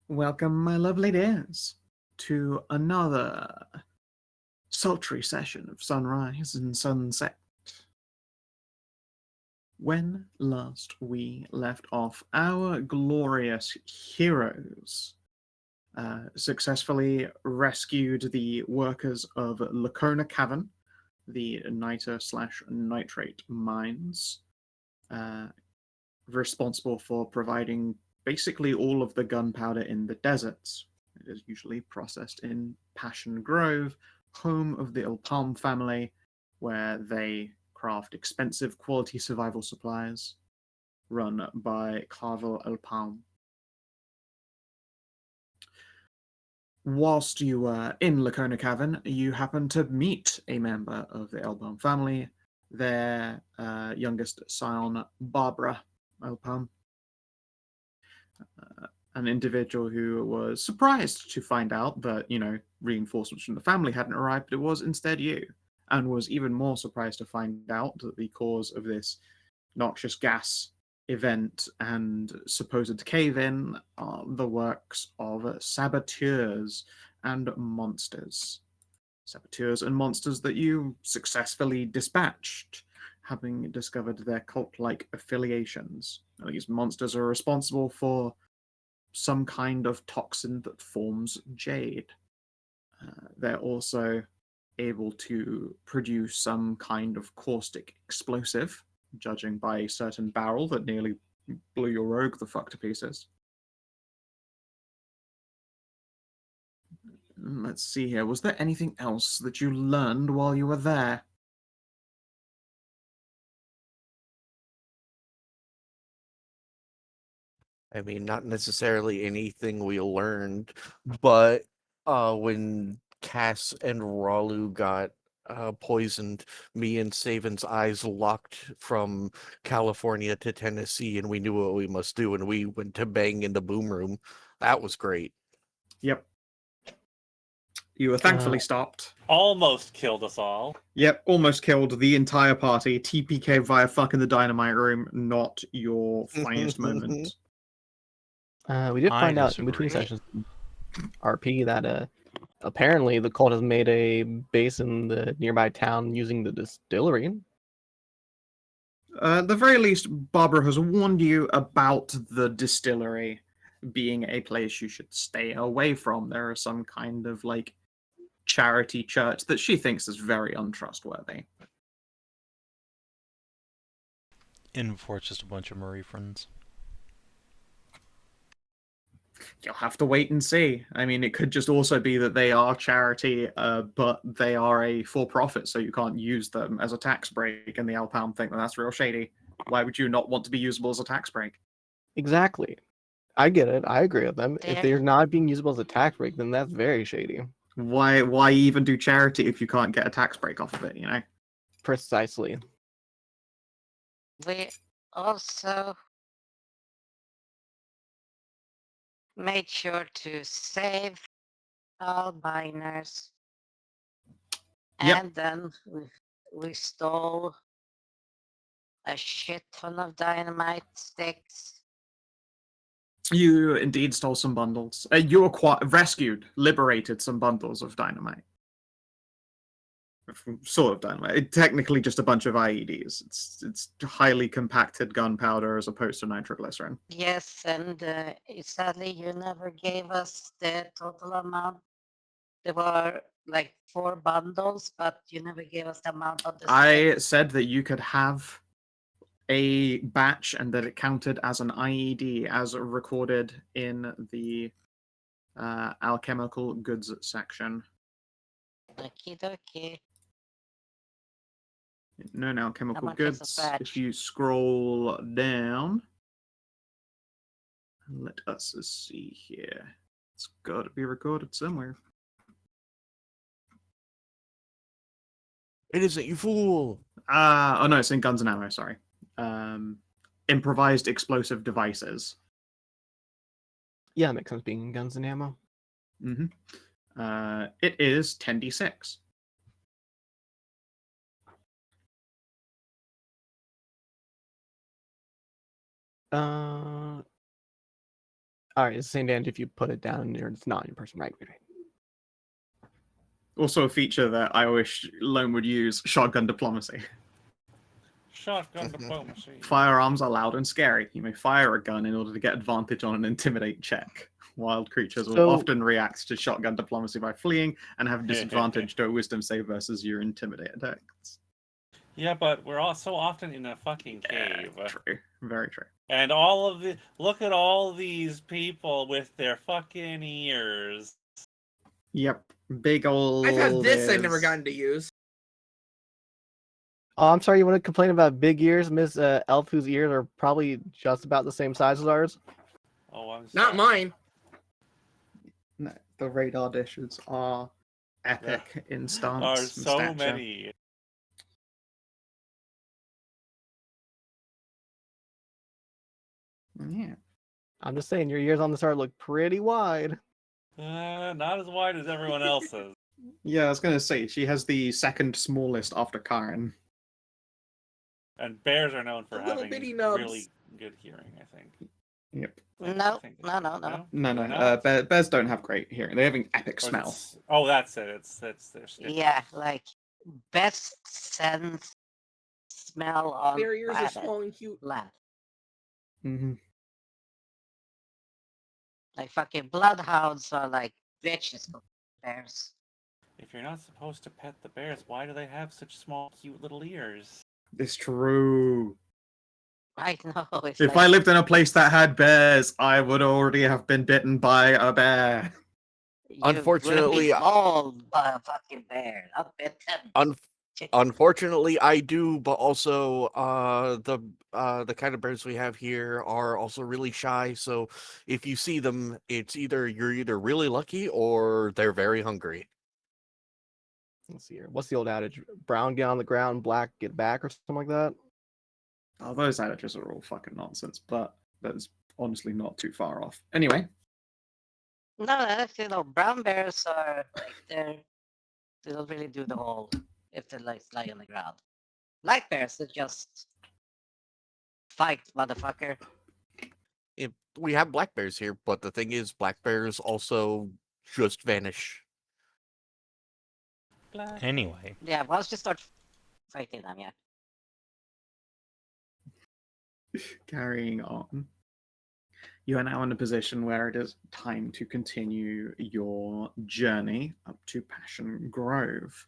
Welcome, my lovely dears, to another sultry session of sunrise and sunset. When last we left off, our glorious heroes successfully rescued the workers of Lacona Cavern, the niter/nitrate mines, uh, responsible for providing basically all of the gunpowder in the deserts. It is usually processed in Passion Grove, home of the Ilpalm family, where they craft expensive quality survival supplies run by Carvel Ilpalm. Whilst you were in Lacona Cavern, you happened to meet a member of the Ilpalm family, their youngest scion, Barbara Ilpalm. An individual who was surprised to find out that, reinforcements from the family hadn't arrived, but it was instead you, and was even more surprised to find out that the cause of this noxious gas event and supposed cave-in are the works of saboteurs and monsters. Saboteurs and monsters that you successfully dispatched, having discovered their cult-like affiliations. These monsters are responsible for some kind of toxin that forms jade. They're also able to produce some kind of caustic explosive, judging by a certain barrel that nearly blew your rogue the fuck to pieces. Let's see here. Was there anything else that you learned while you were there? I mean, not necessarily anything we learned, but when Cass and Ralu got poisoned, me and Savin's eyes locked from California to Tennessee, and we knew what we must do, and we went to bang in the boom room. That was great. Yep. You were thankfully stopped. Almost killed us all. Yep, almost killed the entire party. TPK via fucking the dynamite room, not your finest moment. We did find out in between sessions, RP, that apparently the cult has made a base in the nearby town using the distillery. At the very least, Barbara has warned you about the distillery being a place you should stay away from. There are some kind of charity church that she thinks is very untrustworthy. And for it's just a bunch of Murray friends. You'll have to wait and see. I mean, it could just also be that they are charity, but they are a for-profit, so you can't use them as a tax break, and the Alpound think that that's real shady. Why would you not want to be usable as a tax break? Exactly. I get it. I agree with them. If they're not being usable as a tax break, then that's very shady. Why even do charity if you can't get a tax break off of it, Precisely. We also made sure to save all miners. Yep. And then we stole a shit ton of dynamite sticks. You indeed stole some bundles. You rescued, liberated some bundles of dynamite. Sort of dynamite. Technically just a bunch of IEDs. It's highly compacted gunpowder as opposed to nitroglycerin. Yes, and sadly you never gave us the total amount. There were 4 bundles, but you never gave us the amount of the I sticks. said that you could have a batch and that it counted as an IED as recorded in the alchemical goods section. Okie dokie. No, alchemical much is a goods. batch? If you scroll down, let us see here. It's got to be recorded somewhere. It isn't, you fool! Oh no, it's in guns and ammo, sorry. Improvised explosive devices. Yeah, that makes sense being guns and ammo. Mm-hmm. It is 10d6. Alright, it's the same damage if you put it down or it's not in your person. Right. Also, a feature that I wish Loam would use: shotgun diplomacy. Shotgun diplomacy. Firearms are loud and scary. You may fire a gun in order to get advantage on an intimidate check. Wild creatures will So- often react to shotgun diplomacy by fleeing and have disadvantage to a wisdom save versus your intimidate attacks. Yeah, but we're all so often in a fucking cave. True. Very true. And all of the look at all these people with their fucking ears. Yep. Big old. I've had this I've never ears. gotten to use. Oh, I'm sorry, you want to complain about big ears? Miss Elf, whose ears are probably just about the same size as ours. Oh, I'm Not sorry. mine. No, the radar dishes are epic in stance. Are and so stature. many. Yeah. I'm just saying, your ears on this art look pretty wide. Not as wide as everyone else's. Yeah, I was gonna say she has the second smallest after Karin. And bears are known for The little having bitty nubs. really good hearing, I think. Yep. No, think no, no, no. No. Bears don't have great hearing. They have an epic Or is it smell. Oh, that's it. It's their skin. Yeah, like best sense smell on Their ears are planet. small and cute. Land. Mm-hmm. Like fucking bloodhounds are like bitches compared to bears. If you're not supposed to pet the bears, why do they have such small, cute little ears? It's true. I know. It's If like, I lived in a place that had bears, I would already have been bitten by a bear. you Unfortunately, would be mauled by a fucking bear. Not bitten. Unfortunately, I do, but also the kind of birds we have here are also really shy. So if you see them, you're either really lucky or they're very hungry. Let's see here. What's the old adage? Brown get on the ground, black get back, or something like that? Oh, those adages are all fucking nonsense, but that's honestly not too far off. Anyway, No, actually, no. Brown bears are like they don't really do the whole if they like lie on the ground. Black bears, they just fight, motherfucker. We have black bears here, but the thing is, black bears also just vanish. Anyway, Yeah, once you start fighting them, yeah. carrying on. You are now in a position where it is time to continue your journey up to Passion Grove.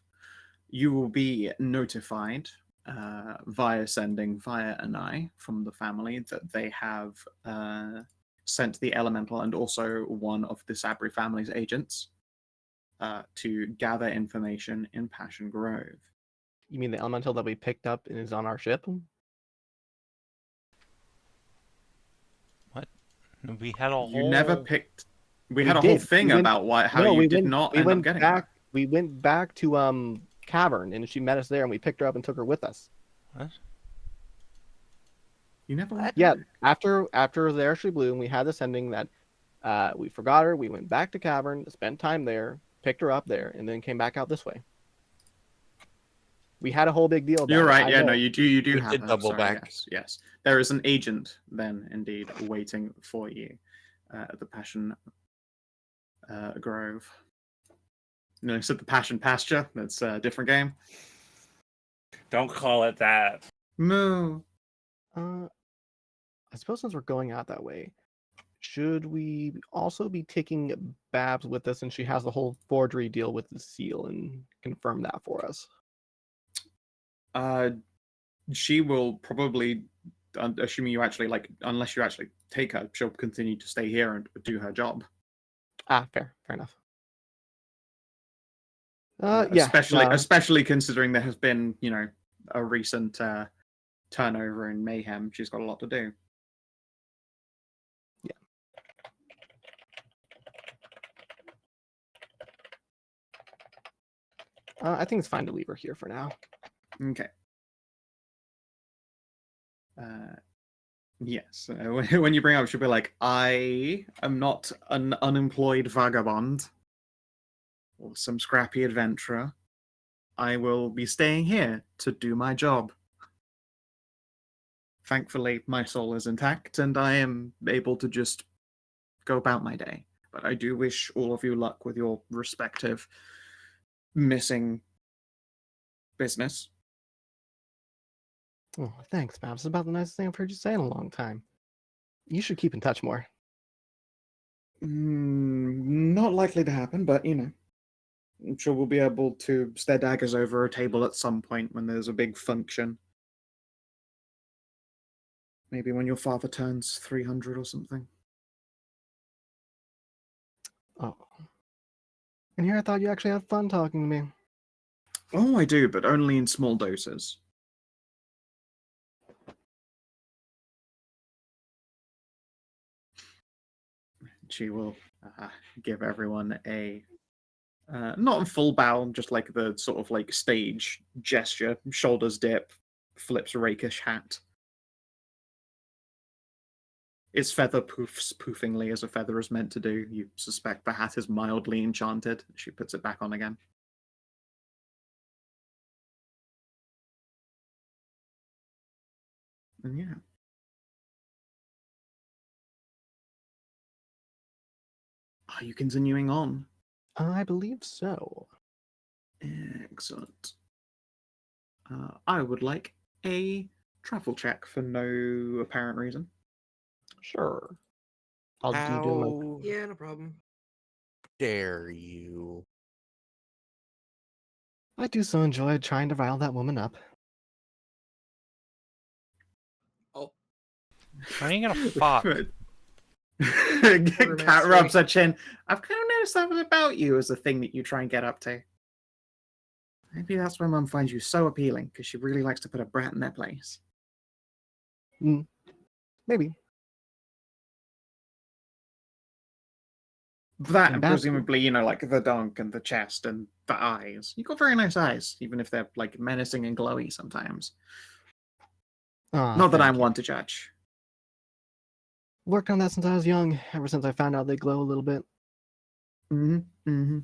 You will be notified via Anai from the family that they have sent the Elemental and also one of the Sabri family's agents to gather information in Passion Grove. You mean the elemental that we picked up and is on our ship? we had a whole. You never picked. We We had a whole did. thing We went- about how No, you we did went- not we end went up getting back. her. We went back to Cavern, and she met us there, and we picked her up and took her with us. What? You never went Yeah, there. after the Airship Blue, and we had this ending that we forgot her. We went back to Cavern, spent time there, picked her up there, and then came back out this way. We had a whole big deal about You're it. right. I Yeah, know. no, you do We have did her. double Sorry, back. Yes. There is an agent then, indeed, waiting for you at the Passion Grove. No, I said the Passion Pasture. That's a different game. Don't call it that. Moo. I suppose since we're going out that way, should we also be taking Babs with us, and she has the whole forgery deal with the seal, and confirm that for us? She will probably, assuming you actually unless you actually take her, she'll continue to stay here and do her job. Fair enough. Yeah, especially considering there has been, a recent turnover in mayhem. She's got a lot to do. I think it's fine to leave her here for now. Okay. Yes. When you bring up, she'll be like, I am not an unemployed vagabond or some scrappy adventurer. I will be staying here to do my job. Thankfully, my soul is intact, and I am able to just go about my day. But I do wish all of you luck with your respective missing business. Oh, thanks, Babs. It's about the nicest thing I've heard you say in a long time. You should keep in touch more. Not likely to happen, but I'm sure we'll be able to stare daggers over a table at some point when there's a big function. Maybe when your father turns 300 or something. Oh. And here I thought you actually had fun talking to me. Oh, I do, but only in small doses. She will give everyone a not a full bow, just like the sort of like stage gesture, shoulders dip, flips a rakish hat. Its feather poofs poofingly as a feather is meant to do. You suspect the hat is mildly enchanted. She puts it back on again. And yeah. Are you continuing on? I believe so. Excellent. I would like a travel check for no apparent reason. Sure. I'll do my... How Yeah, no problem. dare you? I do so enjoy trying to rile that woman up. Oh, When are you gonna fuck? Cat rubs her chin. I've kind of noticed something about you as a thing that you try and get up to. Maybe that's why Mum finds you so appealing, because she really likes to put a brat in their place. Maybe. That and That's- presumably, like the dunk and the chest and the eyes. You've got very nice eyes, even if they're like menacing and glowy sometimes. Not that I'm one to judge. Worked on that since I was young, ever since I found out they glow a little bit. Remember,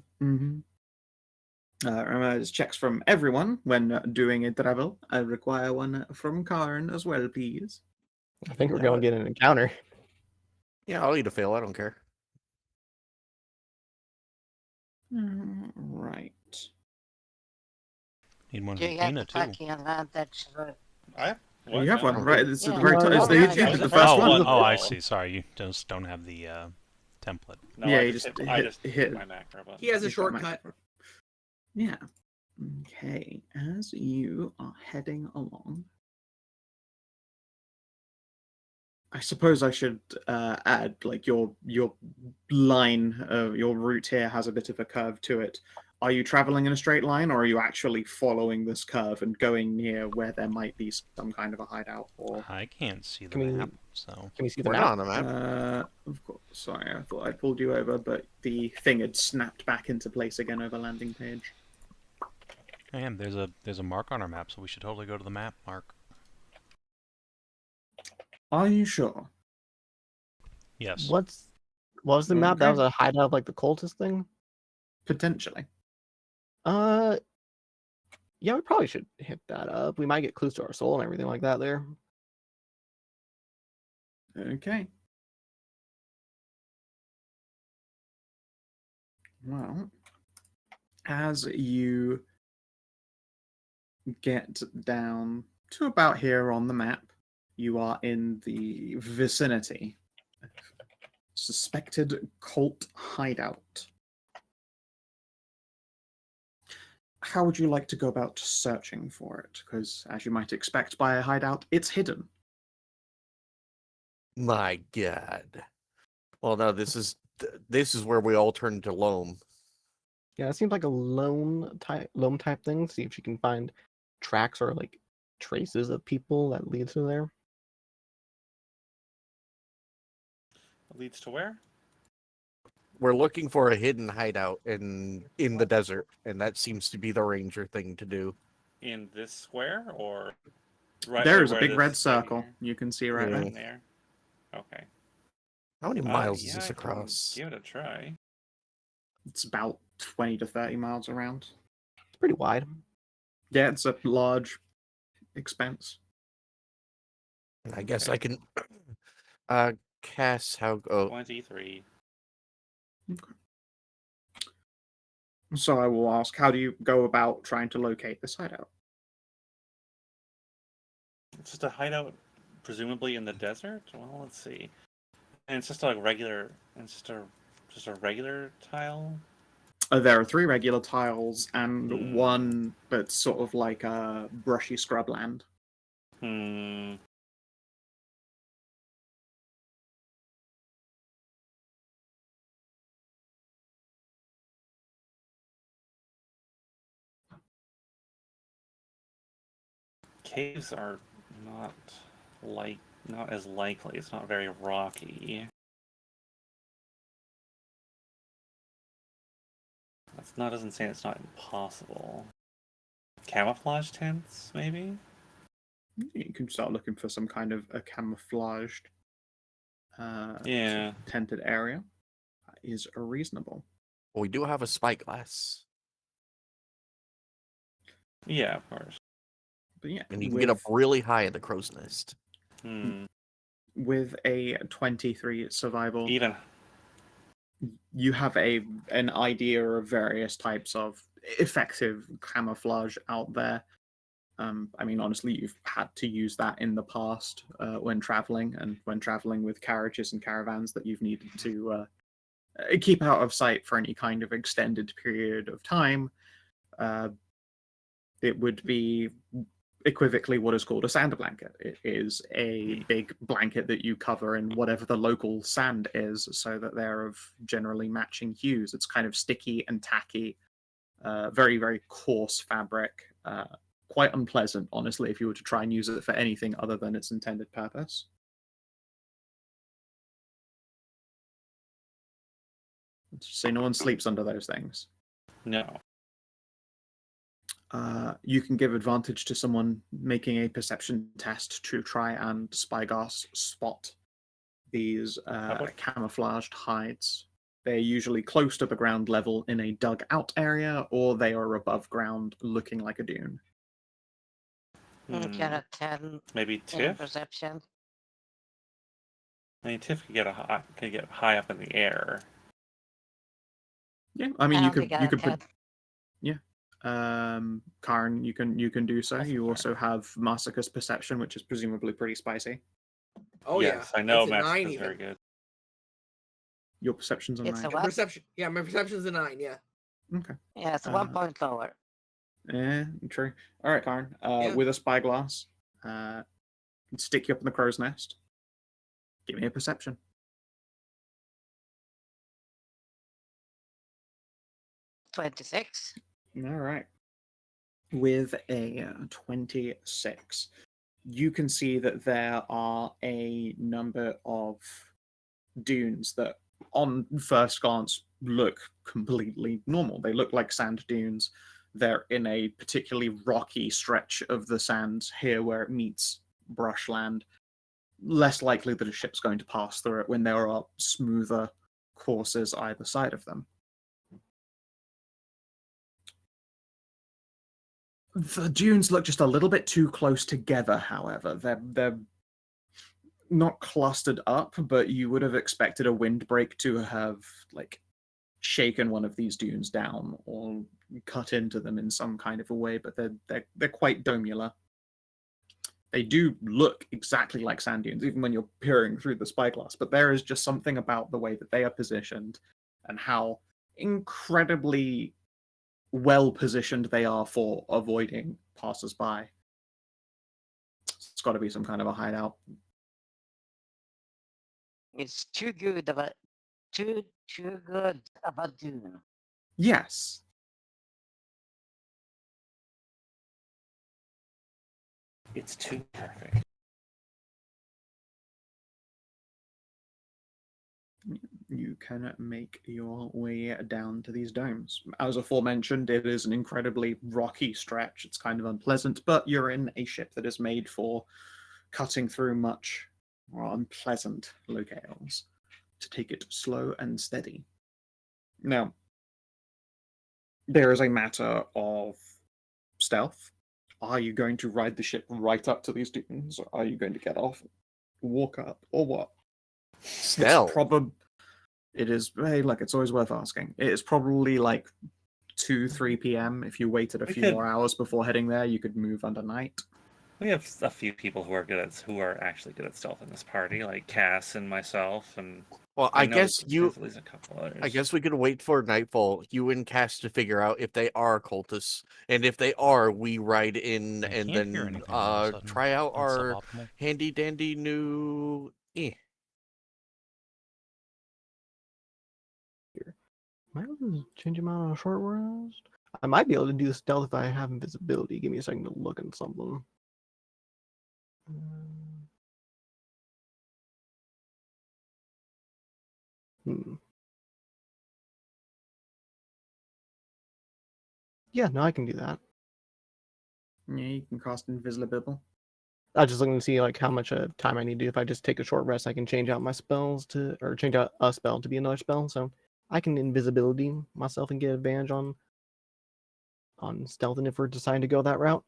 there's checks from everyone when doing a travel. I require one from Karin as well, please. I think we're going to get an encounter. Yeah, I'll eat a fail. I don't care. Right. Need one Do from you have Tina the too. fucking advantage? Oh, you have one, now? right? It's Yeah, the very top. yeah, It's the, yeah, you did the yeah. first Oh, one. oh, I see. Sorry, you just don't have the template. No, Yeah, I you just just hit, I just hit- hit my macro button. he has a You've got shortcut. Yeah. Okay. As you are heading along, I suppose I should add, like, your line, your route here has a bit of a curve to it. Are you traveling in a straight line, or are you actually following this curve and going near where there might be some kind of a hideout? Or I can't see the Can we- map, so Can we see the We're map? not on the map. of course. Sorry, I thought I pulled you over, but the thing had snapped back into place again over landing page. I am. There's a mark on our map, so we should totally go to the map mark. Are you sure? Yes. What was the map? That was Okay. a hideout like the cultist thing? Potentially. Yeah, we probably should hit that up. We might get clues to our soul and everything like that there. Okay. Well, as you get down to about here on the map, you are in the vicinity of suspected cult hideout. How would you like to go about searching for it? Because, as you might expect by a hideout, it's hidden. My God. Well, no, this is where we all turn to Loam. Yeah, it seems like a loam type thing. See if she can find tracks or like traces of people that lead to there. Leads to where? We're looking for a hidden hideout in the desert, and that seems to be the ranger thing to do. In this square or right? There like is a where big this red thing circle here? you can see right Yeah. there. In there. Okay. How many miles Yeah, is this I can across? Give it a try. It's about 20 to 30 miles around. It's pretty wide. Yeah, it's a large expense. I guess Okay. I can. Cass, how? Oh, 23. So I will ask, how do you go about trying to locate this hideout? It's just a hideout, presumably in the desert. Well, let's see. And it's just a regular. It's just a regular tile. There are 3 regular tiles and Hmm. 1 that's sort of like a brushy scrubland. Hmm. Caves are not not as likely. It's not very rocky. That's not doesn't say it's not impossible. Camouflage tents, maybe? You can start looking for some kind of a camouflaged Yeah. tented area. That is reasonable. well, we do have a spyglass, Yeah, of course. But yeah, and you can get up really high in the crow's nest. Hmm. with a 23 survival, Even you have an idea of various types of effective camouflage out there. I mean, honestly, you've had to use that in the past when traveling, and when traveling with carriages and caravans that you've needed to keep out of sight for any kind of extended period of time. It would be equivocally what is called a sand blanket. It is a big blanket that you cover in whatever the local sand is, so that they're of generally matching hues. It's kind of sticky and tacky, very, very coarse fabric. Quite unpleasant, honestly, if you were to try and use it for anything other than its intended purpose. So no one sleeps under those things. no. You can give advantage to someone making a perception test to try and spyglass spot these about- camouflaged hides. They're usually close to the ground level in a dug out area, or they are above ground looking like a dune. Get a 10 Maybe in Tiff. perception. I mean, Tiff could get high up in the air. Yeah, I mean, I you only could got you a could 10. Karin, you can do so. That's You fair. also have Masika's perception, which is presumably pretty spicy. Oh yes, yeah, I know It's a 9 Max is very even. good. Your perception's a It's 9. a what? Perception. Yeah, my perception's a 9. Yeah. Okay. Yeah, it's 1 point lower. Yeah, true. All right, Karin. Yeah. With a spyglass, stick you up in the crow's nest. Give me a perception. 26. All right. With a 26, you can see that there are a number of dunes that, on first glance, look completely normal. They look like sand dunes. They're in a particularly rocky stretch of the sand here where it meets brushland. Less likely that a ship's going to pass through it when there are smoother courses either side of them. The dunes look just a little bit too close together, however. They're not clustered up, but you would have expected a windbreak to have like shaken one of these dunes down or cut into them in some kind of a way, but they're quite domular. They do look exactly like sand dunes, even when you're peering through the spyglass, but there is just something about the way that they are positioned and how incredibly well positioned they are for avoiding passers-by. It's got to be some kind of a hideout. It's too good of a too good of a dune. Yes. It's too perfect. You can make your way down to these domes. As aforementioned, it is an incredibly rocky stretch. It's kind of unpleasant, but you're in a ship that is made for cutting through much more unpleasant locales to take it slow and steady. Now, there is a matter of stealth. Are you going to ride the ship right up to these dunes, or are you going to get off, walk up, or what? Stealth. It is. Hey, look, it's always worth asking. It is probably like 2-3 p.m. If you waited a We few could- more hours before heading there, you could move under night. We have a few people who are actually good at stealth in this party, like Cass and myself, and Well, I know guess there's at least a couple others. I guess we could wait for nightfall, you and Cass, to figure out if they are cultists, and if they are, we ride in I and can't hear then anything all of a sudden. try out It's our suboptimal. handy dandy new. Might be able to change him out on a short rest. I might be able to do stealth if I have invisibility. Give me a second to look at something. Yeah, no, I can do that. Yeah, you can cast invisibility. I was just looking to see like how much time I need to do. If I just take a short rest, I can change out my spells or change out a spell to be another spell. So I can invisibility myself and get advantage on stealth, and if we're deciding to go that route.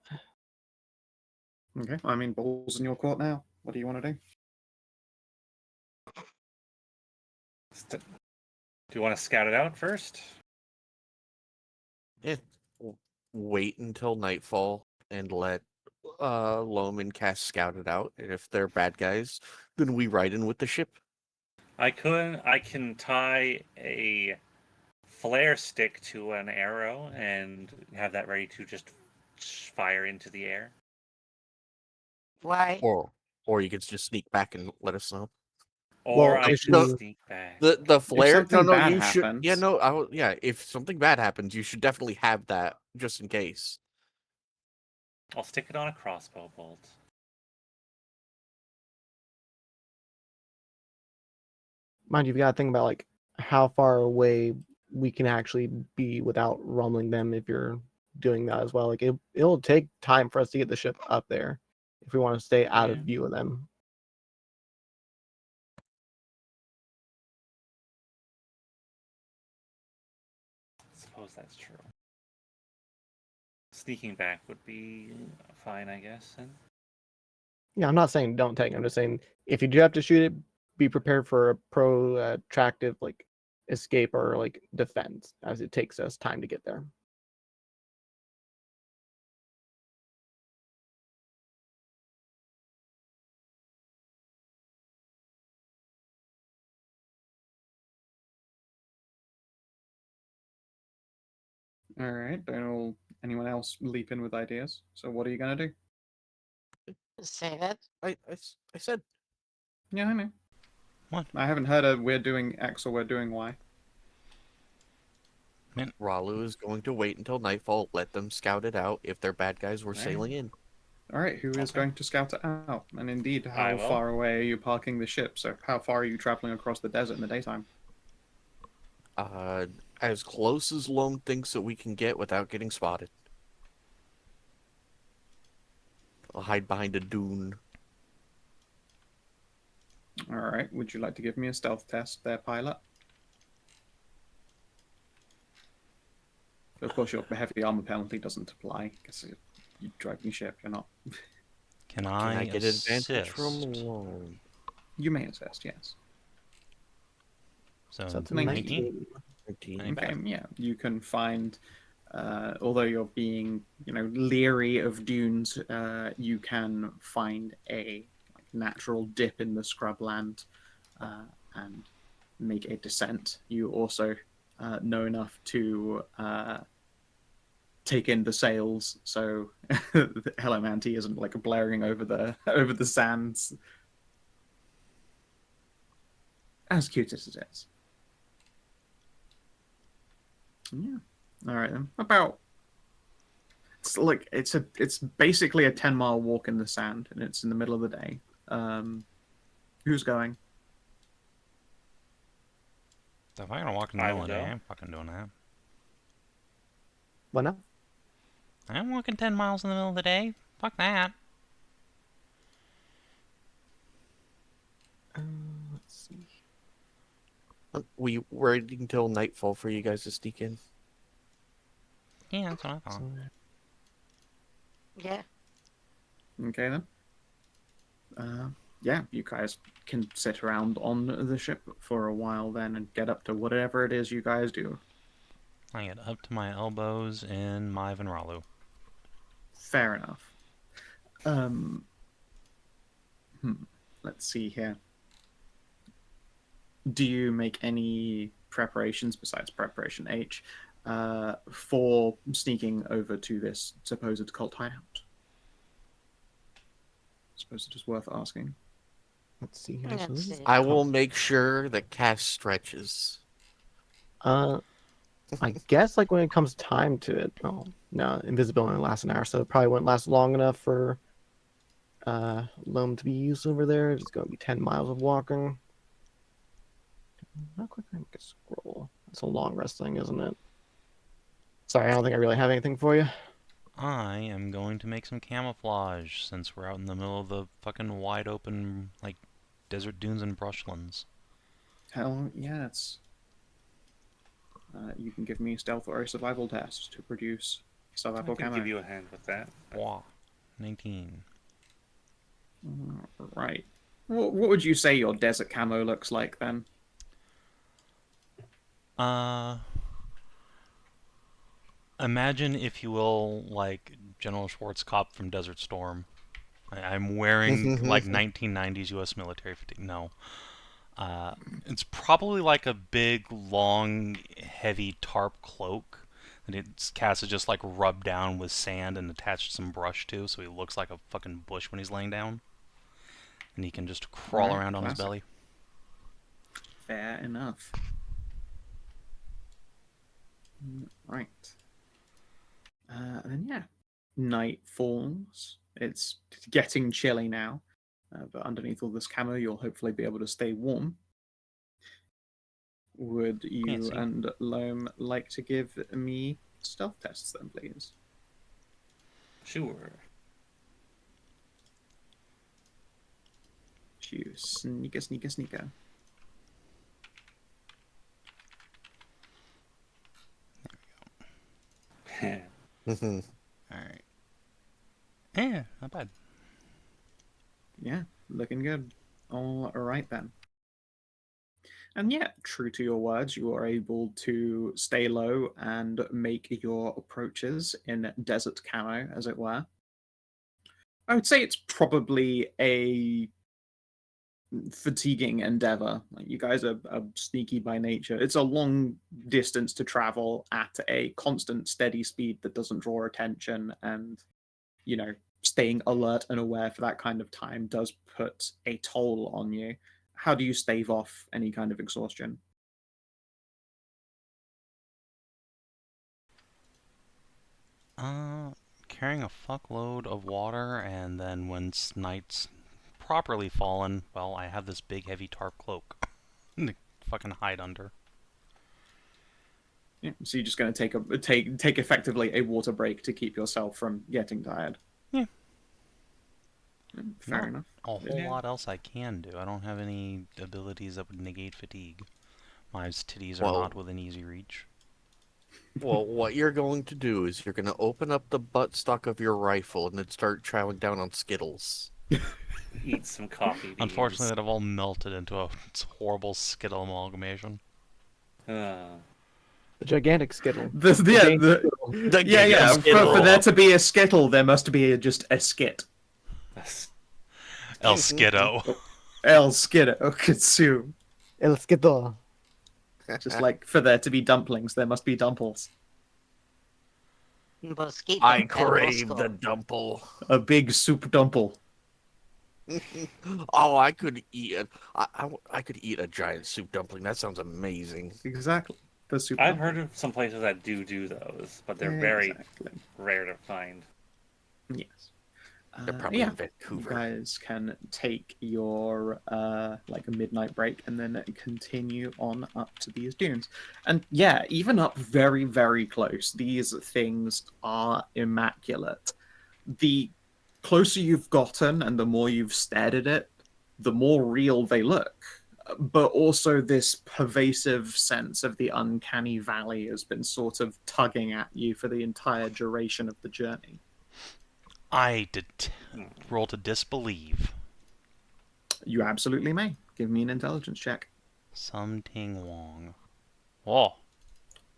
Okay. I mean, balls in your court now. What do you want to do? Do you want to scout it out first? Wait until nightfall and let Loam and Cass scout it out. And if they're bad guys, then we ride in with the ship. I can tie a flare stick to an arrow and have that ready to just fire into the air. Why? Or you could just sneak back and let us know. Or Well, I if can you- sneak back. The flare. No, something no, bad you should. Yeah, happens- no, yeah. If something bad happens, you should definitely have that just in case. I'll stick it on a crossbow bolt. Mind you, you've got to think about like how far away we can actually be without rumbling them if you're doing that as well. Like it'll take time for us to get the ship up there if we want to stay out of Yeah. view of them. I suppose that's true. Sneaking back would be fine, I guess. Then. Yeah, I'm not saying don't take. I'm just saying if you do have to shoot it, be prepared for a protracted like escape or like defense, as it takes us time to get there. All right. Anyone else leap in with ideas? So what are you gonna do? Say that. I said Yeah, I know. What? I haven't heard a we're doing X or we're doing Y. Ralu is going to wait until nightfall, let them scout it out. If they're bad guys, we're Right. sailing in. All right. Who is Okay. going to scout it out? And indeed, I how will. far away are you parking the ship? So how far are you traveling across the desert in the daytime? As close as Loam thinks that we can get without getting spotted. I'll hide behind a dune. All right. Would you like to give me a stealth test, there, pilot? Of course, your heavy armor penalty doesn't apply because you're driving a ship. You're not. Can Can I I get advantage from assist? Loam? You may assist, yes. So So it's 19. 13. Ain't Okay, bad. yeah, you can find. Although you're being, leery of dunes, you can find a natural dip in the scrubland and make a descent. You also know enough to take in the sails, so Hello Manti isn't like blaring over the sands. As cute as it is. Yeah. All right then. It's basically a 10-mile walk in the sand, and it's in the middle of the day. Who's going? So if I'm gonna walk in the I middle will of the day, go. I'm fucking doing that. What now? I'm walking 10 miles in the middle of the day. Fuck that. Let's see. We waiting until nightfall for you guys to sneak in. Yeah, that's what I thought. So, Yeah. Okay then. yeah, you guys can sit around on the ship for a while then and get up to whatever it is you guys do. I get up to my elbows in Myve and Ralu. Fair enough. Let's see here. Do you make any preparations besides preparation H for sneaking over to this supposed cult hideout? I suppose it is worth asking. Let's see here. So Let's this is see. I will make sure that Cass stretches. I guess like when it comes time to it. Oh no, invisibility only lasts an hour, so it probably wouldn't last long enough for Loam to be used over there. It's going to be 10 miles of walking. How quick I can scroll? It's a long rest thing, isn't it? Sorry, I don't think I really have anything for you. I am going to make some camouflage since we're out in the middle of the fucking wide open, like, desert dunes and brushlands. Hell yes. You can give me a stealth or a survival test to produce I survival can camo. give you a hand with that. Wow. 19. Right. What would you say your desert camo looks like then? Imagine, if you will, like General Schwarzkopf from Desert Storm. I'm wearing like 1990s U.S. military fatigue. No. It's probably like a big, long, heavy tarp cloak that Cass is just like rubbed down with sand and attached some brush to, so he looks like a fucking bush when he's laying down. And he can just crawl Alright, around on his classic. belly. Fair enough. Right. And then yeah, night falls. It's getting chilly now, but underneath all this camo, you'll hopefully be able to stay warm. Would you Fancy. and Loam like to give me stealth tests then, please? Sure. You sneaker, sneaker, sneaker. Alright. Yeah, not bad. Yeah, looking good. All right then. And yeah, true to your words, you are able to stay low and make your approaches in desert camo, as it were. I would say it's probably a fatiguing endeavor. Like, you guys are sneaky by nature. It's a long distance to travel at a constant, steady speed that doesn't draw attention, and staying alert and aware for that kind of time does put a toll on you. How do you stave off any kind of exhaustion? Carrying a fuckload of water, and then when night's properly fallen, well, I have this big heavy tarp cloak to fucking hide under. Yeah, so you're just going to take effectively a water break to keep yourself from getting tired. Yeah. Fair Not enough. a whole Yeah. lot else I can do. I don't have any abilities that would negate fatigue. My titties are Well- not within easy reach. Well, what you're going to do is you're going to open up the buttstock of your rifle and then start chowing down on Skittles. Eat some coffee beans. Unfortunately, that have all melted into a horrible Skittle amalgamation. Uh, The gigantic Skittle. The Yeah. For there to be a Skittle, there must be just a Skit. that's- El Skiddo. El Skitto, Katsu. El Skittle. Just like for there to be dumplings, there must be dumples. Mosquito. I and crave Moscow. the dumple. A big soup dumple. Oh, I could eat it. I could eat a giant soup dumpling. That sounds amazing. Exactly. The soup I've dumpling. heard of some places that do those, but they're very Exactly. rare to find. Yes. They're probably yeah. in Vancouver. You guys can take your like a midnight break and then continue on up to these dunes. And yeah, even up very, very close, these things are immaculate. The closer you've gotten and the more you've stared at it, the more real they look. But also this pervasive sense of the uncanny valley has been sort of tugging at you for the entire duration of the journey. I did roll to disbelieve. You absolutely may. Give me an intelligence check. Something Wong. Oh,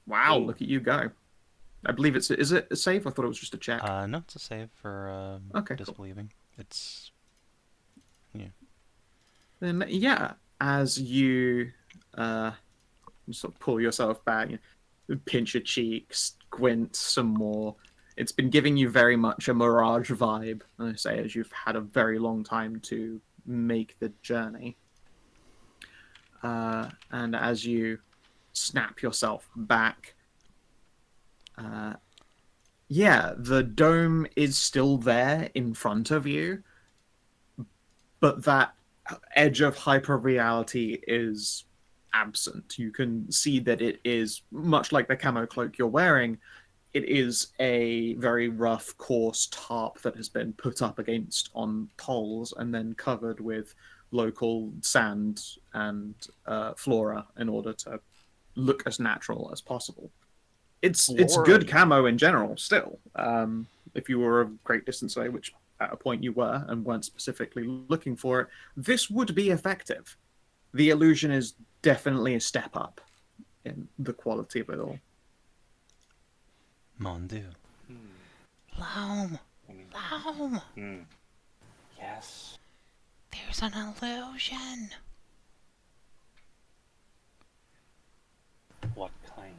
Wow, Ooh. look at you go. I believe is it a save? I thought it was just a check. no, it's a save for Okay, cool. disbelieving. It's Then yeah, as you sort of pull yourself back, pinch your cheeks, squint some more. It's been giving you very much a mirage vibe, I say, as you've had a very long time to make the journey. And as you snap yourself back, yeah, the dome is still there in front of you, but that edge of hyper-reality is absent. You can see that it is, much like the camo cloak you're wearing, it is a very rough, coarse tarp that has been put up against on poles and then covered with local sand and flora in order to look as natural as possible. It's good camo in general still. If you were a great distance away, which at a point you were and weren't specifically looking for it, this would be effective. The illusion is definitely a step up in the quality of it all. Mon Dieu. Hmm. Loam! Loam! Hmm. Yes. There's an illusion! What kind?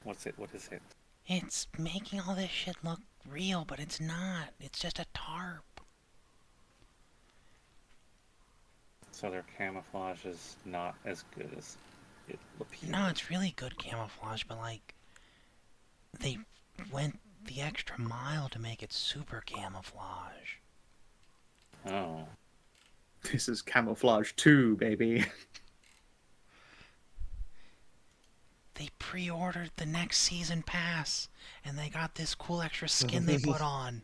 What's it? What is it? It's making all this shit look real, but it's not. It's just a tarp. So their camouflage is not as good as it appears. No, it's really good camouflage, but like, they went the extra mile to make it super camouflage. Oh. This is camouflage 2, baby. They pre-ordered the next season pass, and they got this cool extra skin they put on.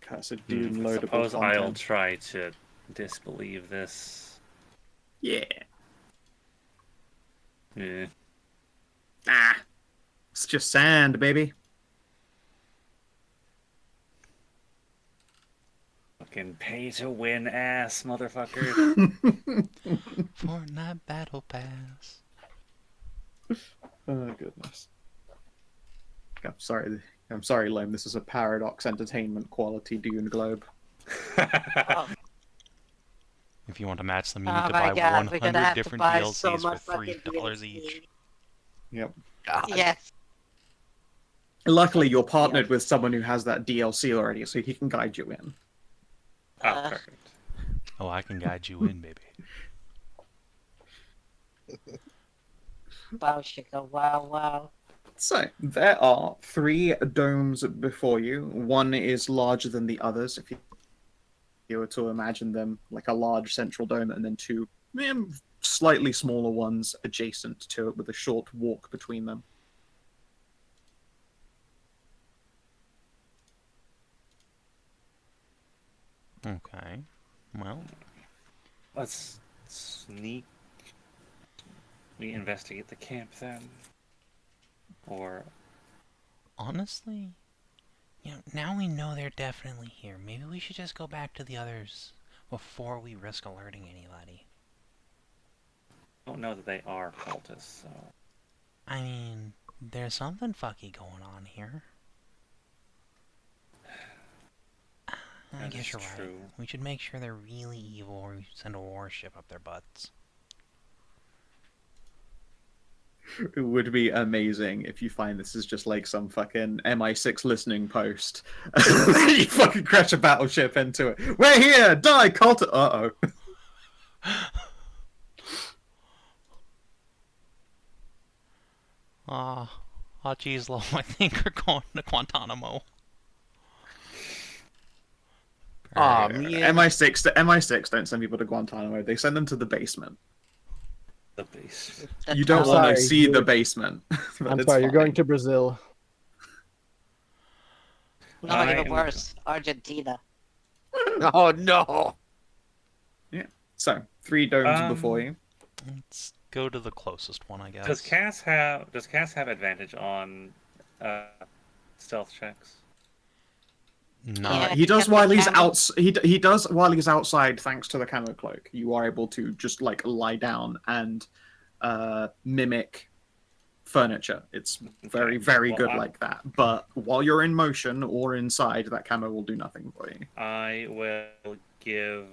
Khassid I downloadable suppose I'll content. try to disbelieve this. Yeah. Yeah. Ah. It's just sand, baby. Fucking pay to win ass, motherfucker. Fortnite Battle Pass. Oh, goodness. I'm sorry, Loam. This is a Paradox Entertainment quality Dune Globe. Oh, If you want to match them, you oh need to my buy god, we're gonna 100 have to different buy so DLCs much for fucking $3 DLC. each. Yep. God. Yes. Luckily, you're partnered with someone who has that DLC already, so he can guide you in. Oh, perfect. Oh, I can guide you in, baby. Wow, Chico, wow, wow. So, there are 3 domes before you. One is larger than the others, if you were to imagine them like a large central dome, and then 2 slightly smaller ones adjacent to it with a short walk between them. Okay. Well, Let's sneak. We investigate the camp then. Or honestly, now we know they're definitely here. Maybe we should just go back to the others before we risk alerting anybody. don't know that they are cultists, so. I mean, there's something fucky going on here. I That guess is you're right. true. We should make sure they're really evil or we send a warship up their butts. It would be amazing if you find this is just like some fucking MI6 listening post. You fucking crash a battleship into it. We're here! Die, cult! Uh-oh. Geez, Lo, I think we're going to Guantanamo. MI6 don't send people to Guantanamo. They send them to the basement. The base. You don't I'm want to sorry, see the you're- basement. but I'm it's sorry, you're fine. going to Brazil. No, even I'm- worse. Argentina. Oh no! So, 3 domes before you. Let's go to the closest one, I guess. Does Cass have advantage on stealth checks? Not. He does get while the he's camo. out. He does while he's outside. Thanks to the camo cloak, you are able to just like lie down and mimic furniture. It's very, Okay. very Well, good like that. But while you're in motion or inside, that camo will do nothing for you. I will give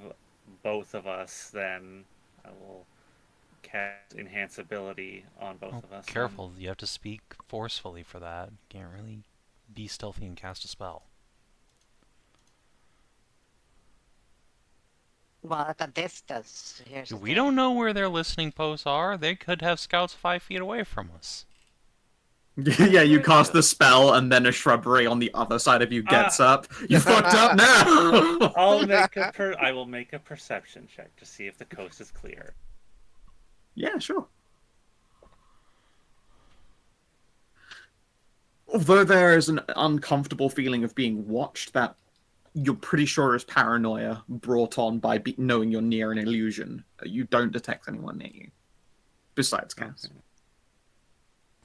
both of us then. I will cast enhance ability on both Oh, of us. then. careful, you have to speak forcefully for that. You can't really be stealthy and cast a spell. Well, at a distance. Here's the We thing. don't know where their listening posts are. They could have scouts 5 feet away from us. Yeah, you cast the spell, and then a shrubbery on the other side of you gets up. You fucked up now. I will make a perception check to see if the coast is clear. Yeah, sure. Although there is an uncomfortable feeling of being watched, that you're pretty sure is paranoia brought on by knowing you're near an illusion. You don't detect anyone near you, besides Cass. Okay.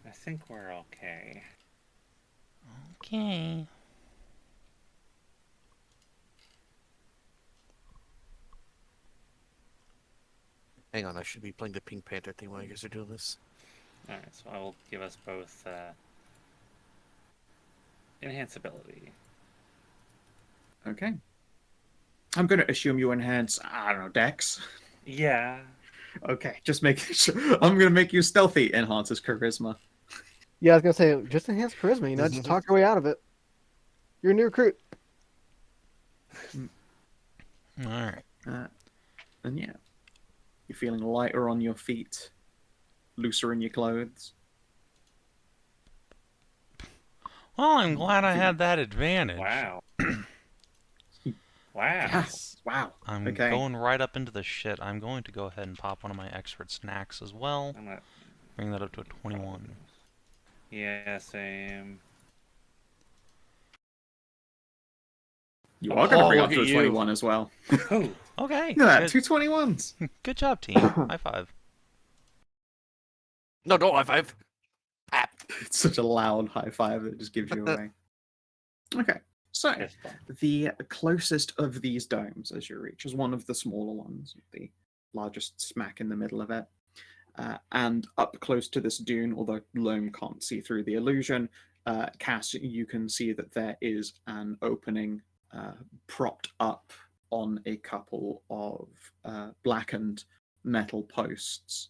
I think we're okay. Okay. Hang on, I should be playing the Pink Panther thing while you guys are doing this. Alright, so I will give us both enhance ability. Okay. I'm going to assume you enhance, I don't know, Dex. Yeah. Okay, just making sure. I'm going to make you stealthy enhances charisma. Yeah, I was gonna say just enhance charisma. You know, just talk your way out of it. You're a new recruit. Alright. And yeah, you're feeling lighter on your feet, looser in your clothes. Well, I'm glad I had that advantage. Wow. Wow. Yes. Wow. I'm Okay. going right up into the shit. I'm going to go ahead and pop one of my expert snacks as well. I'm not... Bring that up to a 21. Yeah, same. You are going to bring look up to at a you. 21 as well. Oh, Okay. Look at that, Good, two 21s. good job, team. High five. No, don't high five. Ah. It's such a loud high five that just gives you away. Okay, so fist bump. the closest of these domes as you reach is one of the smaller ones, the largest smack in the middle of it. And up close to this dune, although Loam can't see through the illusion, Cass, you can see that there is an opening propped up on a couple of blackened metal posts.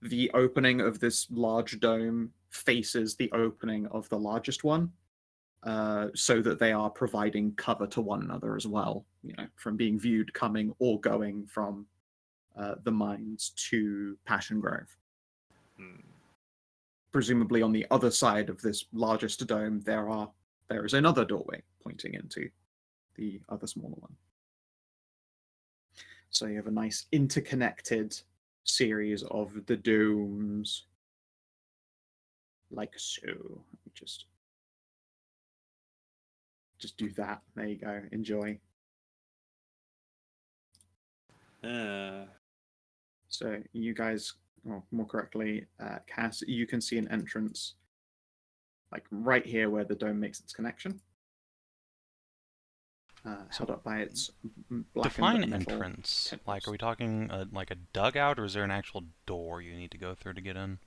The opening of this large dome faces the opening of the largest one, so that they are providing cover to one another as well, from being viewed coming or going from the mines to Passion Grove. Hmm. Presumably on the other side of this largest dome, there is another doorway pointing into the other smaller one. So you have a nice interconnected series of the domes, like so. Just do that. There you go. Enjoy. So you guys, or more correctly, Cass, you can see an entrance, like right here where the dome makes its connection. Held up by its blackened Define metal entrance. tentacles. Like, are we talking like a dugout, or is there an actual door you need to go through to get in?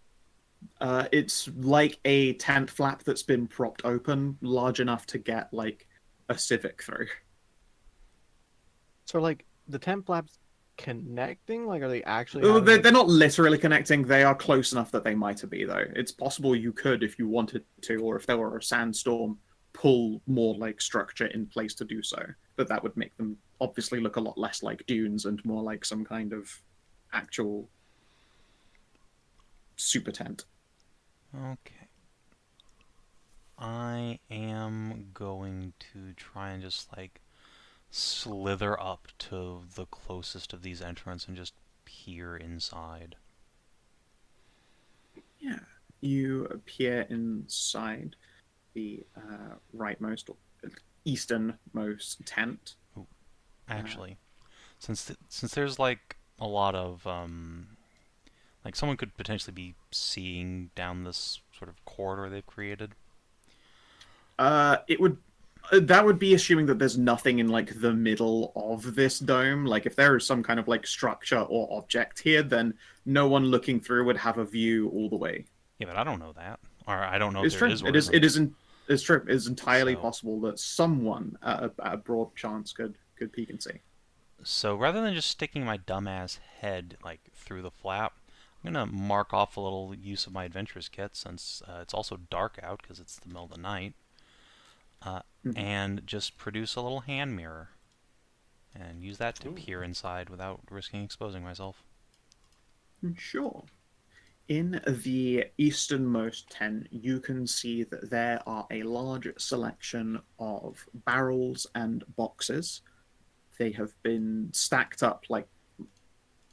It's like a tent flap that's been propped open, large enough to get like a civic through. So like the tent flaps connecting? Like are they actually? Oh, having, they're not literally connecting. They are close enough that they might be, though. It's possible you could, if you wanted to, or if there were a sandstorm, pull more like structure in place to do so. But that would make them obviously look a lot less like dunes and more like some kind of actual super tent. Okay. I am going to try and just like slither up to the closest of these entrances and just peer inside. Yeah, you appear inside the rightmost or easternmost tent. Actually, since there's like a lot of like someone could potentially be seeing down this sort of corridor they've created. It would. That would be assuming that there's nothing in like the middle of this dome. Like if there is some kind of like structure or object here, then no one looking through would have a view all the way. Yeah, but I don't know that, or I don't know It's if true. there is. Or It is. isn't. It isn't. It's true. It's entirely So- possible that someone at a broad chance could peek and see. So rather than just sticking my dumbass head like through the flap, I'm gonna mark off a little use of my adventurous kit since it's also dark out because it's the middle of the night, and just produce a little hand mirror and use that to peer inside without risking exposing myself. Sure. In the easternmost tent, you can see that there are a large selection of barrels and boxes. They have been stacked up like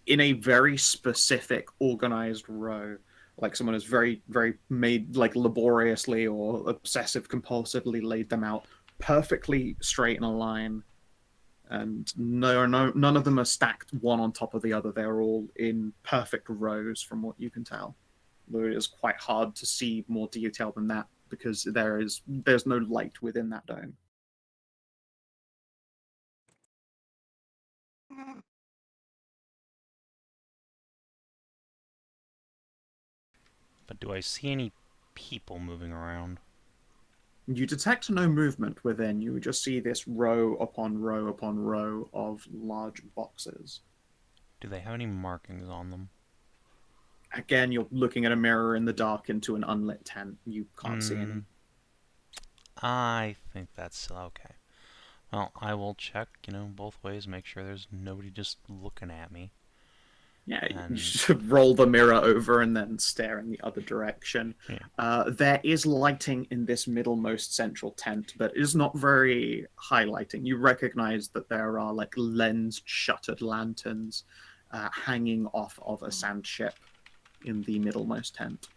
in a very specific, organized row. Like someone has very, very made like laboriously or obsessive compulsively laid them out perfectly straight in a line. And none of them are stacked one on top of the other. They're all in perfect rows from what you can tell. Though it is quite hard to see more detail than that because there's no light within that dome. But do I see any people moving around? You detect no movement within. You just see this row upon row upon row of large boxes. Do they have any markings on them? Again, you're looking at a mirror in the dark into an unlit tent. You can't see any. I think that's okay. Well, I will check, both ways, make sure there's nobody just looking at me. Yeah, you And- should roll the mirror over and then stare in the other direction. Yeah. There is lighting in this middlemost central tent, but it is not very high lighting. You recognize that there are like lens-shuttered lanterns hanging off of a sand ship in the middlemost tent.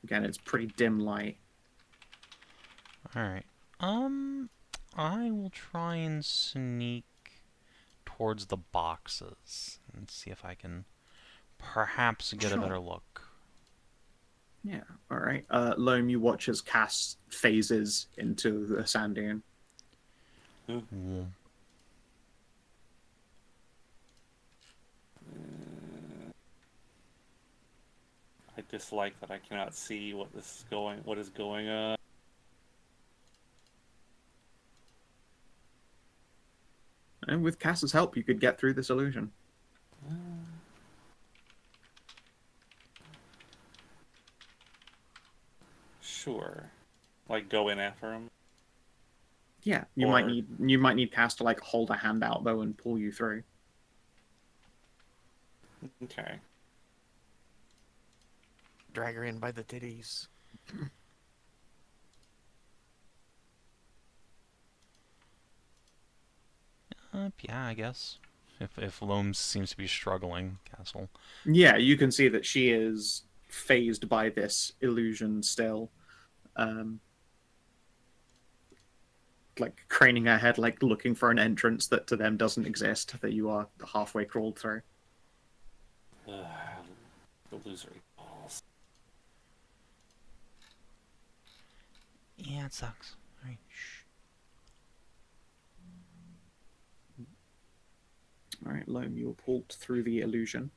Again, it's pretty dim light. Alright. I will try and sneak towards the boxes and see if I can perhaps get a Sure. better look. Yeah, alright. Loam, you watch as Cass phases into the sand dune. Mm. I dislike that I cannot see what is going on. And with Cass's help, you could get through this illusion. Sure. Like go in after him. Yeah, you might need Cass to like hold a hand out though and pull you through. Okay. Drag her in by the titties. Yeah, I guess. If Loam seems to be struggling, Castle. Yeah, you can see that she is phased by this illusion still. Like craning her head, like looking for an entrance that to them doesn't exist, that you are halfway crawled through. Illusory balls. Yeah, it sucks. Alright, shh. Alright, Loam, you were pulled through the illusion.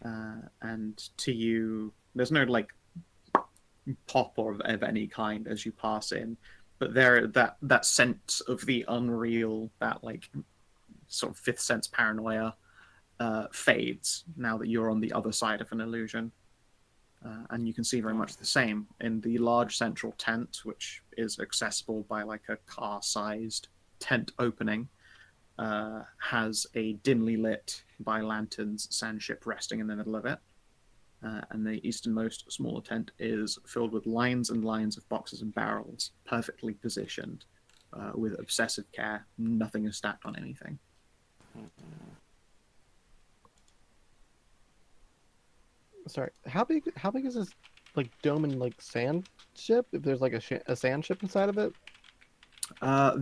And to you, there's no like pop or of any kind as you pass in, but there that sense of the unreal, that like sort of fifth sense paranoia fades now that you're on the other side of an illusion. And you can see very much the same in the large central tent, which is accessible by like a car-sized tent opening. Has a dimly lit by lanterns sand ship resting in the middle of it. And the easternmost smaller tent is filled with lines and lines of boxes and barrels, perfectly positioned, with obsessive care. Nothing is stacked on anything. Sorry, how big is this like dome and like sand ship? If there's like a sand ship inside of it?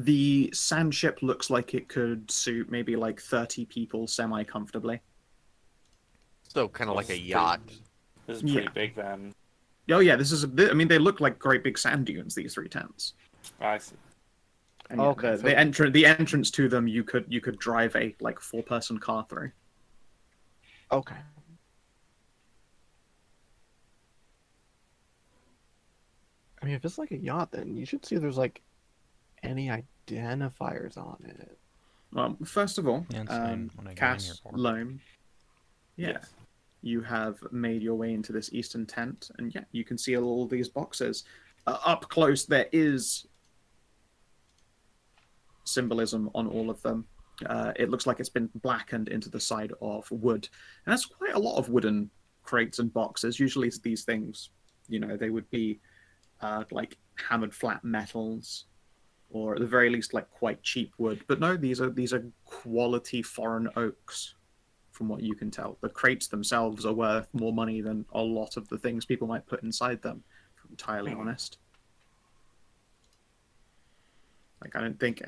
The sand ship looks like it could suit maybe like 30 people semi-comfortably. So kind of like a Pretty- yacht. This is pretty Yeah. big then. Oh yeah, this is a bit. I mean, they look like great big sand dunes. These 3 tents. I see. And yeah, Okay, so- the entrance to them, you could drive a like 4-person car through. Okay. I mean, if it's like a yacht, then you should see if there's like any identifiers on it. Well, first of all, Yeah, it's fine when I go in here Cass, for. Loam, yeah, Yes. you have made your way into this eastern tent, and yeah, you can see all these boxes. Up close, there is symbolism on all of them. It looks like it's been blackened into the side of wood, and that's quite a lot of wooden crates and boxes. Usually, these things, they would be like hammered flat metals, or at the very least, like quite cheap wood. But no, these are quality foreign oaks, from what you can tell. The crates themselves are worth more money than a lot of the things people might put inside them. If I'm entirely honest. Like, I don't think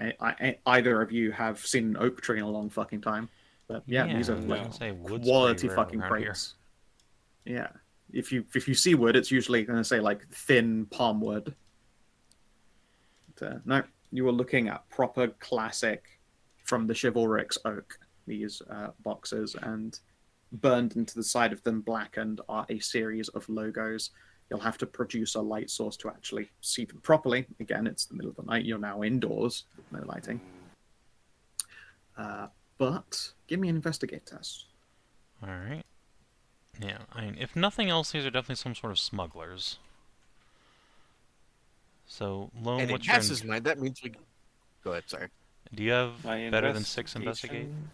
either of you have seen an oak tree in a long fucking time. But yeah, these are I was like gonna say, wood's quality pretty rare fucking around here. crates. Yeah, if you see wood, it's usually going to say like thin palm wood. But, no, you are looking at proper classic from the chivalrics oak. These boxes, and burned into the side of them, blackened, are a series of logos. You'll have to produce a light source to actually see them properly. Again, it's the middle of the night. You're now indoors with no lighting. But give me an investigate test. All right. Yeah, I mean, if nothing else, these are definitely some sort of smugglers. So, Loam, And in what's your... Cass's mind, that means we... Go ahead, sorry. Do you have My better than 6 investigate? investigation-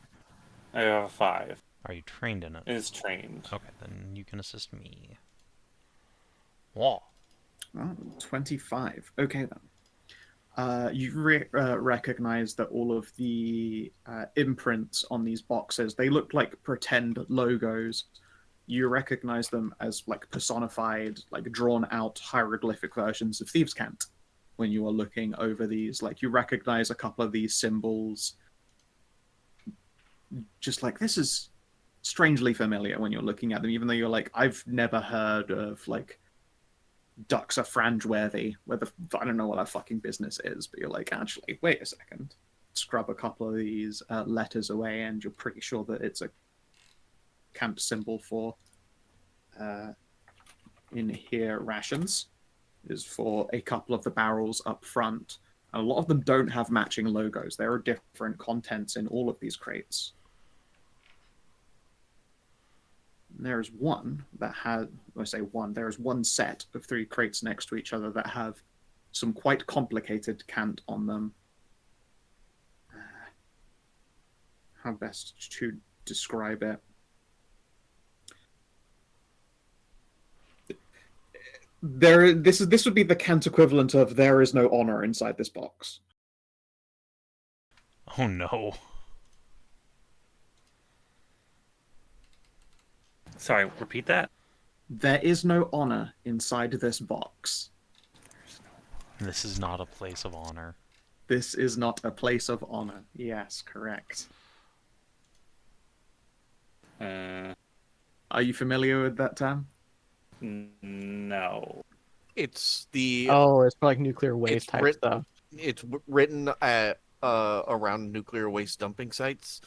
I have a 5. Are you trained in it? It is trained. Okay, then you can assist me. Whoa. Oh, 25. Okay, then. You recognize that all of the imprints on these boxes, they look like pretend logos. You recognize them as like personified, like drawn out hieroglyphic versions of Thieves' Cant. When you are looking over these, like, you recognize a couple of these symbols. Just like, this is strangely familiar when you're looking at them, even though you're like, I've never heard of like ducks are frange-worthy, I don't know what that fucking business is, but you're like, actually, wait a second. Scrub a couple of these letters away, and you're pretty sure that it's a camp symbol for, in here, rations, is for a couple of the barrels up front. And a lot of them don't have matching logos. There are different contents in all of these crates. There's one that has, I say one, there is one set of 3 crates next to each other that have some quite complicated cant on them. How best to describe it? This would be the cant equivalent of there is no honor inside this box. Oh no. Sorry, repeat that? There is no honor inside this box. This is not a place of honor. This is not a place of honor. Yes, correct. Are you familiar with that term? No. It's the... Oh, it's for like nuclear waste It's type writ- stuff. It's written at around nuclear waste dumping sites,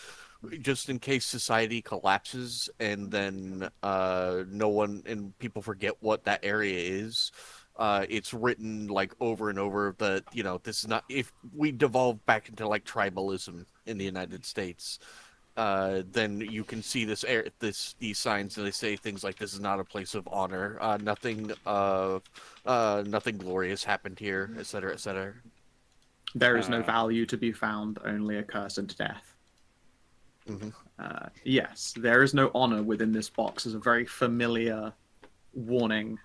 just in case society collapses and then no one and people forget what that area is. It's written like over and over that, this is not, if we devolve back into like tribalism in the United States, then you can see these signs, and they say things like, "This is not a place of honor. Nothing glorious happened here," etc., etc. There is no value to be found, only a curse and death. Mhm. Yes, there is no honor within this box is a very familiar warning.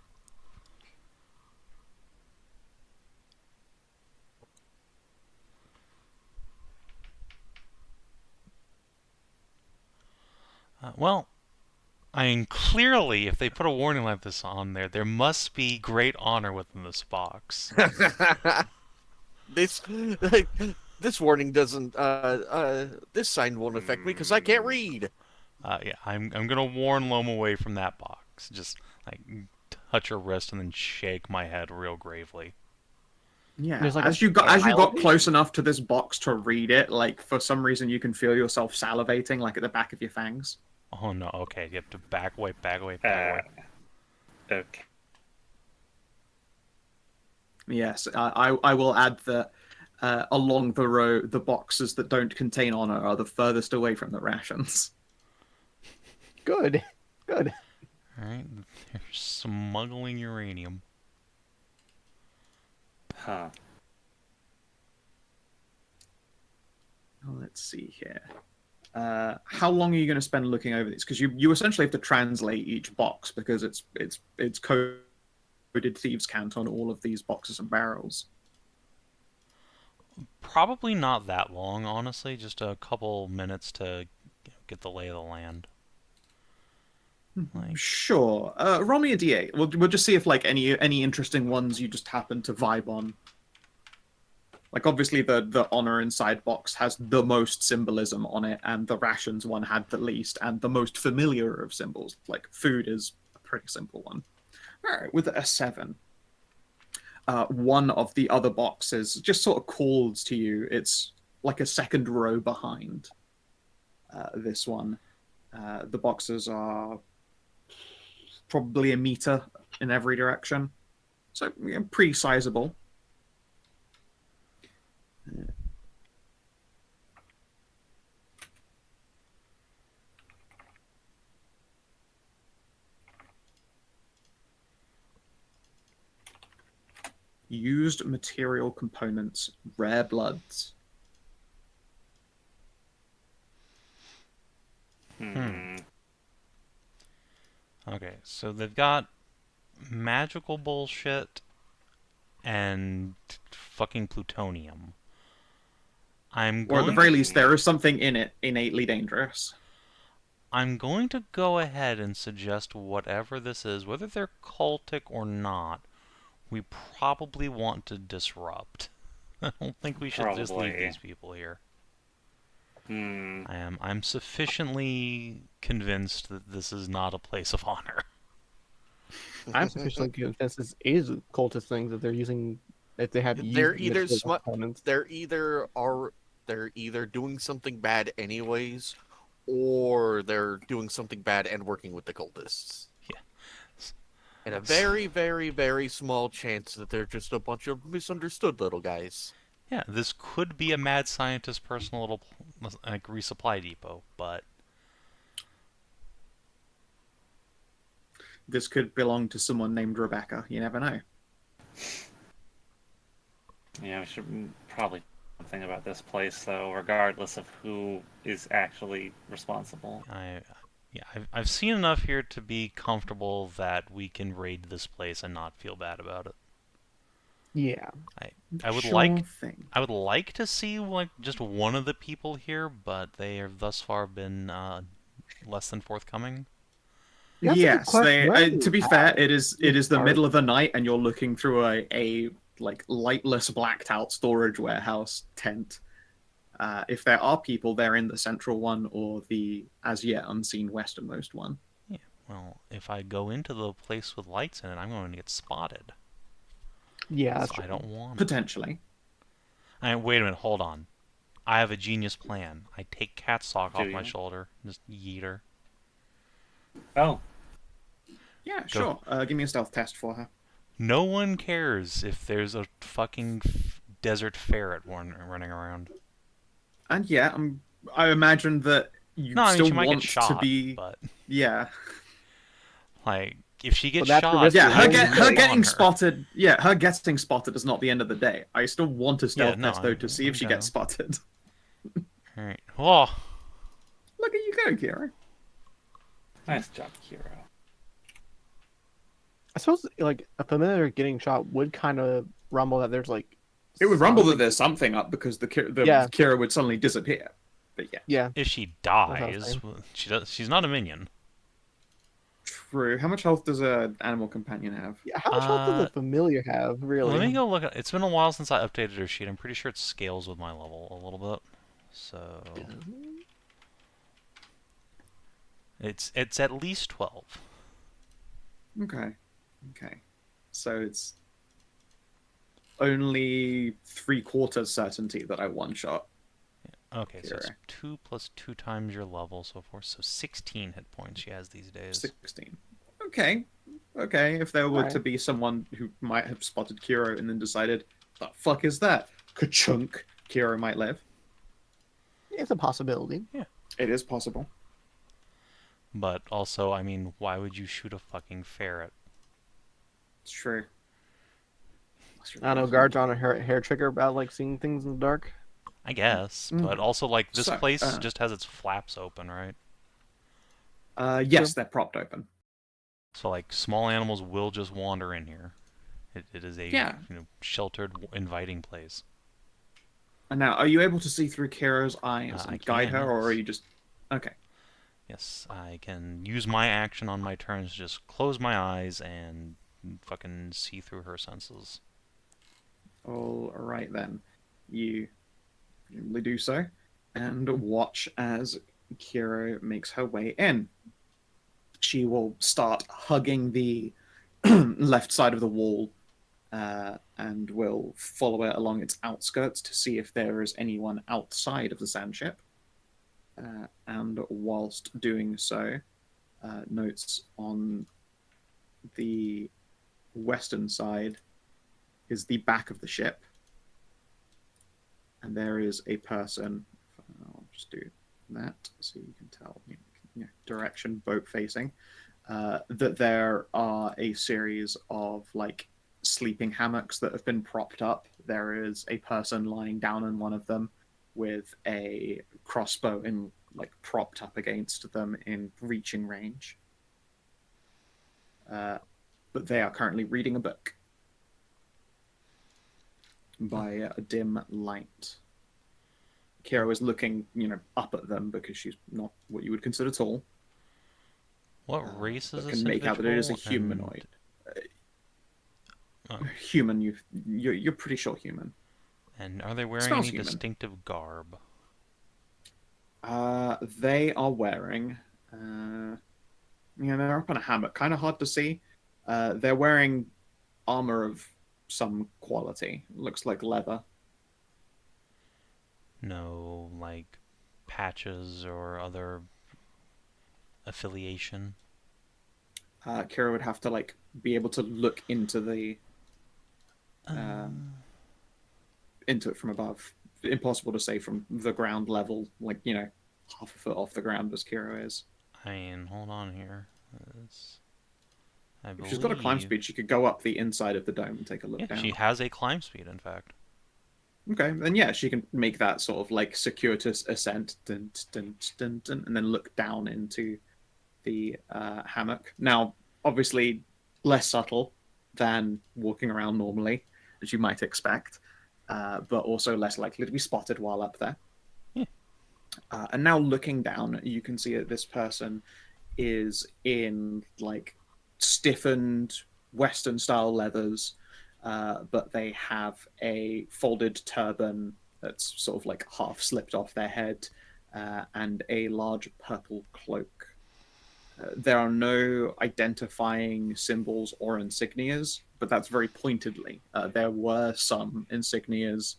Well, I mean, clearly, if they put a warning like this on there, there must be great honor within this box. This warning doesn't. This sign won't affect me because I can't read. Yeah, I'm gonna warn Loam away from that box. Just like touch her wrist and then shake my head real gravely. Yeah, There's like as you got elevation? close enough to this box to read it, like for some reason you can feel yourself salivating, like at the back of your fangs. Oh no, okay, you have to back away. Okay. Yes, I will add that along the row, the boxes that don't contain honor are the furthest away from the rations. Good. Good. Alright, they're smuggling uranium. Huh. Let's see here. How long are you going to spend looking over these? Because you essentially have to translate each box because it's coded thieves' cant on all of these boxes and barrels. Probably not that long, honestly. Just a couple minutes to get the lay of the land. Like, Sure. Roll me a d8. We'll just see if like any interesting ones you just happen to vibe on. Like obviously the honor inside box has the most symbolism on it, and the rations one had the least, and the most familiar of symbols. Like food is a pretty simple one. All right, with a 7. One of the other boxes just sort of calls to you. It's like a second row behind this one. The boxes are probably a meter in every direction, so pretty sizable. Used material components, rare bloods. okay, so they've got magical bullshit and fucking plutonium. Or at the very least, there is something in it innately dangerous. I'm going to go ahead and suggest whatever this is, whether they're cultic or not, we probably want to disrupt. I don't think we should just leave these people here. I'm sufficiently convinced that this is not a place of honor. I'm sufficiently convinced this is cultist things that they're using. If they have They're used either material components. they're either doing something bad anyways, or they're doing something bad and working with the cultists. Yeah. And a very, very, very small chance that they're just a bunch of misunderstood little guys. Yeah, this could be a mad scientist's personal little like resupply depot, but This could belong to someone named Rebecca. You never know. Yeah, we should probably do something about this place, though, regardless of who is actually responsible. I've seen enough here to be comfortable that we can raid this place and not feel bad about it. Yeah. I would like to see like just one of the people here, but they have thus far been less than forthcoming. Yes, to be fair, it is the middle of the night, and you're looking through a like lightless, blacked out storage warehouse tent. If there are people, they're in the central one or the as yet unseen westernmost one. Yeah, well, if I go into the place with lights in it, I'm going to get spotted. Yeah, So I don't want potentially. Wait a minute, hold on. I have a genius plan. I take Cat's sock off my shoulder, just yeet her. Oh. Yeah, sure. Give me a stealth test for her. No one cares if there's a fucking desert ferret running around. And yeah, I imagine that you still she might want get shot, to be. But yeah. Like if she gets shot, yeah, her getting spotted. Yeah, her getting spotted is not the end of the day. I still want a stealth test though to see if she gets spotted. All right. Oh. Look at you go, Kira. Nice job, Kira. I suppose like a familiar getting shot would kind of rumble that there's like. It would rumble that there's something up because the Kira would suddenly disappear. But yeah. Yeah. If she dies, she's not a minion. True. How much health does an animal companion have? Yeah, how much health does a familiar have, really? Let me go look at it. It's been a while since I updated her sheet. I'm pretty sure it scales with my level a little bit. So it's at least 12. Okay. Okay. So it's only 3/4 certainty that I one shot. Okay, so it's Kira. 2 plus 2 times your level, so forth. So 16 hit points she has these days. 16. Okay. Okay. If there were Alright. to be someone who might have spotted Kiro and then decided, the fuck is that? Ka-chunk, Kiro might live. It's a possibility. It is possible. But also, I mean, why would you shoot a fucking ferret? It's true. I don't know, guards on a hair trigger about like seeing things in the dark. I guess, Mm. but also, like, this So, place just has its flaps open, right? Yes, they're propped open. So, like, small animals will just wander in here. It is a Yeah. sheltered, inviting place. And now, are you able to see through Kiro's eyes I and guide can, her, or are yes. you just... Okay. Yes, I can use my action on my turns to just close my eyes and fucking see through her senses. All right, then. You presumably do so, and watch as Kiro makes her way in. She will start hugging the left side of the wall and will follow it along its outskirts to see if there is anyone outside of the sand ship. And whilst doing so, notes on the western side is the back of the ship. And there is a person. I'll just do that so you can tell direction boat facing. That there are a series of like sleeping hammocks that have been propped up. There is a person lying down in one of them with a crossbow in like propped up against them in reaching range. But they are currently reading a book by a dim light. Kira is looking, up at them because she's not what you would consider tall. What race is But this can make out that it is a individual, humanoid. Oh. Human, you're pretty sure human. And are they wearing Smells any human. distinctive garb? They are wearing, they're up on a hammock, kind of hard to see. They're wearing armor of some quality. Looks like leather. No, like, patches or other affiliation? Kira would have to like be able to look into the into it from above. Impossible to say from the ground level, like half a foot off the ground as Kira is. I mean, hold on here. I If believe... she's got a climb speed, she could go up the inside of the dome and take a look Yeah, down. she has a climb speed, in fact. Okay, then yeah, she can make that sort of like circuitous ascent, dun, dun, dun, dun, and then look down into the hammock. Now, obviously, less subtle than walking around normally, as you might expect, but also less likely to be spotted while up there. Yeah. And now looking down, you can see that this person is in like stiffened Western style leathers, but they have a folded turban that's sort of like half slipped off their head, and a large purple cloak. There are no identifying symbols or insignias, but that's very pointedly. There were some insignias.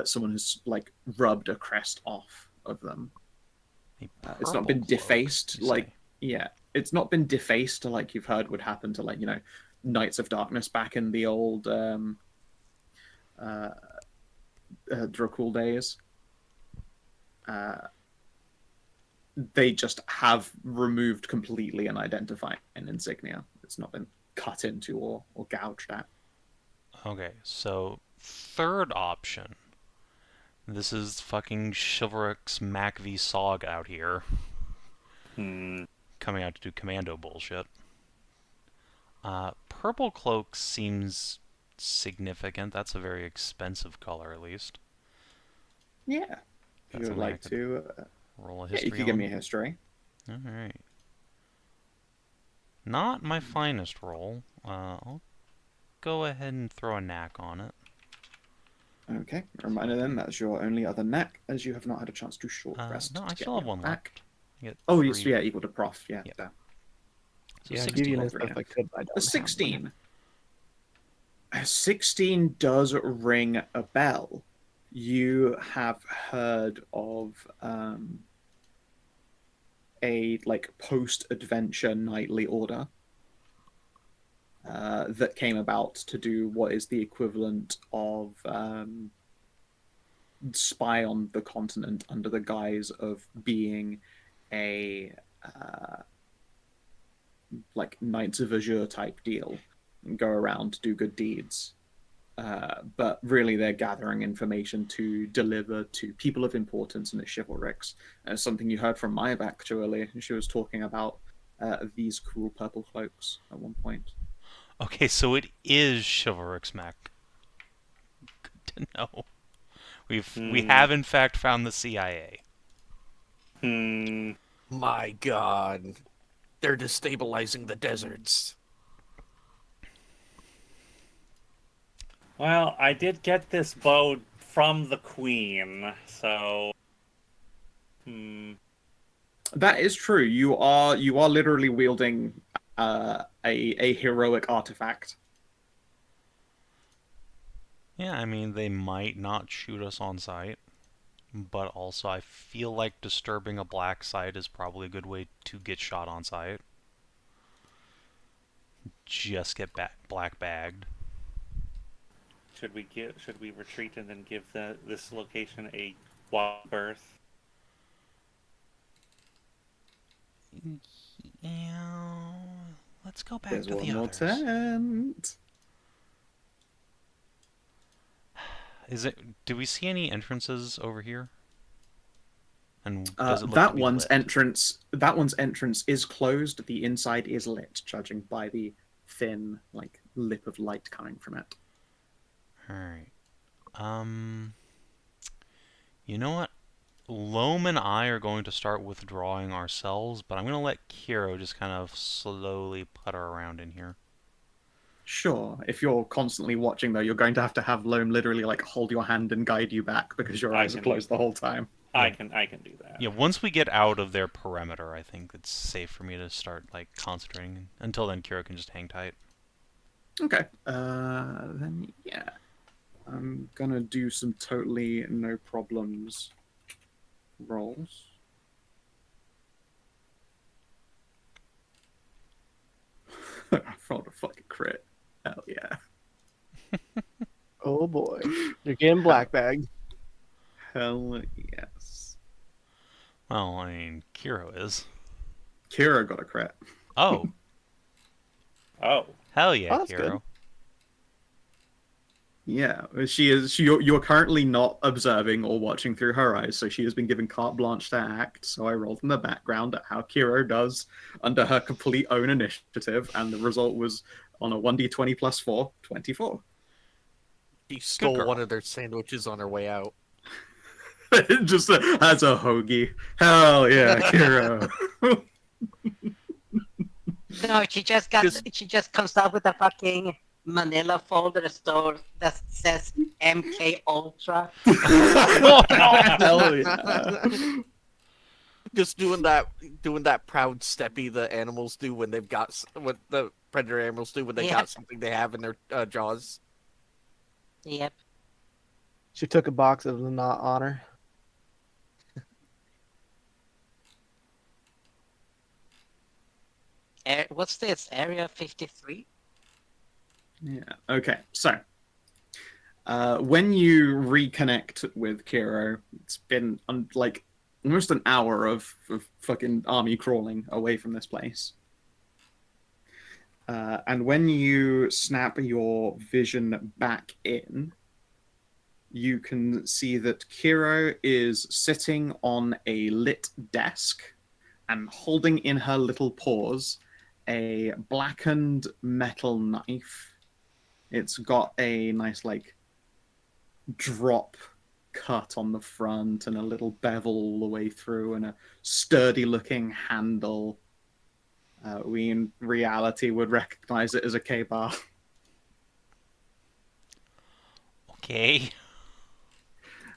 Someone has like rubbed a crest off of them. It's not been defaced, it's not been defaced like you've heard would happen to like Knights of Darkness back in the old Dracul days. They just have removed completely an identifying insignia. It's not been cut into or gouged at. Okay, so third option. This is fucking Chivalric's Mac v Sog out here. Coming out to do commando bullshit. Purple cloak seems significant. That's a very expensive color, at least. Yeah. If you would like to roll a history. you could give me a history. Alright. Not my finest roll. I'll go ahead and throw a knack on it. Okay. A reminder then, that's your only other knack, as you have not had a chance to short rest. No, to I get still have your one knack. left. Oh, yes, yeah, equal to prof. Yeah. Yep. So Yeah, I'd 16. give you an instant if I could, but I don't A have 16. A 16 does ring a bell. You have heard of a post-adventure knightly order that came about to do what is the equivalent of spy on the continent under the guise of being a Knights of Azure type deal and go around do good deeds. But really, they're gathering information to deliver to people of importance in the chivalrics. Something you heard from Maya actually. She was talking about these cool purple cloaks at one point. Okay, so it is chivalrics mech. Good to know. We have in fact found the CIA. My God. They're destabilizing the deserts. Well, I did get this bow from the Queen, so. That is true. You are literally wielding a heroic artifact. Yeah, I mean, they might not shoot us on sight, but also I feel like disturbing a black site is probably a good way to get shot on sight. Just get black bagged. Should we retreat and then give this location a wild berth? Yeah, let's go back There's to one the more others. tent. Do we see any entrances over here? And does it look that to be one's lit? entrance is closed. The inside is lit, judging by the thin lip of light coming from it. All right. You know what? Loam and I are going to start withdrawing ourselves, but I'm going to let Kiro just kind of slowly putter around in here. Sure. If you're constantly watching, though, you're going to have Loam literally hold your hand and guide you back because your eyes are closed the whole time. I can do that. Yeah, once we get out of their perimeter, I think it's safe for me to start concentrating. Until then, Kiro can just hang tight. Okay. Then yeah, I'm gonna do some totally no problems rolls. I rolled a fucking crit. Hell yeah. Oh boy, you're getting black bagged. Hell yes. Well, I mean, Kiro is. Kira got a crit. Oh. Oh. Hell yeah, Oh, that's Kiro. good. Yeah, she is. You're currently not observing or watching through her eyes, so she has been given carte blanche to act. So I rolled in the background at how Kiro does under her complete own initiative, and the result was on a 1d20 plus 4, 24. She stole girl. one of their sandwiches on her way out. Just as a hoagie. Hell yeah, Kiro. No, she just comes out with a fucking manila folder store that says MK Ultra. Oh, no! Hell yeah. Just doing that proud steppy the animals do when they've got what the predator animals do when they got something they have in their jaws. Yep. She took a box of the not honor. What's this? Area 53? Yeah. Okay. So, when you reconnect with Kiro, it's been almost an hour of fucking army crawling away from this place. And when you snap your vision back in, you can see that Kiro is sitting on a lit desk and holding in her little paws a blackened metal knife. It's got a nice drop cut on the front and a little bevel all the way through and a sturdy looking handle. We in reality would recognize it as a K-bar. Okay.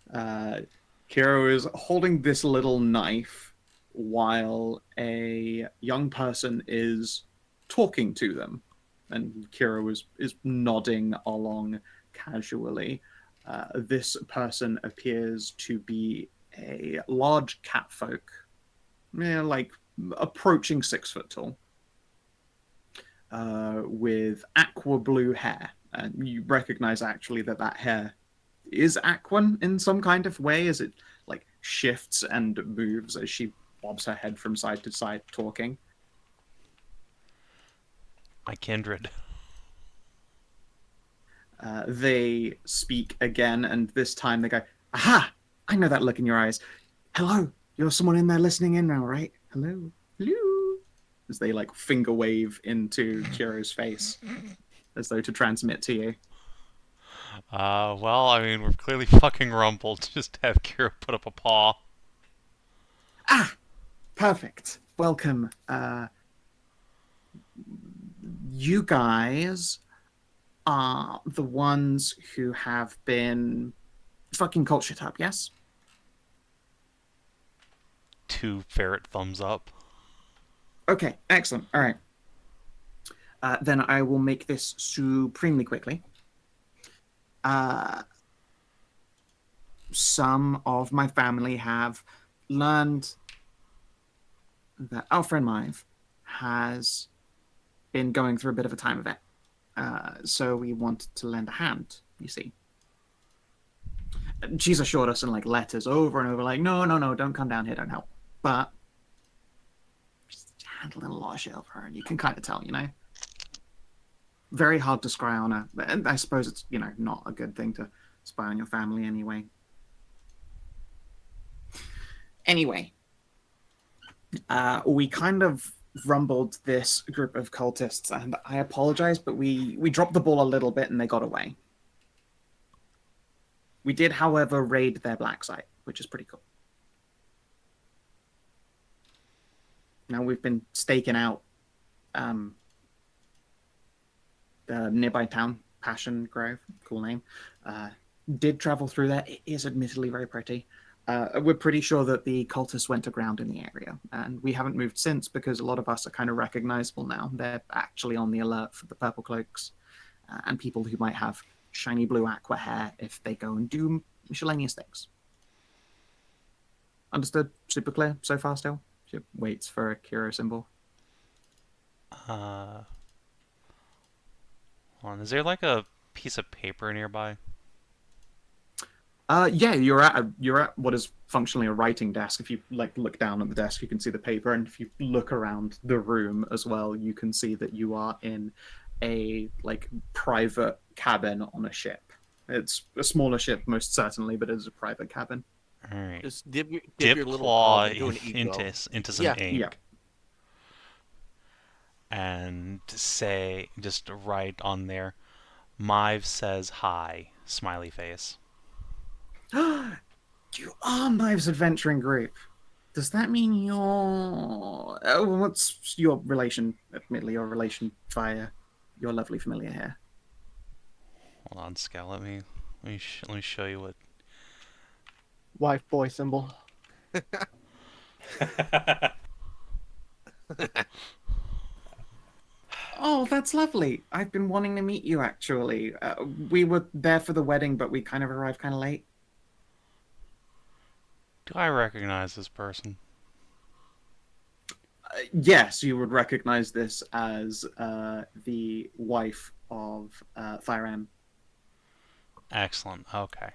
Kiro is holding this little knife while a young person is talking to them. And Kira is nodding along casually. This person appears to be a large catfolk, like approaching 6 foot tall, with aqua blue hair. And you recognize actually that hair is aquan in some kind of way, as it like shifts and moves as she bobs her head from side to side talking. My kindred. They speak again, and this time they go, "Aha! I know that look in your eyes. Hello, you're someone in there listening in now, right? Hello, hello." As they like finger wave into Kiro's face, as though to transmit to you. Well, I mean, we're clearly fucking rumpled. Just have Kira put up a paw. Ah, perfect. Welcome. You guys are the ones who have been fucking cult shit up, yes? 2 ferret thumbs up. Okay, excellent. All right. Then I will make this supremely quickly. Some of my family have learned that our friend Mive has been going through a bit of a time of it. So we wanted to lend a hand, you see. She's assured us in like letters over and over, like, no, don't come down here, don't help. But she's handling a lot of shit over her, and you can kind of tell, Very hard to scry on her. And I suppose it's, not a good thing to spy on your family anyway. Anyway, we kind of rumbled this group of cultists, and I apologize, but we dropped the ball a little bit and they got away. We did, however, raid their black site, which is pretty cool. Now we've been staking out the nearby town, Passion Grove, cool name. Did travel through there. It is admittedly very pretty. We're pretty sure that the cultists went to ground in the area, and we haven't moved since because a lot of us are kind of recognizable now. They're actually on the alert for the purple cloaks and people who might have shiny blue aqua hair if they go and do miscellaneous things. Understood? Super clear so far still? She waits for a Kiro symbol. Hold on, is there like a piece of paper nearby? Yeah, you're at what is functionally a writing desk. If you look down at the desk, you can see the paper, and if you look around the room as well, you can see that you are in a private cabin on a ship. It's a smaller ship, most certainly, but it is a private cabin. All right. Just dip your Dip little claw paw into an ego. into some ink. Yeah. And say, just write on there, Mive says hi, smiley face. You are Mive's adventuring group. Does that mean you're... what's your relation? Admittedly, your relation via your lovely familiar here. Hold on, Skow, let me show you what... Wife boy symbol. Oh, that's lovely. I've been wanting to meet you, actually. We were there for the wedding, but we kind of arrived kind of late. Do I recognize this person? Yes, you would recognize this as the wife of Thyram. Excellent, okay.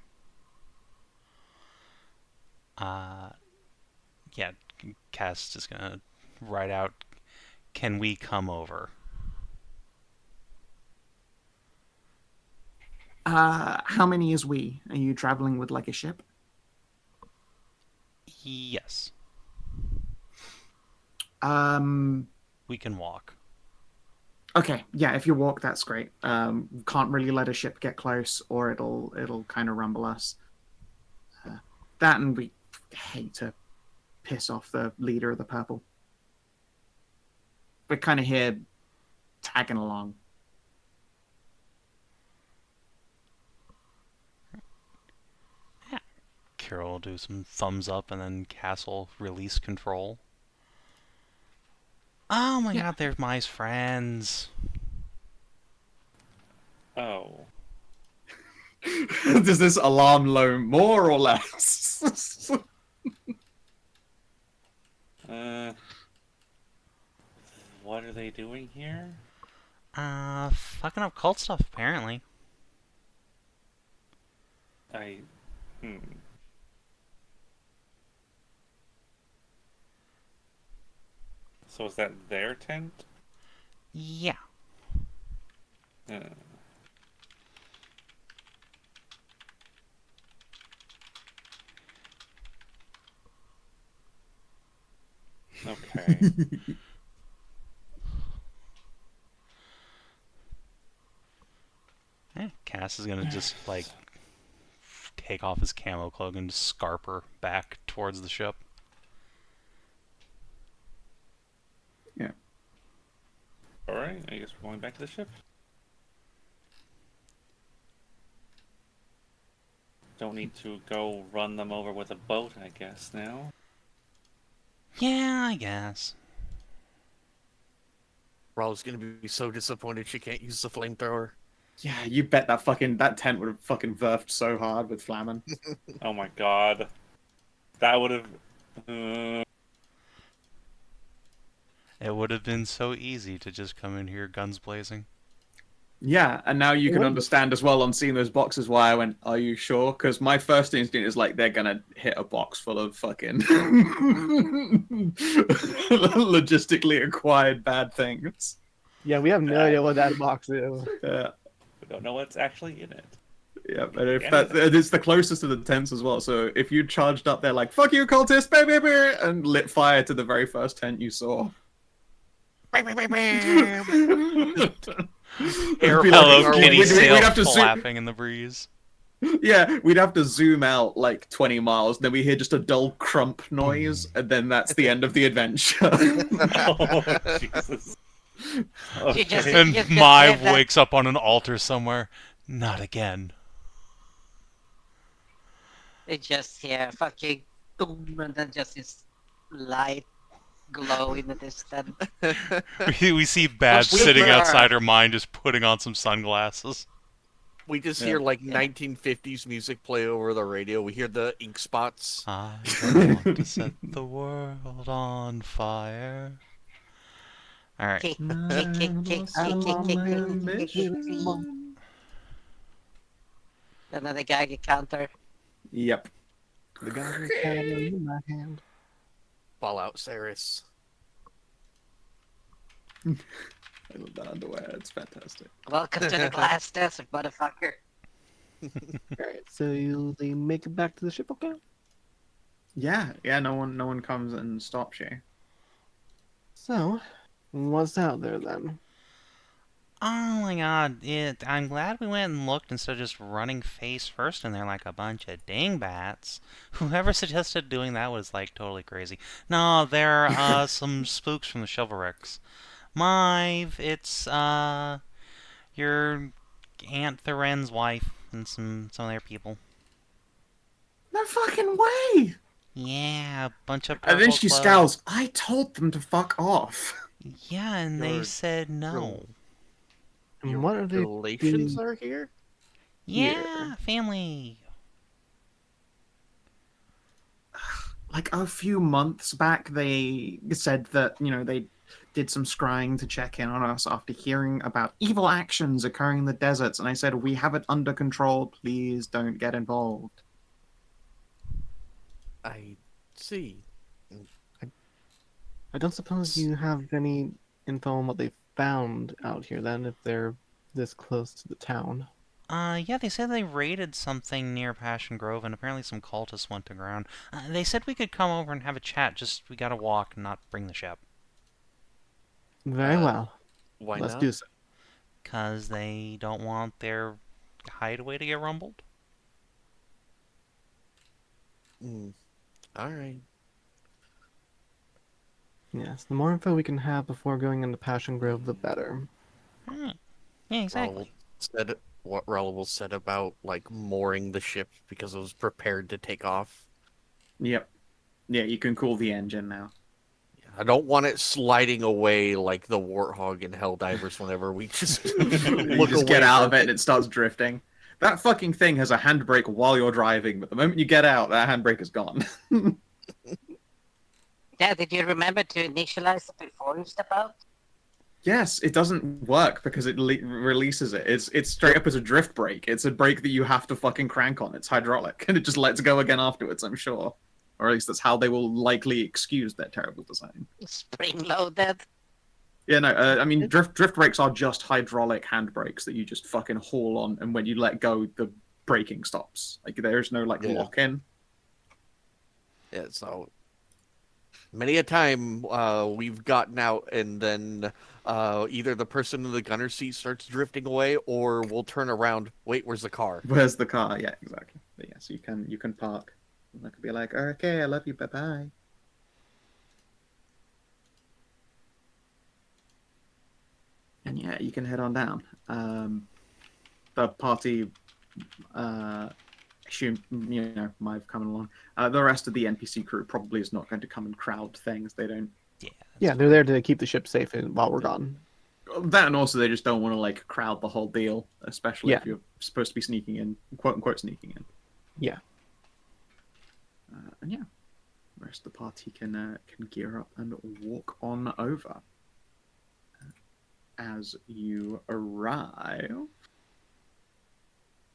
Yeah, Cass is gonna write out, can we come over? How many is we? Are you traveling with a ship? Yes. We can walk. Okay, yeah, if you walk, that's great. Can't really let a ship get close, or it'll kind of rumble us. That, and we hate to piss off the leader of the purple. We're kind of here tagging along. Kira will do some thumbs up, and then Cass will release control. Oh my god, they're my friends. Oh. Does this alarm Loam more or less? What are they doing here? Fucking up cult stuff, apparently. Hmm. So is that their tent? Yeah. Uh, okay. Cass is gonna just, like, take off his camo cloak and just scarper back towards the ship. Yeah. Alright, I guess we're going back to the ship. Don't need to go run them over with a boat, I guess, now. Yeah, I guess. Ralu's gonna be so disappointed she can't use the flamethrower. Yeah, you bet that tent would have fucking verfed so hard with Flamin. Oh my god. That would have... It would have been so easy to just come in here guns blazing. Yeah, and now you can understand as well on seeing those boxes why I went, are you sure? Because my first instinct is like, they're gonna hit a box full of fucking logistically acquired bad things. Yeah, we have no idea what that box is. Yeah. We don't know what's actually in it. Yeah, but if it's the closest to the tents as well. So if you charged up there like, fuck you, cultist, baby, and lit fire to the very first tent you saw. Hello Kitty we'd sail have to flapping in the breeze. Yeah, we'd have to zoom out like 20 miles, then we hear just a dull crump noise, and then that's the end of the adventure. Oh, Jesus. Okay. And Mive wakes up on an altar somewhere. Not again. They just hear fucking boom, and then just this light glow in the distance. We see Badge sitting outside her mine just putting on some sunglasses. We just hear like 1950s music play over the radio. We hear the ink spots. I don't want to set the world on fire. Alright. Kick, kick, kick, kick, kick, kick, kick. Another Geiger counter. Yep. The Geiger counter in my hand. Fallout Ceres. I love that underwear, it's fantastic. Welcome to the glass desert, motherfucker. Alright, so they make it back to the ship, okay? Yeah, no one comes and stops you. So, what's out there then? Oh my god, I'm glad we went and looked instead of just running face first in there like a bunch of dingbats. Whoever suggested doing that was like totally crazy. No, there are some spooks from the Chivalrics. Mive, it's your Aunt Theren's wife and some of their people. No fucking way! Yeah, a bunch of And then purple she clothes. scowls, I told them to fuck off. Yeah, and they Your said no. And what are they Relations doing? are here? Yeah, family. Like a few months back, they said that, they did some scrying to check in on us after hearing about evil actions occurring in the deserts. And I said, we have it under control. Please don't get involved. I see. I don't suppose you have any info on what they found out here then, if they're this close to the town. Yeah, they said they raided something near Passion Grove, and apparently some cultists went to ground. They said we could come over and have a chat, just we gotta walk and not bring the ship. Very well. Why Let's not? do so. 'Cause they don't want their hideaway to get rumbled. Alright. Yes, the more info we can have before going into Passion Grove, the better. Yeah, exactly. What Ralu said about like mooring the ship because it was prepared to take off. Yep. Yeah, you can call the engine now. Yeah. I don't want it sliding away like the warthog in Helldivers whenever we just You look just away get out from of it and it starts drifting. That fucking thing has a handbrake while you're driving, but the moment you get out, that handbrake is gone. Yeah, did you remember to initialize it before you step out? Yes, it doesn't work because it releases it. It's straight up as a drift brake. It's a brake that you have to fucking crank on. It's hydraulic, and it just lets go again afterwards, I'm sure. Or at least that's how they will likely excuse their terrible design. Spring loaded. Yeah, no, I mean, drift brakes are just hydraulic handbrakes that you just fucking haul on, and when you let go, the braking stops. Like, there's no, like, Yeah. lock-in. Yeah, so many a time we've gotten out and then either the person in the gunner seat starts drifting away or we'll turn around, wait, where's the car? Where's the car? Yeah, exactly. But yes, you can park. And I could be like, okay, I love you, bye-bye. And yeah, you can head on down. The party, assume, might have come along. The rest of the NPC crew probably is not going to come and crowd things. They don't. Yeah, they're there to keep the ship safe while we're gone. That, and also they just don't want to like crowd the whole deal, especially if Yeah. you're supposed to be sneaking in, quote unquote sneaking in. Yeah. And yeah, the rest of the party can gear up and walk on over. As you arrive,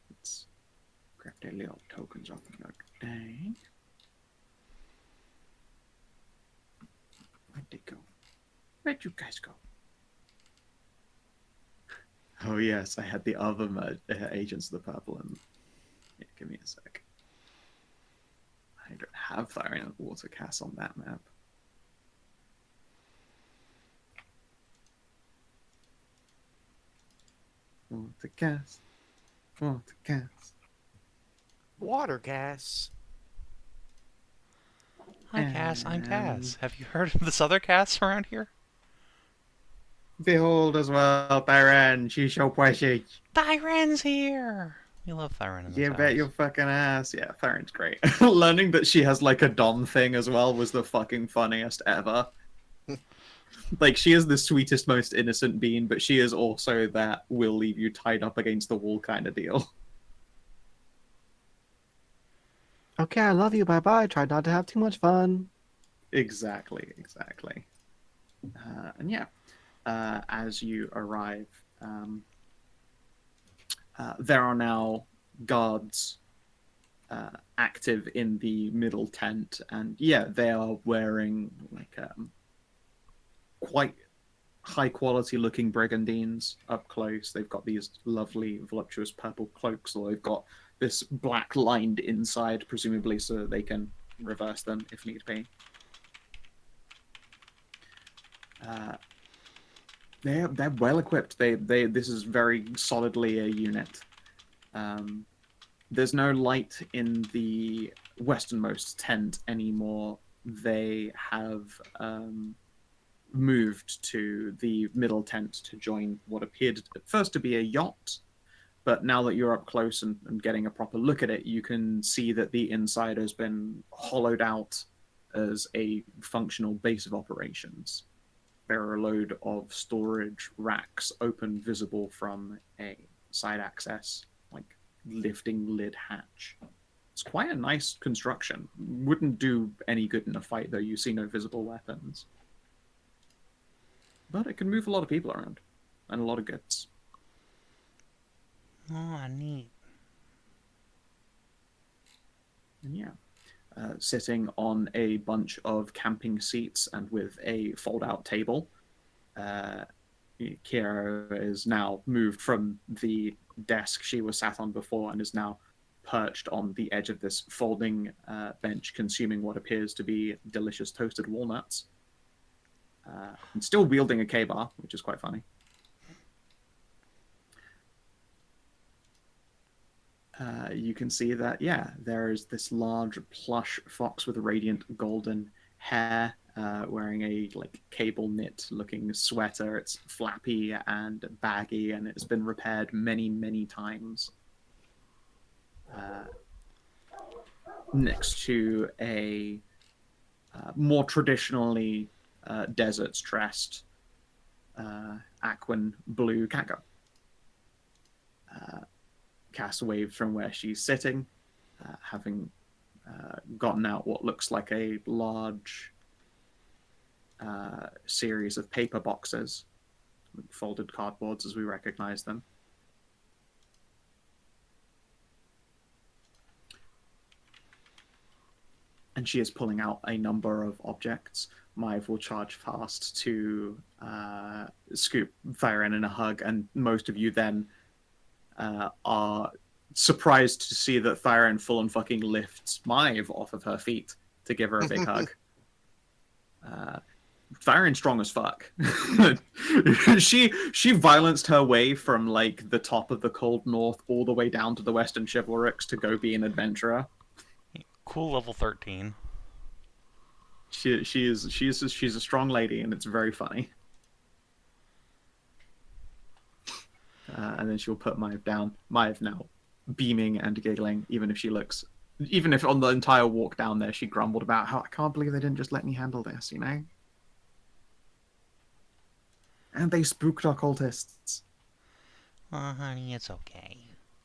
let's grab their little tokens off of your day. Where'd they go? Where'd you guys go? Oh yes, I had the other Agents of the Purple, and yeah, give me a sec. I don't have Fire and Water Cast on that map. Water Cast. Water Cast. Water gas. Hi, Cass. I'm Cass. Have you heard of this other Cass around here? Behold as well, Tyran. She's so precious. Thyren's here! We love Thyren in this You house. bet your fucking ass. Yeah, Tyran's great. Learning that she has like a Dom thing as well was the fucking funniest ever. Like, she is the sweetest, most innocent being, but she is also that will leave you tied up against the wall kind of deal. Okay, I love you. Bye bye. Try not to have too much fun. Exactly. And yeah, as you arrive, there are now guards active in the middle tent, and yeah, they are wearing like quite high quality looking brigandines up close. They've got these lovely voluptuous purple cloaks, or they've got this black lined inside, presumably so that they can reverse them if need be. They're well equipped. This is very solidly a unit. There's no light in the westernmost tent anymore. They have moved to the middle tent to join what appeared at first to be a yacht, but now that you're up close and getting a proper look at it, you can see that the inside has been hollowed out as a functional base of operations. There are a load of storage racks open, visible from a side access, like lifting lid hatch. It's quite a nice construction. Wouldn't do any good in a fight, though. You see no visible weapons. But it can move a lot of people around, and a lot of goods. Oh, neat. And yeah, sitting on a bunch of camping seats and with a fold-out table, Kira is now moved from the desk she was sat on before and is now perched on the edge of this folding bench, consuming what appears to be delicious toasted walnuts. And still wielding a K-bar, which is quite funny. You can see that, yeah, there is this large plush fox with radiant golden hair, wearing a like cable knit looking sweater. It's flappy and baggy, and it's been repaired many, many times. Next to a more traditionally deserts dressed aquan blue catgirl. Cass waves from where she's sitting, having gotten out what looks like a large series of paper boxes, folded cardboards as we recognize them. And she is pulling out a number of objects. Maiev will charge fast to scoop Thyren in a hug, and most of you then are surprised to see that Thyren full and fucking lifts Maiev off of her feet to give her a big hug. Thyren's strong as fuck. she violenced her way from like the top of the cold north all the way down to the western chivalrics to go be an adventurer. Cool level 13. She's a strong lady, and it's very funny. And then she'll put Maiev down. Maiev now beaming and giggling, even if on the entire walk down there she grumbled about how I can't believe they didn't just let me handle this, you know? And they spooked our cultists. Oh, honey, it's okay.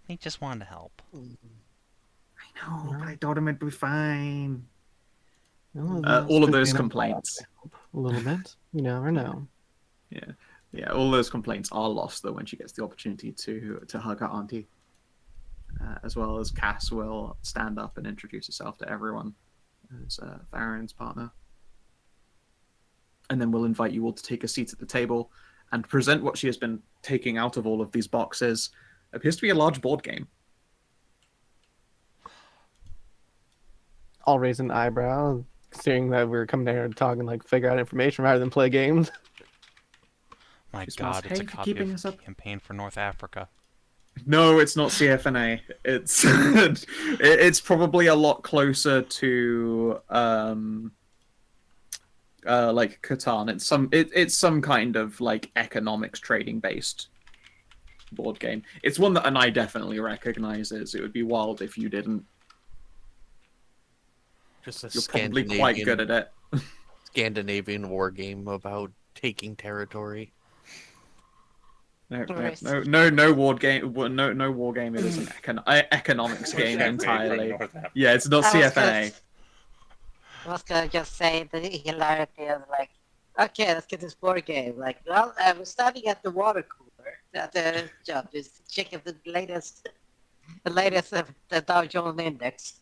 They just wanted to help. I know, but I told him it'd be fine. Well, all of those complaints. A little bit. You never know. Yeah, all those complaints are lost though when she gets the opportunity to hug her auntie. As well as Cass will stand up and introduce herself to everyone as Thyren's partner. And then we'll invite you all to take a seat at the table and present what she has been taking out of all of these boxes. Appears to be a large board game. I'll raise an eyebrow, seeing that we're coming here to talk and like figure out information rather than play games. My Just God, wants, it's a "Hey, for copy keeping of us up." Campaign for North Africa. No, it's not CFNA. It's it's probably a lot closer to like Catan. It's some kind of like economics trading based board game. It's one that Anai definitely recognizes. It would be wild if you didn't. Just a You're probably quite good at it. Scandinavian war game about taking territory. No war game. No war game. It is an economics game entirely. Yeah, it's not CFNA. I was gonna just say the hilarity of like, okay, let's get this board game. Like, well, I was standing at the water cooler at the job, just checking the latest of the Dow Jones Index.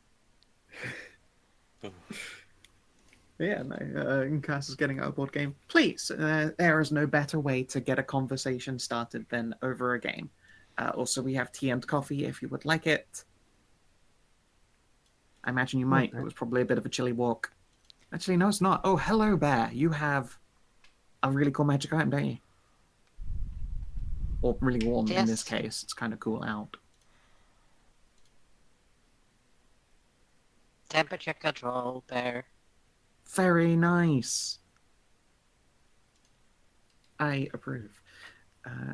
Yeah, no, Cass is getting out a board game. Please, there is no better way to get a conversation started than over a game. Also, we have tea and coffee if you would like it. I imagine you might. It was probably a bit of a chilly walk. Actually, no, it's not. Oh, hello, Bear. You have a really cool magic item, don't you? Or really warm in this case. It's kind of cool out. Temperature control, Bear. Very nice. I approve.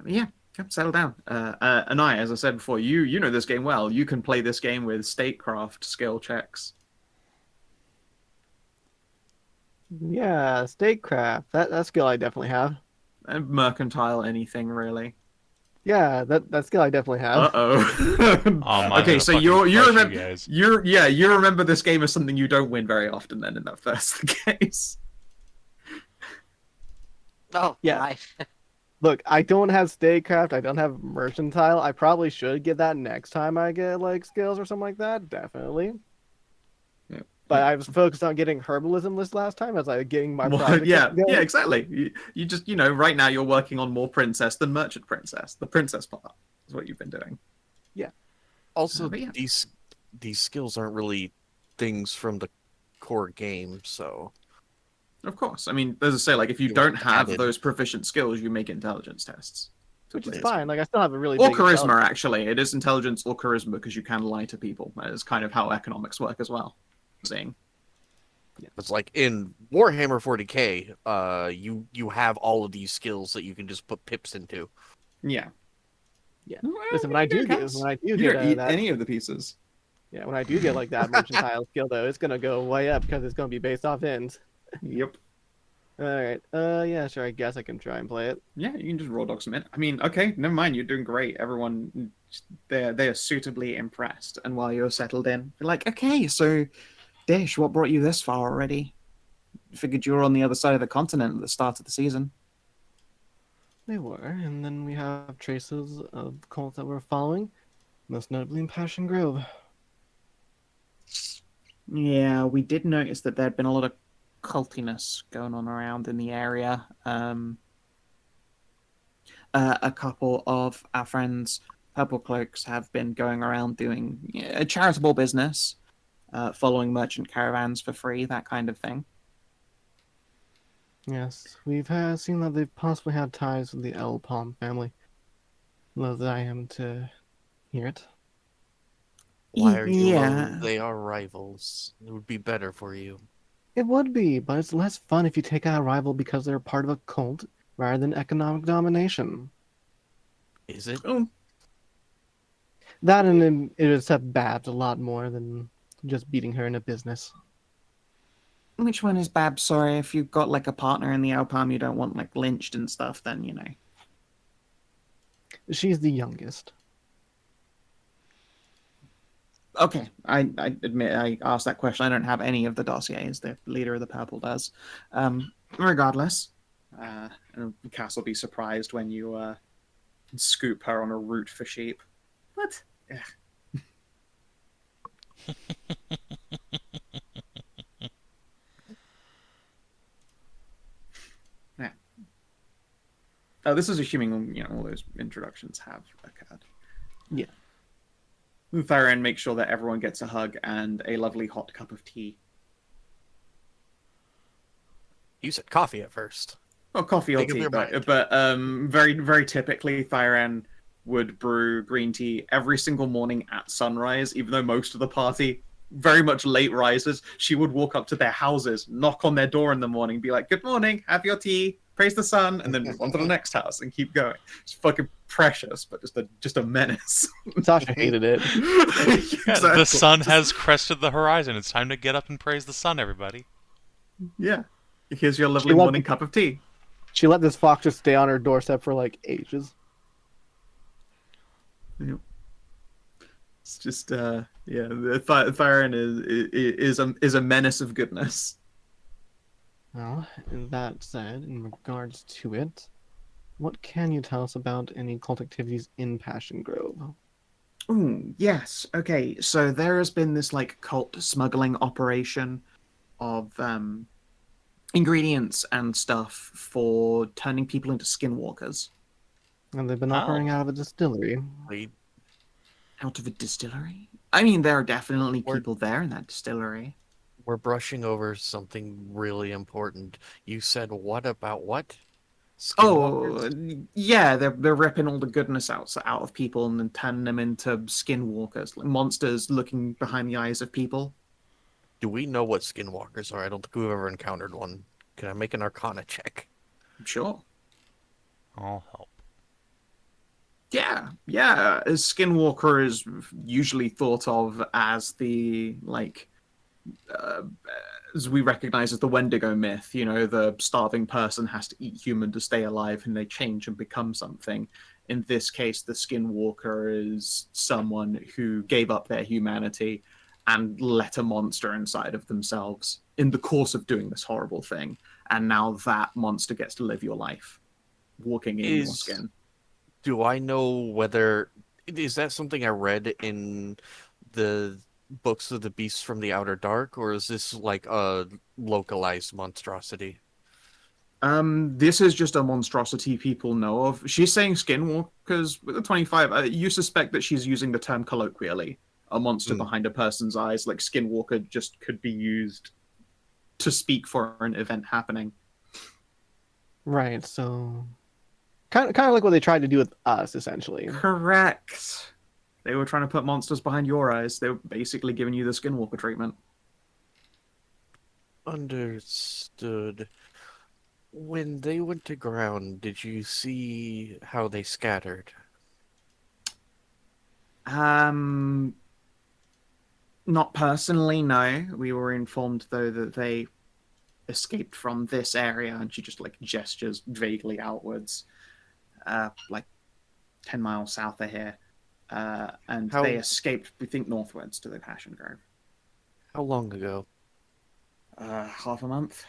Yeah, settle down. Anai, as I said before, you know this game well. You can play this game with statecraft skill checks. Yeah, statecraft. That skill I definitely have. And mercantile, anything really. Yeah, that skill I definitely have. Okay, so you remember this game as something you don't win very often. Then, if that's the case. Oh yeah. Life. Look, I don't have statecraft. I don't have mercantile. I probably should get that next time I get like skills or something like that. Definitely. Yeah. But I was focused on getting herbalism this last time as I was getting my project. Yeah, exactly. You just, right now you're working on more princess than merchant princess. The princess part is what you've been doing. Yeah. Also, these skills aren't really things from the core game, so. Of course. I mean, as I say, like if you don't have those proficient skills, you make intelligence tests. Which is fine. Like I still have a really or big charisma actually. It is intelligence or charisma because you can lie to people. That is kind of how economics work as well. Seeing. Yeah. It's like in Warhammer 40k, you have all of these skills that you can just put pips into. Yeah. Yeah. Listen, when I do get any of the pieces. Yeah, when I do get like that mercantile skill though, it's gonna go way up because it's gonna be based off ends. Yep. Alright. Yeah, sure. I guess I can try and play it. Yeah, you can just raw dog submit. I mean, okay, never mind. You're doing great. Everyone, they are suitably impressed. And while you're settled in, you're like, okay, so Dish, what brought you this far already? Figured you were on the other side of the continent at the start of the season. They were, and then we have traces of cults that we're following, most notably in Passion Grove. Yeah, we did notice that there'd been a lot of cultiness going on around in the area. A couple of our friends, Purple Cloaks, have been going around doing a charitable business, following merchant caravans for free, that kind of thing. Yes, we've seen that they've possibly had ties with the L Palm family. Loath that I am to hear it. Why are you Yeah. low? They are rivals. It would be better for you. It would be, but it's less fun if you take out a rival because they're part of a cult rather than economic domination. Is it? Oh, That and it would upset Babs a lot more than just beating her in a business. which one is Bab? Sorry, if you've got like a partner in the Alpam you don't want like lynched and stuff, then you know. She's the youngest. Okay, I admit I asked that question. I don't have any of the dossiers. The leader of the Purple does. Regardless, and Cass will be surprised when you scoop her on a route for sheep. What? Ugh. Yeah. Oh, this is assuming all those introductions have occurred. Yeah. Thyren makes sure that everyone gets a hug and a lovely hot cup of tea. You said coffee at first. Well, coffee or Think of tea, your mind. but very very typically Thyren would brew green tea every single morning at sunrise, even though most of the party very much late risers. She would walk up to their houses, knock on their door in the morning, be like, "Good morning, have your tea, praise the sun," and then move on to the next house and keep going. It's fucking precious, but just a menace. Sasha hated it. Yeah, Exactly. the sun has crested the horizon. It's time to get up and praise the sun, everybody. Yeah. Here's your lovely let morning the- cup of tea. She let this fox just stay on her doorstep for like ages. Yep. It's just yeah, the Thyren is a menace of goodness. Well, that said, in regards to it, what can you tell us about any cult activities in Passion Grove? Ooh, yes. Okay, so there has been this like cult smuggling operation of ingredients and stuff for turning people into skinwalkers. And they've been How? operating out of a distillery. Wait, Out of a distillery? I mean, there are definitely We're- people there in that distillery. we're brushing over something really important. You said what about what? Oh, Skinwalkers? yeah, they're ripping all the goodness out of people and then turning them into skinwalkers, like monsters looking behind the eyes of people. Do we know what skinwalkers are? I don't think we've ever encountered one. Can I make an Arcana check? Sure. I'll help. Yeah. A skinwalker is usually thought of as the like uh, as we recognize as the Wendigo myth. The starving person has to eat human to stay alive, and they change and become something. In this case, the skinwalker is someone who gave up their humanity and let a monster inside of themselves in the course of doing this horrible thing, and now that monster gets to live your life, walking in your skin. Do I know whether is that something I read in the books of the Beasts from the Outer Dark, or is this like a localized monstrosity? This is just a monstrosity people know of. She's saying skinwalkers with a 25. You suspect that she's using the term colloquially. A monster behind a person's eyes, like skinwalker, just could be used to speak for an event happening. Right, so kind of like what they tried to do with us, essentially. Correct. They were trying to put monsters behind your eyes. They were basically giving you the skinwalker treatment. Understood. When they went to ground, did you see how they scattered? Not personally, no. We were informed though that they escaped from this area, and she just like gestures vaguely outwards, like 10 miles south of here. And How- they escaped, we think, northwards to the Passion Grove. How long ago? Half a month.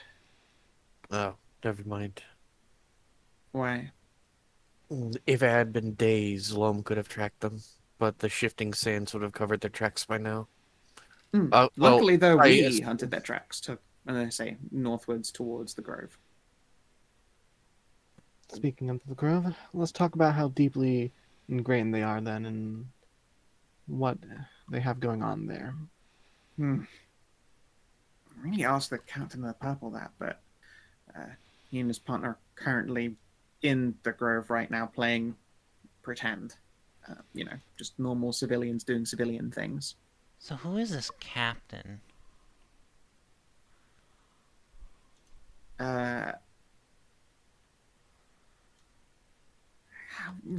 Oh, never mind. Why? If it had been days, Loam could have tracked them, but the shifting sands would have covered their tracks by now. Well, Luckily, though, I we guess- hunted their tracks to, and they say, northwards towards the grove. Speaking of the grove, let's talk about how deeply ingrained they are then, and what they have going on there. I really asked the captain of the purple that, but he and his partner are currently in the grove right now playing pretend. Just normal civilians doing civilian things. So who is this captain?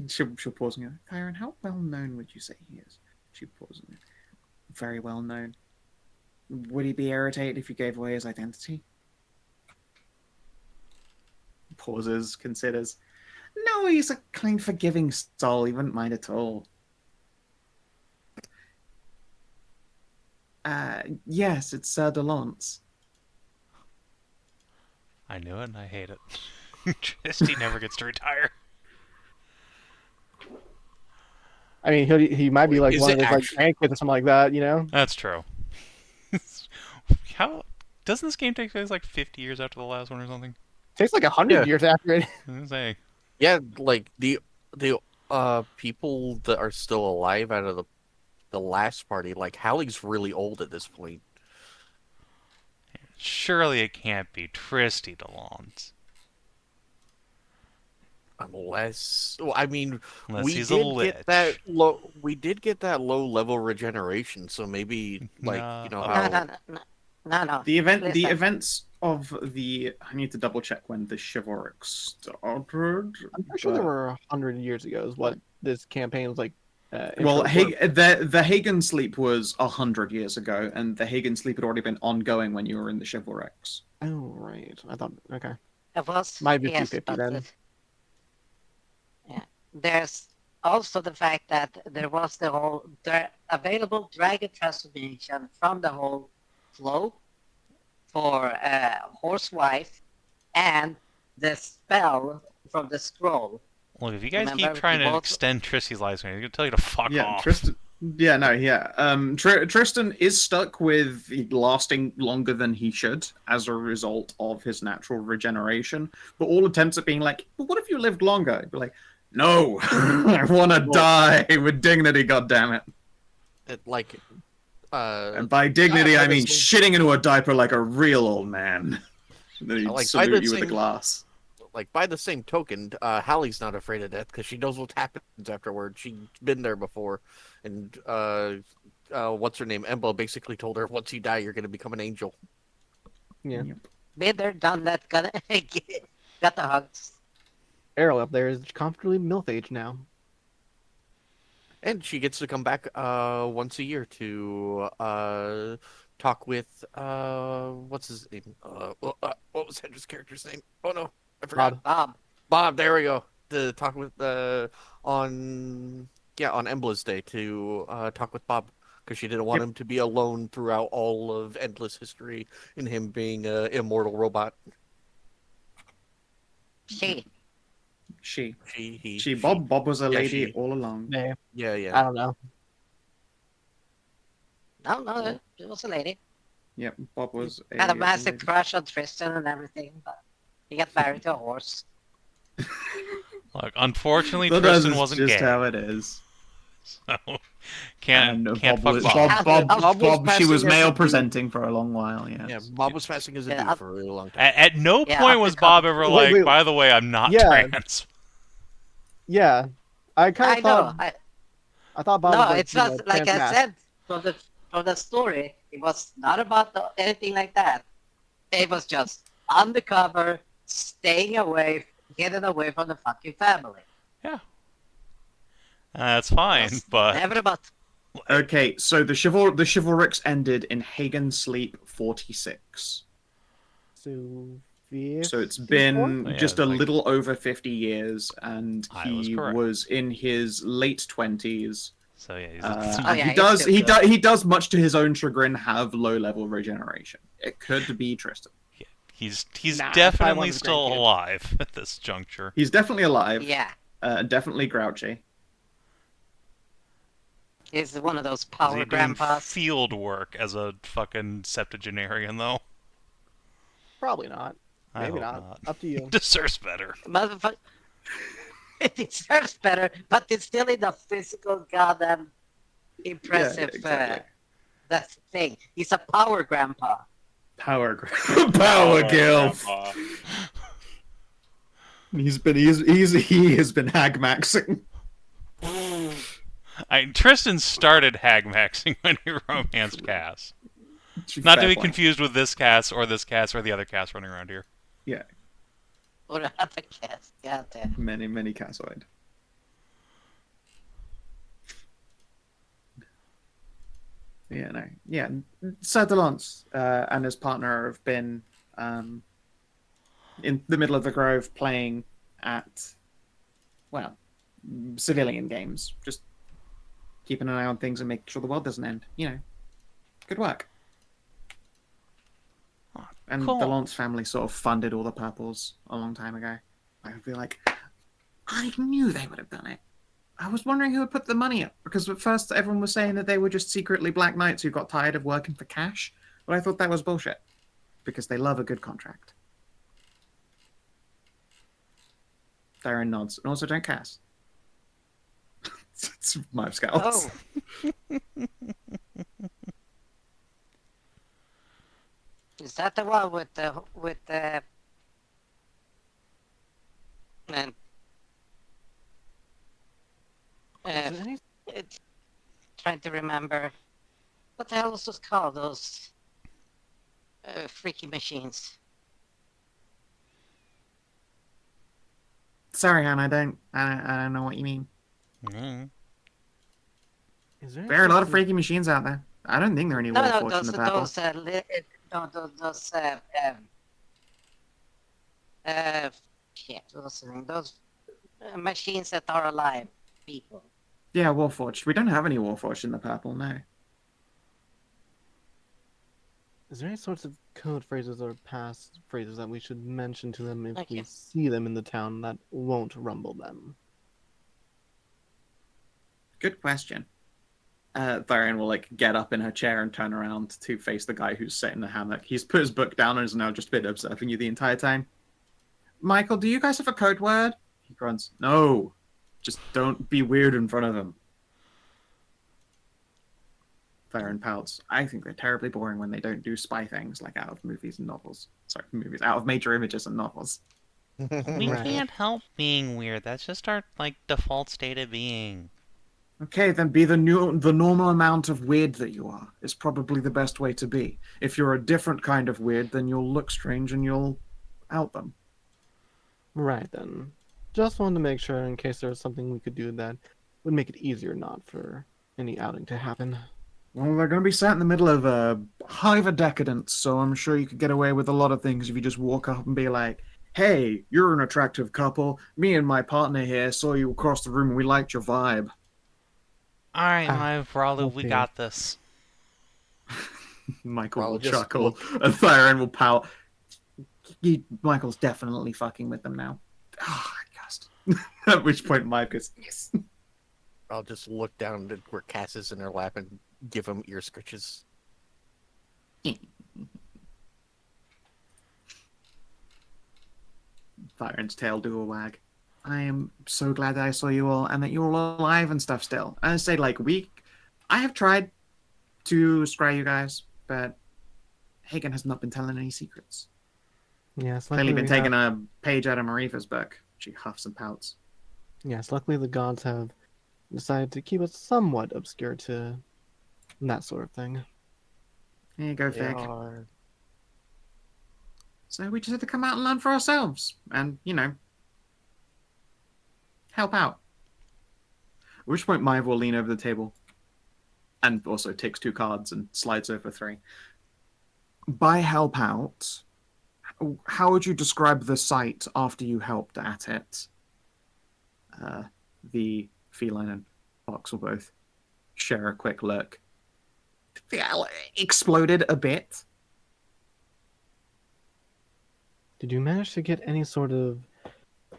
She'll pause and go, Karin, how well known would you say he is? She pauses. Very well known. Would he be irritated if you gave away his identity? Pauses, considers. No, he's a kind, forgiving soul. He wouldn't mind at all. Yes, it's Sir Delance. I knew it and I hate it. Tristy never gets to retire. I mean, he might be like Is one of it those like actually- grandkids or something like that, you know? That's true. How doesn't this game take place like 50 years after the last one or something? Takes like 100 Yeah. years after it. I was gonna say. Yeah, like the people that are still alive out of the last party, like Hallie's really old at this point. Surely it can't be Tristy Delance. Unless, well, I mean, Unless we he's a did lich. get that low. We did get that low level regeneration, so maybe like No. you know No, how. No. The Listen. events of the. I need to double check when the chivalric started. I'm pretty sure there were 100 years ago is what this campaign was like. Well, intro for. the Hagen sleep was 100 years ago, and the Hagen sleep had already been ongoing when you were in the chivalrics. Oh, right. I thought, okay. It was Might be yes, 50 but then. yeah. There's also the fact that there was the available dragon transformation from the whole flow for Horsewife, and the spell from the scroll. Look, if you guys Remember, keep trying we to both- extend Tristy's lifespan, he's gonna tell you to fuck Yeah, off. Tristan. Yeah, no, yeah. Tristan is stuck with lasting longer than he should as a result of his natural regeneration. But all attempts at being like, but what if you lived longer? He'd be like, no, I want to die with dignity. Goddammit. Like, And by dignity, Yeah, I mean obviously. shitting into a diaper like a real old man. And then he'd Like, by salute the you with a same- glass. like by the same token, Hallie's not afraid of death because she knows what happens afterward. She's been there before, and what's her name? Emba basically told her, once you die, you're going to become an angel. Yeah. Been there, done that, got the hugs. Errol up there is comfortably MILF age now. And she gets to come back once a year to talk with what's his name? What was Hedrah's character's name? Oh no, I forgot. Bob. There we go. To talk with on Embla's Day to talk with Bob because she didn't want him to be alone throughout all of endless history in him being an immortal robot. She. Bob was a lady she. all along. Yeah. Yeah. I don't know. No, it was a lady. Yep, Bob was Had a massive lady. crush on Tristan and everything, but he got married to a horse. Look, unfortunately, Sometimes Tristan it's wasn't just gay. how it is. So can't And fuck Bob, Bob. Bob was she was passing as a male dude. presenting for a long while. Yeah. Yeah, Bob was passing as a Yeah, dude for a really long time. At no Yeah, point up was to Bob come. ever Wait, like, wait. by the way, I'm not Yeah. trans. Yeah. I kind I of know. thought. I thought Bob. No, was it's not like I trans said from the story. It was not about anything like that. It was just undercover, staying away, getting away from the fucking family. Yeah. That's fine, Yes, but never about. Okay, so the chivalrics ended in Hagen Sleep 46. So, So it's 54? been Oh, yeah, just it's a like- little over 50 years, and I was he correct. was in his late 20s. So yeah, he's And Oh, yeah, he he's does still good. he does much to his own chagrin have low level regeneration. It could be Tristan. he's Nah, definitely probably still grandkid. alive at this juncture. He's definitely alive. Yeah, Definitely grouchy. he's one of those Is power he doing grandpas. field work as a fucking septuagenarian though? Probably not. I Maybe hope not. Up to you. Deserves better. Motherfucker. It deserves better, but it's still in the physical goddamn impressive. exactly. That's the thing. He's a power grandpa. Power gilf. Grandpa. He has been hag maxing. Tristan started hag maxing when he romanced Cass. Not to Fair be point. confused with this Cass or the other Cass running around here. Yeah, Or other cast. Goddamn. many cassoid. Yeah, no. Yeah, Sir Delance and his partner have been in the middle of the grove playing at, well, civilian games. Just keeping an eye on things and making sure the world doesn't end. You know, good work. And cool. the Lance family sort of funded all the purples a long time ago. I feel like I knew they would have done it. I was wondering who would put the money up, because at first everyone was saying that they were just secretly Black Knights who got tired of working for cash, but I thought that was bullshit, because they love a good contract. Darren nods, and also don't cast. It's my scouts. Oh. Is that the one with the man? It's trying to remember what the hell was those called? Those freaky machines. Sorry, Han, I don't know what you mean. Mm. Is there There are a lot of something- freaky machines out there. I don't think there are any No, Warforged in those the purple. shit, those machines that are alive people. Yeah, Warforged. We don't have any Warforged in the purple, no. Is there any sorts of code phrases or past phrases that we should mention to them if we Okay. see them in the town that won't rumble them? Good question. Tharian will get up in her chair and turn around to face the guy who's sitting in the hammock. He's put his book down and is now just been observing you the entire time. Michael, do you guys have a code word? He grunts. No. Just don't be weird in front of him. Tharian pouts. I think they're terribly boring when they don't do spy things out of movies and novels. Sorry, movies. Out of major images and novels. We Right. can't help being weird. That's just our default state of being. Okay, then be the normal amount of weird that you are. Is probably the best way to be. If you're a different kind of weird, then you'll look strange and you'll out them. Right then. Just wanted to make sure in case there was something we could do that would make it easier not for any outing to happen. Well, they're going to be sat in the middle of a hive of decadence, so I'm sure you could get away with a lot of things if you just walk up and be like, hey, you're an attractive couple. Me and my partner here saw you across the room and we liked your vibe. Alright, Ah, my Ralu, we okay. got this. Michael Well, will just chuckle, and Thyron will pout. Michael's definitely fucking with them now. Ah, cast. At which point Mike goes, yes. I'll just look down at where Cass is in her lap and give him ear scritches. Thyron's tail do a wag. I am so glad that I saw you all and that you're all alive and stuff still. I say, I have tried to scry you guys, but Hagen has not been telling any secrets. Yes, Clearly been taking have... a page out of Marifa's book. She huffs and pouts. Yes, luckily the gods have decided to keep it somewhat obscure to that sort of thing. Here you go, They Fig. are... So we just have to come out and learn for ourselves. And, help out. At which point Maiv will lean over the table and also takes 2 cards and slides over 3. By help out, How would you describe the site after you helped at it? The feline and fox will both share a quick look. Yeah, exploded a bit. Did you manage to get any sort of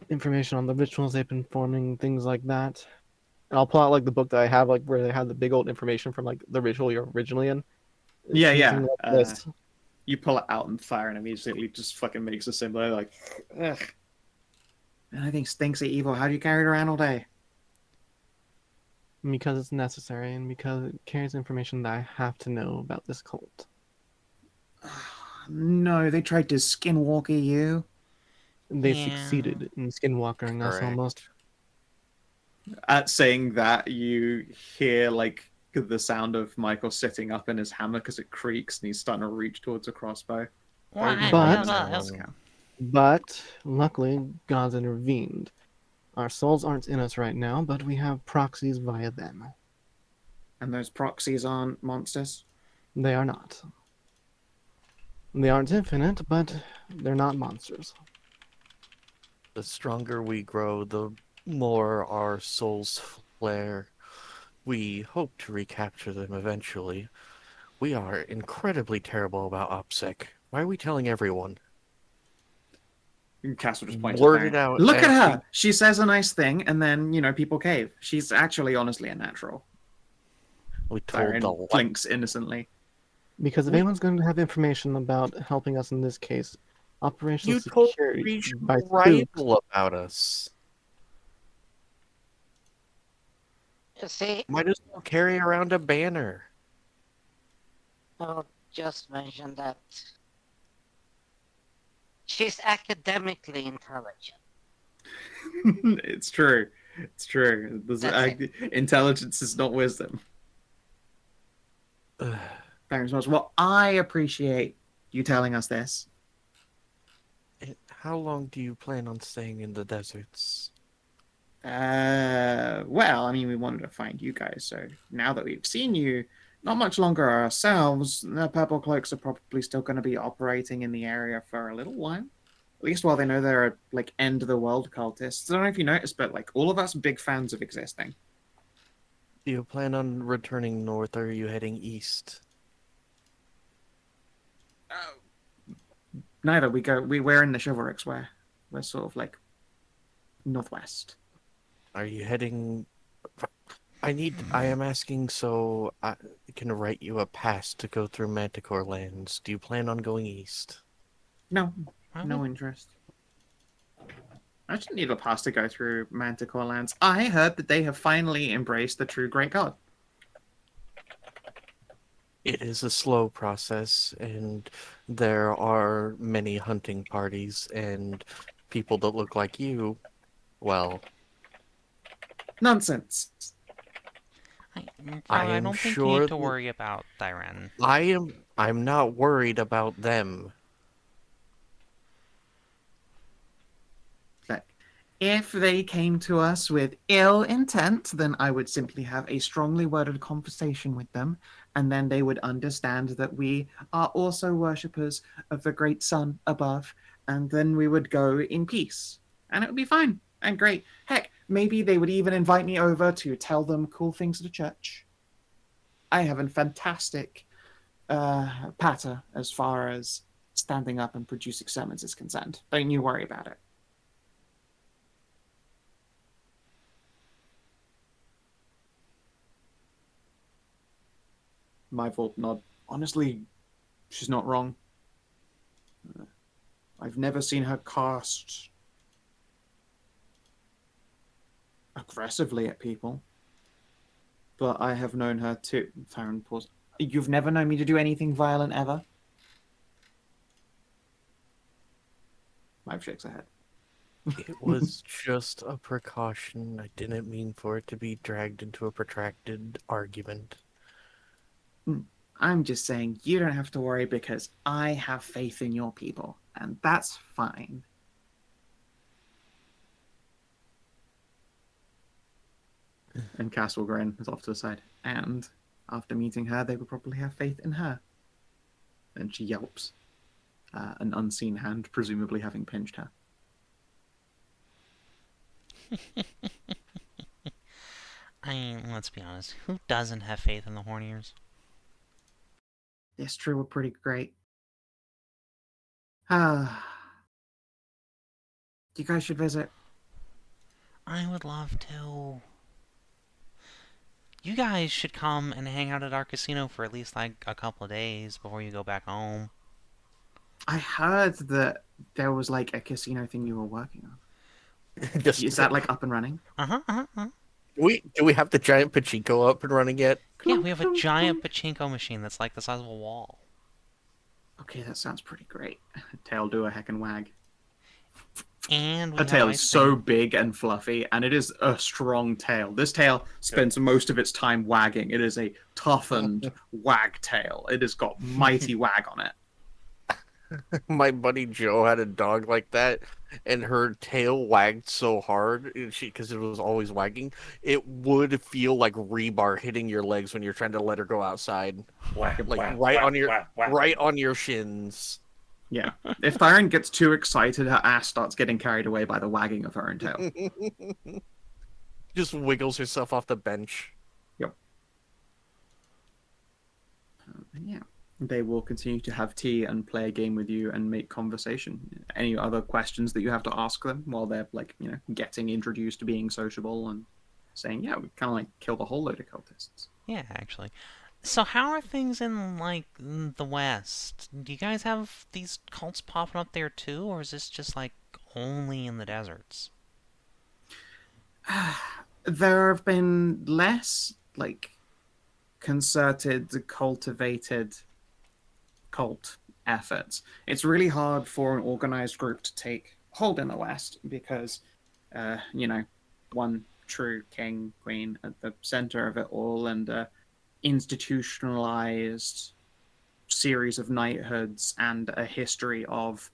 information on the rituals they've been forming, things like that? And I'll pull out like the book that I have, like where they have the big old information from like the ritual you're originally in. Yeah, Anything yeah. like this. You pull it out and fire, and immediately just fucking makes a symbol like, ugh. Anything stinks of evil. How do you carry it around all day? Because it's necessary and because it carries information that I have to know about this cult. No, they tried to skinwalker you. They Yeah. succeeded in skinwalkering us Correct. almost. At saying that, you hear like the sound of Michael sitting up in his hammock as it creaks, and he's starting to reach towards a crossbow. But luckily, God's intervened. Our souls aren't in us right now, but we have proxies via them. And those proxies aren't monsters? They are not. They aren't infinite, but they're not monsters. The stronger we grow, the more our souls flare. We hope to recapture them eventually. We are incredibly terrible about OPSEC. Why are we telling everyone? Castle just points Blurted down. out Look at as her! She says a nice thing, and then, people cave. She's actually honestly a natural. we told Siren the blinks innocently. Because if anyone's going to have information about helping us in this case, operational You told security regional by spooks, rival about us. You see, Might as well carry around a banner. I'll just mention that she's academically intelligent. It's true. It's true. Intelligence is not wisdom. Very much. Well, I appreciate you telling us this. How long do you plan on staying in the deserts? Well, I mean, we wanted to find you guys, so now that we've seen you, not much longer ourselves, the Purple Cloaks are probably still going to be operating in the area for a little while. At least while they know they're, like, end-of-the-world cultists. I don't know if you noticed, but, like, all of us are big fans of existing. Do you plan on returning north, or are you heading east? Neither. We're in the Chivalrics, we're sort of, like, northwest. Are you heading... I am asking so I can write you a pass to go through Manticore lands. Do you plan on going east? No. No interest. I just need a pass to go through Manticore lands. I heard that they have finally embraced the true Great God. It is a slow process, and there are many hunting parties, and people that look like you, well... Nonsense. I don't think you sure need to worry about Thyren. I'm not worried about them. If they came to us with ill intent, then I would simply have a strongly worded conversation with them, and then they would understand that we are also worshippers of the great sun above, and then we would go in peace, and it would be fine and great. Heck, maybe they would even invite me over to tell them cool things at the church. I have a fantastic patter as far as standing up and producing sermons is concerned. Don't you worry about it. My fault nod. Honestly, she's not wrong. I've never seen her cast aggressively at people, but I have known her to... Farron paused. You've never known me to do anything violent ever? Mike shakes her head. It was just a precaution. I didn't mean for it to be dragged into a protracted argument. I'm just saying you don't have to worry because I have faith in your people, and that's fine. And Cass will grin is off to the side. And after meeting her, they would probably have faith in her. And she yelps. an unseen hand presumably having pinched her. I mean, let's be honest. Who doesn't have faith in the Horniers? It's true, we're pretty great. Ah, you guys should visit. I would love to. You guys should come and hang out at our casino for at least like a couple of days before you go back home. I heard that there was like a casino thing you were working on. Just Is that like up and running? do we have the giant pachinko up and running yet? Yeah, we have a giant pachinko machine that's like the size of a wall. Okay, that sounds pretty great. Tail do a heckin' wag. And we Her have tail is ice so cream. big and fluffy, and it is a strong tail. This tail spends most of its time wagging. It is a toughened wag tail. It has got mighty wag on it. My buddy Joe had a dog like that, and her tail wagged so hard because it was always wagging. It would feel like rebar hitting your legs when you're trying to let her go outside, Whack, like whack, right whack, on your whack, whack. right on your shins. Yeah. If Karin gets too excited, her ass starts getting carried away by the wagging of her own tail. Just wiggles herself off the bench. Yep. And yeah. They will continue to have tea and play a game with you and make conversation. Any other questions that you have to ask them while they're like, you know, getting introduced to being sociable and saying, yeah, we kind of like kill the whole load of cultists. Yeah, actually. So how are things in, like, the West? Do you guys have these cults popping up there too, or is this just, like, only in the deserts? There have been less, like, concerted, cultivated cult efforts. It's really hard for an organized group to take hold in the West because, you know, one true king, queen at the center of it all, and institutionalized series of knighthoods and a history of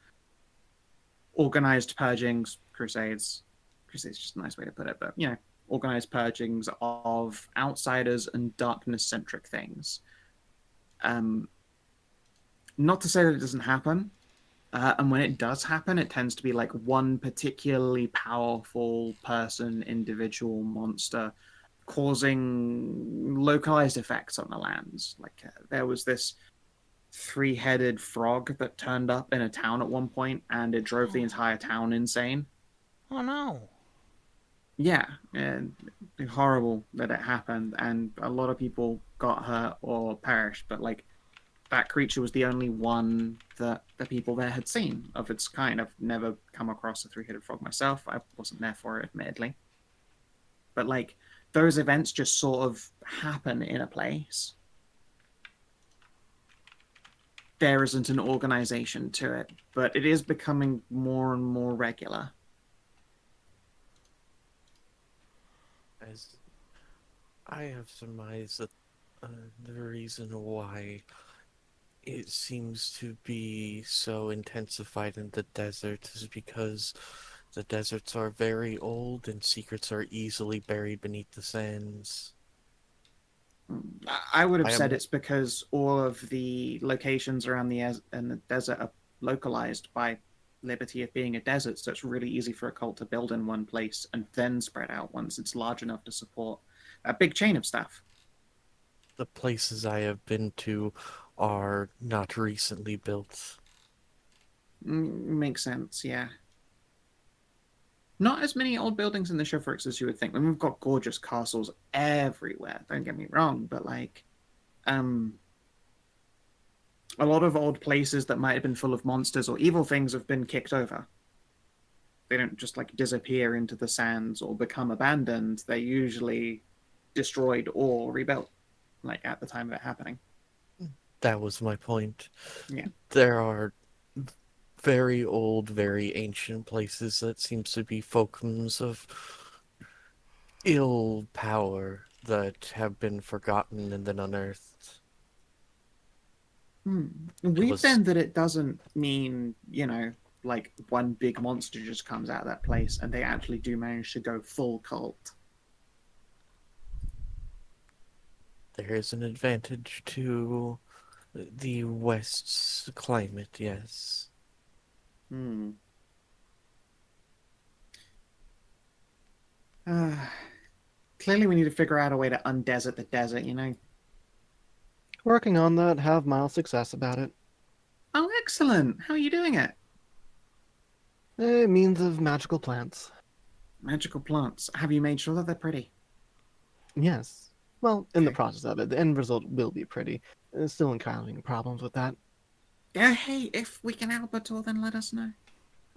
organized purgings, crusades. Crusades is just a nice way to put it, but, you know, organized purgings of outsiders and darkness-centric things. Not to say that it doesn't happen, and when it does happen, it tends to be like one particularly powerful person, individual, monster, causing localized effects on the lands. Like there was this three-headed frog that turned up in a town at one point, and it drove the entire town insane. Oh no. Yeah, and horrible that it happened, and a lot of people got hurt or perished, but like that creature was the only one that the people there had seen of its kind. I've never come across a three-headed frog myself. I wasn't there for it, admittedly. But like those events just sort of happen in a place. There isn't an organization to it, but it is becoming more and more regular. As I have surmised that the reason why it seems to be so intensified in the desert is because the deserts are very old and secrets are easily buried beneath the sands. I would have I am- said it's because all of the locations around the desert are localized by liberty of being a desert, so it's really easy for a cult to build in one place and then spread out once it's large enough to support a big chain of stuff. The places I have been to are not recently built. Makes sense, yeah. Not as many old buildings in the shipwrecks as you would think. I mean, we've got gorgeous castles everywhere, don't get me wrong, but like, a lot of old places that might have been full of monsters or evil things have been kicked over. They don't just like disappear into the sands or become abandoned. They're usually destroyed or rebuilt, like at the time of it happening. That was my point. Yeah. There are very old, very ancient places that seems to be fulcrums of ill power that have been forgotten and then unearthed. We've was- then that it doesn't mean, you know, like one big monster just comes out of that place and they actually do manage to go full cult. There is an advantage to The West's climate, yes. Hmm. Clearly, we need to figure out a way to undesert the desert, you know? Working on that, have mild success about it. Oh, excellent! How are you doing it? A means of magical plants. Magical plants. Have you made sure that they're pretty? Yes. Well, in the Okay. process of it, the end result will be pretty. Still encountering problems with that. Yeah, hey, if we can help at all, then let us know.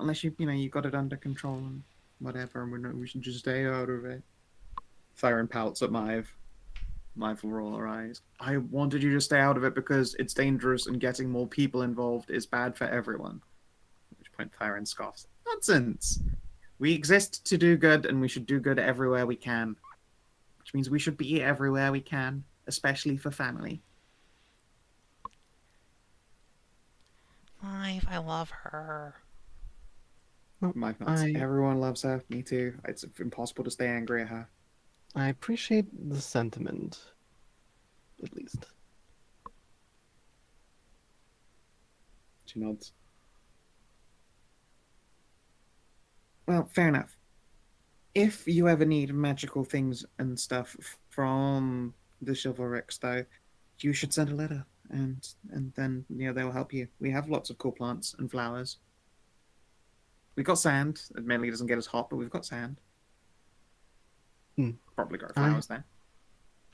Unless you got it under control and whatever, and we should just stay out of it. Thyron pouts at Maeve. Maeve will roll her eyes. I wanted you to stay out of it because it's dangerous and getting more people involved is bad for everyone. At which point Thyron scoffs. Nonsense! We exist to do good, and we should do good everywhere we can. Which means we should be everywhere we can, especially for family. Life, I love her. My nuts. I Everyone loves her. Me too. It's impossible to stay angry at her. appreciate the sentiment, at least. She nods. Well, fair enough. If you ever need magical things and stuff from the chivalrics, though, you should send a letter, and then they'll help you. We have lots of cool plants and flowers. We've got sand. Admittedly, it doesn't get as hot, but we've got sand. Probably grow flowers there.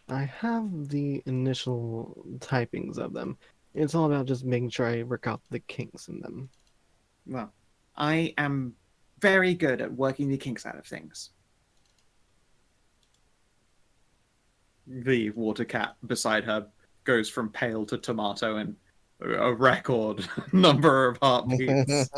I have the initial typings of them. It's all about just making sure I work out the kinks in them. Well, I am very good at working the kinks out of things. The water cat beside her goes from pale to tomato in a record number of heartbeats.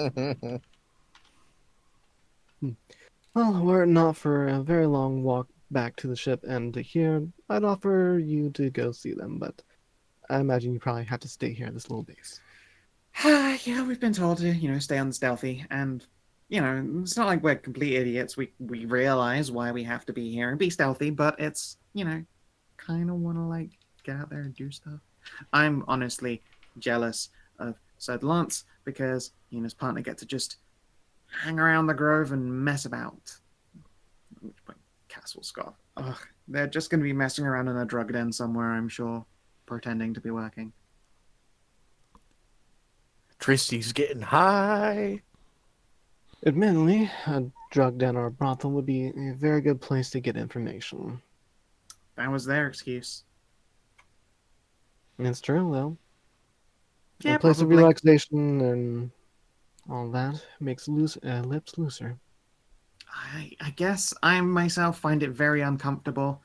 Well, were it not for a very long walk back to the ship and to here, I'd offer you to go see them, but I imagine you probably have to stay here at this little base. Yeah, we've been told to, stay on stealthy, and it's not like we're complete idiots. We realize why we have to be here and be stealthy, but it's kind of want to get out there and do stuff. I'm honestly jealous of Sir Lance because he and his partner get to just hang around the grove and mess about. At which point, Castle scoff. Ugh, they're just going to be messing around in a drug den somewhere, I'm sure, pretending to be working. Tristy's getting high. Admittedly, a drug den or a brothel would be a very good place to get information. That was their excuse. It's true, though. Yeah, A place of probably. relaxation and all that makes lips looser. I guess I myself find it very uncomfortable.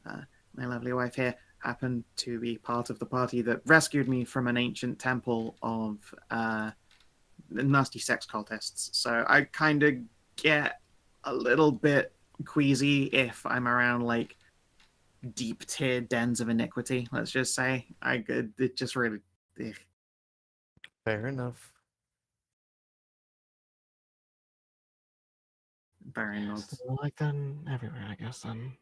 My lovely wife here happened to be part of the party that rescued me from an ancient temple of nasty sex cultists. So I kind of get a little bit queasy if I'm around deep tier dens of iniquity. Let's just say it just really. Ugh. Fair enough. Very nods. So like that everywhere, I guess, then.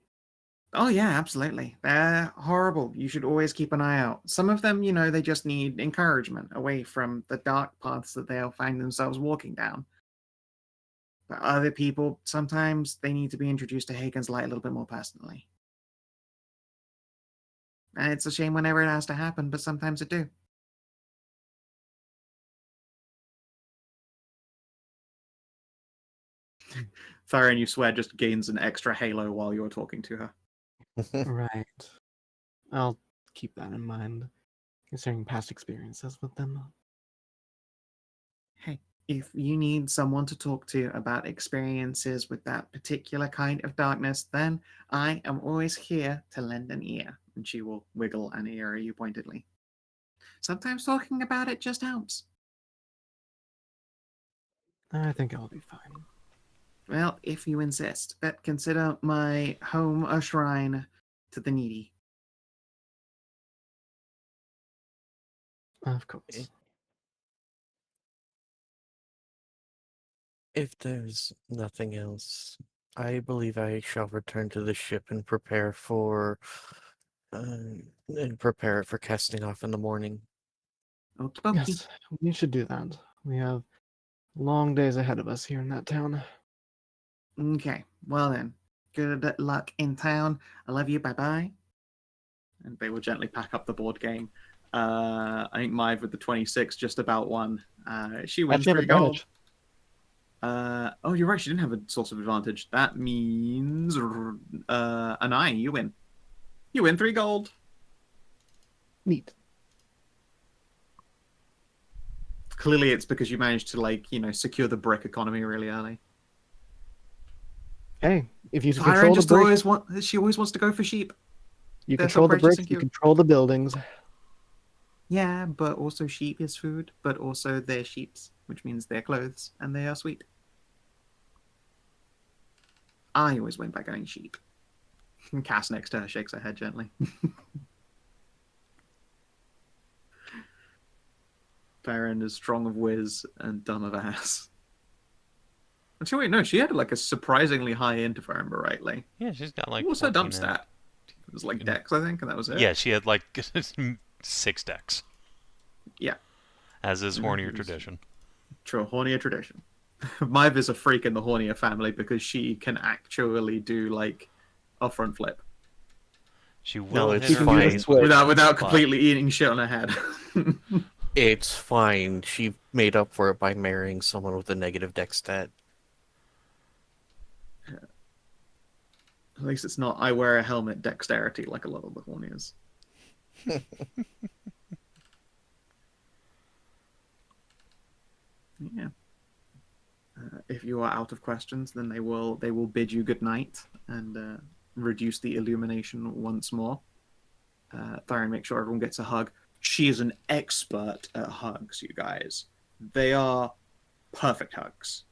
Oh yeah, absolutely. They're horrible. You should always keep an eye out. Some of them, they just need encouragement away from the dark paths that they'll find themselves walking down. But other people, sometimes they need to be introduced to Hagen's light a little bit more personally. And it's a shame whenever it has to happen, but sometimes it do. Thyron, you swear, just gains an extra halo while you're talking to her. Right. I'll keep that in mind, considering past experiences with them. Hey, if you need someone to talk to about experiences with that particular kind of darkness, then I am always here to lend an ear. And she will wiggle an ear at you pointedly. Sometimes talking about it just helps. I think I'll be fine. Well, if you insist, but consider my home a shrine to the needy. Of course. If there's nothing else, I believe I shall return to the ship and prepare for casting off in the morning. Okie dokie. Yes, we should do that. We have long days ahead of us here in that town. Okay, well then, good luck in town. I love you. Bye bye. And they will gently pack up the board game. I think Maeve with the 26 just about won. She wins Actually have 3 gold. advantage. Oh, you're right. She didn't have a source of advantage. That means Anai, you win. You win 3 gold. Neat. Clearly, it's because you managed to secure the brick economy really early. Hey, if you Tyrion control the just brick, she always wants to go for sheep. you they're control the separated bricks, and you cute. control the buildings. Yeah, but also sheep is food, but also they're sheeps, which means they're clothes, and they are sweet. I always win by going sheep. Cass next to her shakes her head gently. Tyrion is strong of whiz and dumb of ass. Actually, wait, no, she had like a surprisingly high int, if I remember rightly. Yeah, she's got like. What was her dump 14 in. stat? It was like Dex, I think, and that was it. Yeah, she had like 6 decks. Yeah. As is hornier Mhm. tradition. True, hornier tradition. Maeve is a freak in the hornier family because she can actually do like a front flip She will No, hit it's her fine. face with without but- completely eating shit on her head. It's fine. She made up for it by marrying someone with a negative dex stat. At least it's not I wear a helmet dexterity like a lot of the horniers. Yeah. If you are out of questions, then they will bid you good night and reduce the illumination once more. Thyrion, make sure everyone gets a hug. She is an expert at hugs, you guys. They are perfect hugs.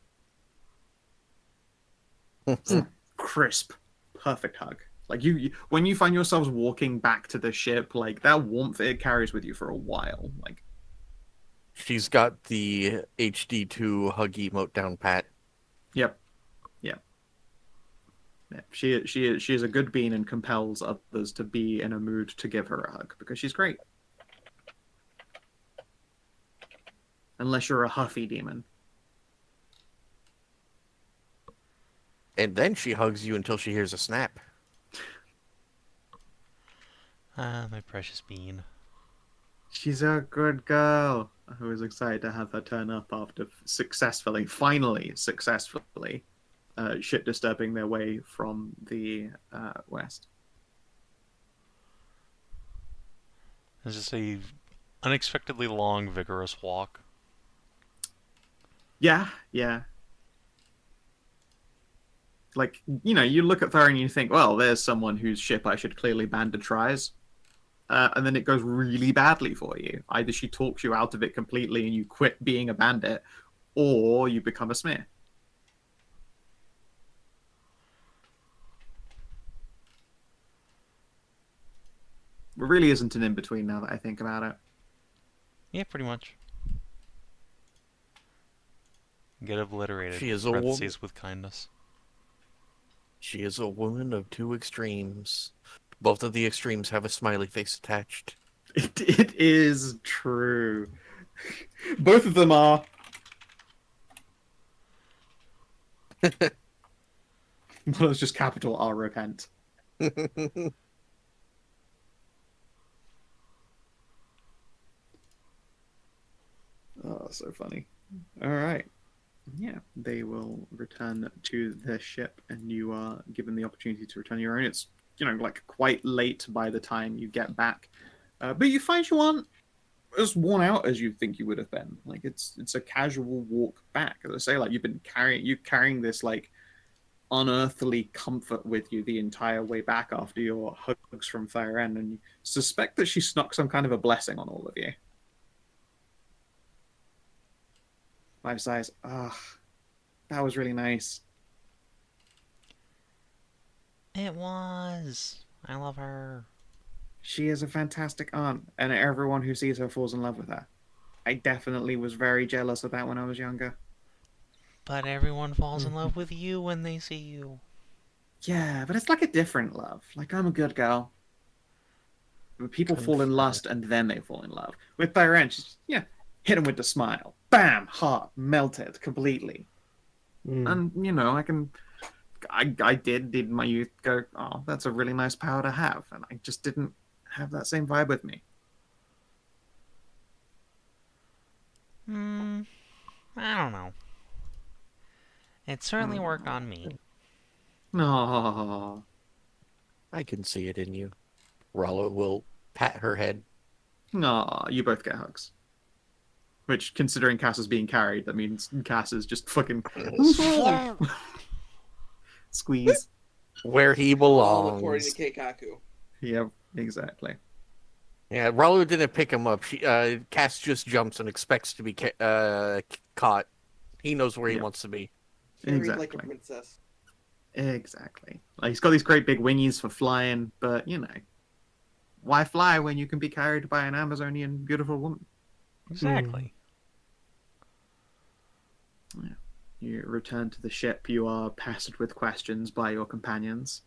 Crisp, perfect hug. Like you, when you find yourselves walking back to the ship, like that warmth it carries with you for a while. Like She's got the HD2 hug emote down pat. Yep. Yeah. She is a good bean and compels others to be in a mood to give her a hug because she's great. Unless you're a huffy demon. And then she hugs you until she hears a snap. Ah, my precious bean. She's a good girl. I was excited to have her turn up after finally successfully, shit disturbing their way from the west. It's just a unexpectedly long, vigorous walk. Yeah. Like, you look at Thar and you think, well, there's someone whose ship I should clearly bandatrize. And then it goes really badly for you. Either she talks you out of it completely and you quit being a bandit, or you become a smear. There really isn't an in-between now that I think about it. Yeah, pretty much. Get obliterated. She is a woman. Parentheses with kindness. She is a woman of 2 extremes. Both of the extremes have a smiley face attached. It is true. Both of them are. Well, it's just capital R repent. Oh, so funny. All right. Yeah, they will return to their ship, and you are given the opportunity to return your own. It's, like quite late by the time you get back. But you find you aren't as worn out as you think you would have been. Like, it's a casual walk back. As I say, like, you've been carrying this, like, unearthly comfort with you the entire way back after your hugs from Thyren, and you suspect that she snuck some kind of a blessing on all of you. Life size. Ah, that was really nice. It was. I love her. She is a fantastic aunt, and everyone who sees her falls in love with her. I definitely was very jealous of that when I was younger. But everyone falls in love with you when they see you. Yeah, but it's like a different love. Like, I'm a good girl. People fall in lust and then they fall in love. With Thyren, she's, hit him with the smile. Bam! Heart melted completely. And, I did in my youth go, oh, that's a really nice power to have. And I just didn't have that same vibe with me. I don't know. It certainly worked on me. No. I can see it in you. Ralu will pat her head. No, you both get hugs. Which, considering Cass is being carried, that means Cass is just fucking squeeze. Where he All according belongs. to Keikaku. Yeah, exactly. Yeah, Ralu didn't pick him up. Cass just jumps and expects to be caught. He knows where he wants to be. Carried like a Exactly. princess. Exactly. Like, he's got these great big wingies for flying, but, why fly when you can be carried by an Amazonian beautiful woman? Exactly. Yeah. You return to the ship. You are pestered with questions by your companions.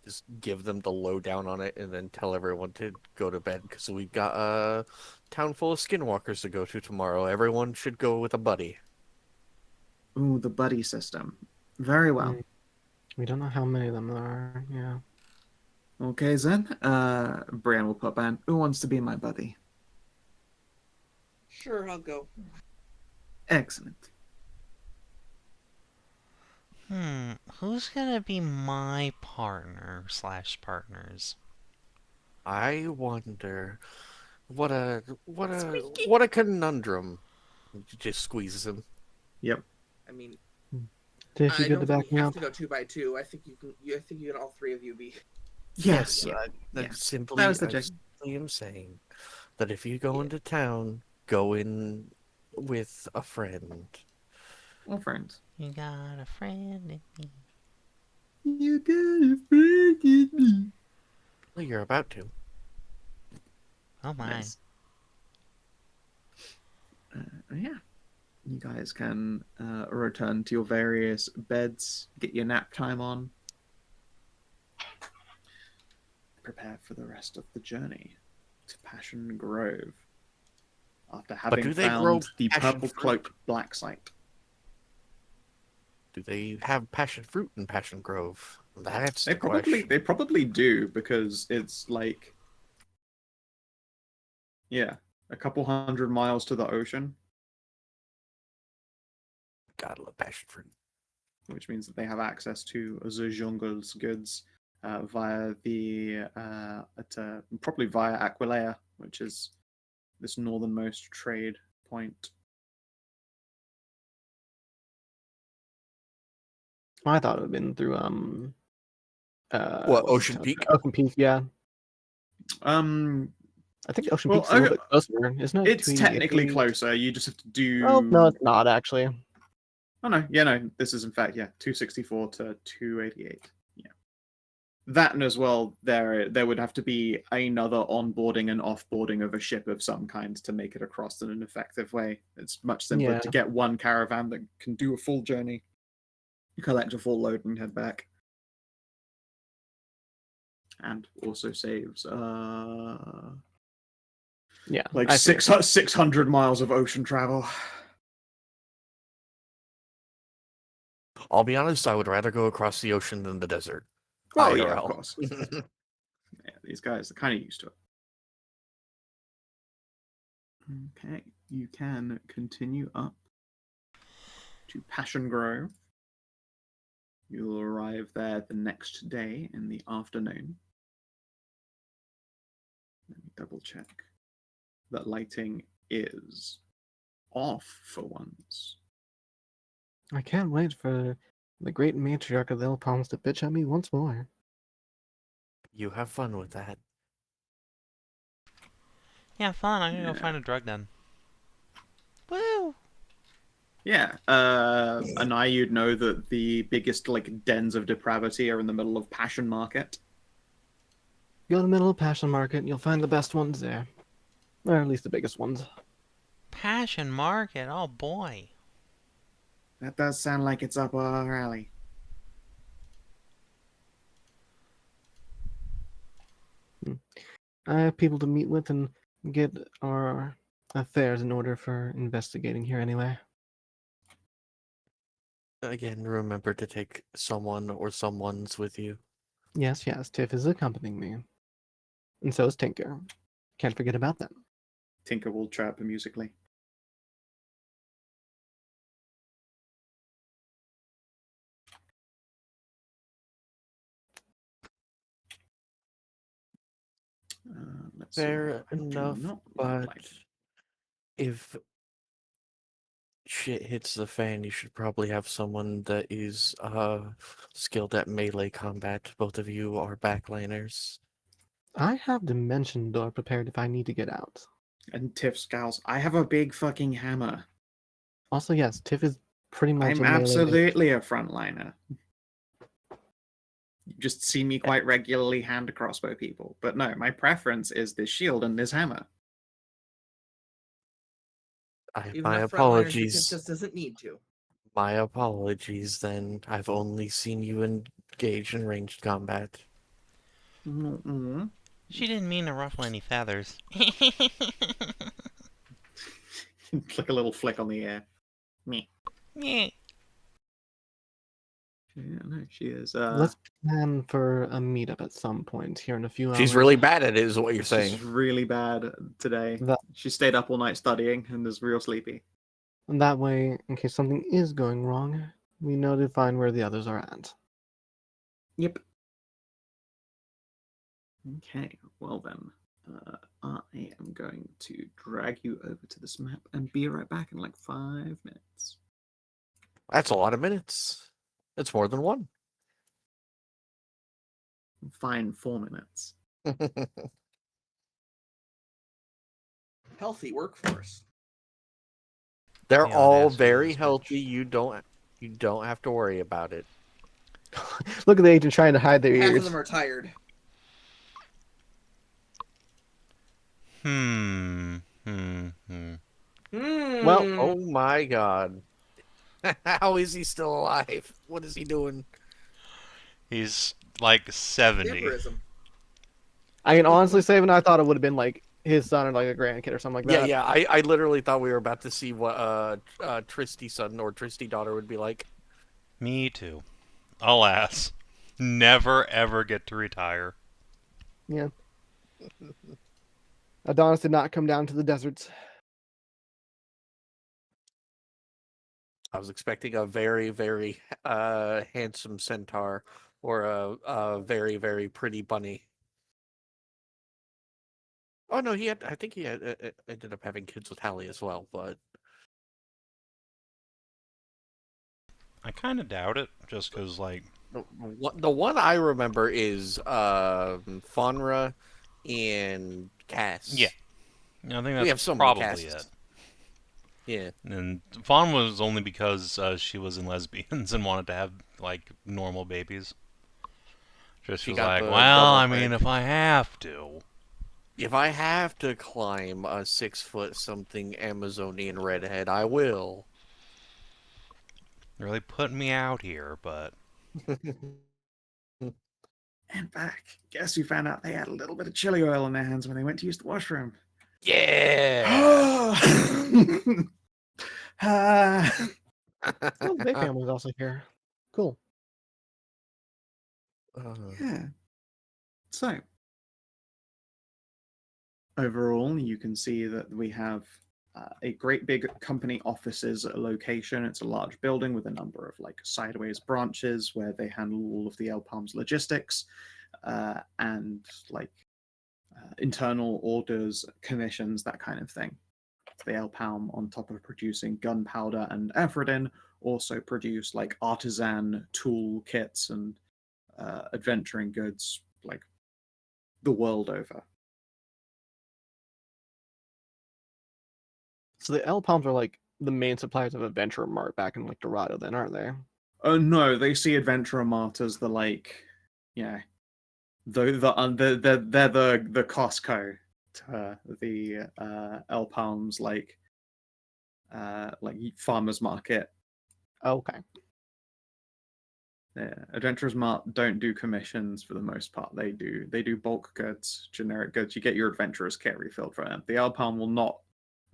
Just give them the lowdown on it and then tell everyone to go to bed because we've got a town full of skinwalkers to go to tomorrow. Everyone should go with a buddy. Ooh, the buddy system. Very well. We don't know how many of them there are. Yeah. Okay, then. Brian will put ban. Who wants to be my buddy? Sure, I'll go. Excellent. Who's gonna be my partner/partners? I wonder what a conundrum. Just squeezes him. Yep. I mean, Did you I get don't to think back you me have up? to go 2 by 2. I think you can. I think you can all 3 of you be. Yes. That's simply That was the I check. simply am saying that if you go into town, go in with a friend. All friends. You got a friend in me. You got a friend in me. Well, you're about to. Oh my. Nice. Yeah. You guys can return to your various beds, get your nap time on, prepare for the rest of the journey to Passion Grove. After having do they grow found the passion purple fruit? cloaked black site. Do they have passion fruit in Passion Grove? That's They the question. probably do, because it's like, a couple 100 miles to the ocean, Gotta love passion fruit. which means that they have access to the jungle's goods via probably via Aquilea, which is this northernmost trade point. I thought it would have been through What, what's Ocean it called? Peak? Ocean Peak, yeah. Um, I think Ocean Well, Peak's a little bit closer, isn't it? it's 288? technically closer. You just have to do. Oh no, it's not actually. Oh no, no. This is in fact 264 to 288. Yeah, that, and as well there would have to be another onboarding and offboarding of a ship of some kind to make it across in an effective way. It's much simpler to get one caravan that can do a full journey, collect a full load, and head back. And also saves like 600 miles of ocean travel. I'll be honest, I would rather go across the ocean than the desert. Well, yeah, IRL. of course. These guys are kind of used to it. Okay, you can continue up to Passion Grove. You'll arrive there the next day in the afternoon. Let me double check that lighting is off for once. I can't wait for the great matriarch of the Ill Palms to bitch at me once more. You have fun with that. Yeah, fun. I'm gonna go find a drug den. Woo! Yeah, Anai, you'd know that the biggest dens of depravity are in the middle of Passion Market. Go to the middle of Passion Market and you'll find the best ones there. Or at least the biggest ones. Passion Market, oh boy. That does sound like it's up our alley. I have people to meet with and get our affairs in order for investigating here anyway. Again, remember to take someone or someone's with you. Yes, Tiff is accompanying me. And so is Tinker. Can't forget about them. Tinker will chirp musically. Let's see. Fair I do enough, not but like- if shit hits the fan, you should probably have someone that is skilled at melee combat. Both of you are backliners. I have Dimension Door prepared if I need to get out. And Tiff scowls. I have a big fucking hammer. Also, yes, Tiff is pretty much I'm a melee absolutely a frontliner. You just see me quite regularly hand crossbow people. But no, my preference is this shield and this hammer. Even My the frontliners, apologies. because just doesn't need to. My apologies, then. I've only seen you engage in ranged combat. Mm-hmm. She didn't mean to ruffle any feathers. Like a little flick on the ear. Me. Yeah. Yeah, no, she is. Let's plan for a meetup at some point here in a few hours. She's really bad at it, is what you're saying. She's really bad today. That, She stayed up all night studying and is real sleepy. and that way, in case something is going wrong, we know to find where the others are at. Yep. Okay, well then, I am going to drag you over to this map and be right back in like 5 minutes. That's a lot of minutes. It's more than one. Fine, 4 minutes. Healthy workforce. They're The all audacity of very this bitch. healthy. You don't have to worry about it. Look at the agent trying to hide their Half of ears. them are tired. Hmm. Well, Oh my god. How is he still alive? What is he doing? He's like 70. Vampirism. I can honestly say when I thought it would have been like his son or like a grandkid or something like that. Yeah. I literally thought we were about to see what Tristy son or Tristy daughter would be like. Me too. Alas. Never ever get to retire. Yeah. Adonis did not come down to the deserts. I was expecting a very, very handsome centaur or a very, very pretty bunny. Oh no, I think he had ended up having kids with Hallie as well, but I kind of doubt it, just because, like, the one I remember is Fonra and Cass. Yeah. I think that's We have so many probably Casses. it. Yeah. And Fawn was only because she was in lesbians and wanted to have, like, normal babies. Just She was got like, the well, I double mean, head. if I have to. If I have to climb a 6-foot-something Amazonian redhead, I will. Really putting me out here, but... And back. Guess who found out they had a little bit of chili oil in their hands when they went to use the washroom? Yeah! Ah. Oh, the Bay family's also here. Cool. Yeah. So, overall, you can see that we have a great big company offices location. It's a large building with a number of like sideways branches where they handle all of the El Palm's logistics and like internal orders, commissions, that kind of thing. The El Palm, on top of producing gunpowder and Ephrodin, also produce like artisan tool kits and adventuring goods like the world over. So the L Palms are like the main suppliers of Adventure Mart back in like Dorado, then, aren't they? Oh no, they see Adventurer Mart as the like, yeah, they're the Costco to the El Palms like farmers market. Okay. Adventurers Mart don't do commissions for the most part. They do bulk goods, generic goods. You get your adventurer's kit refilled from them. The Alpalm will not.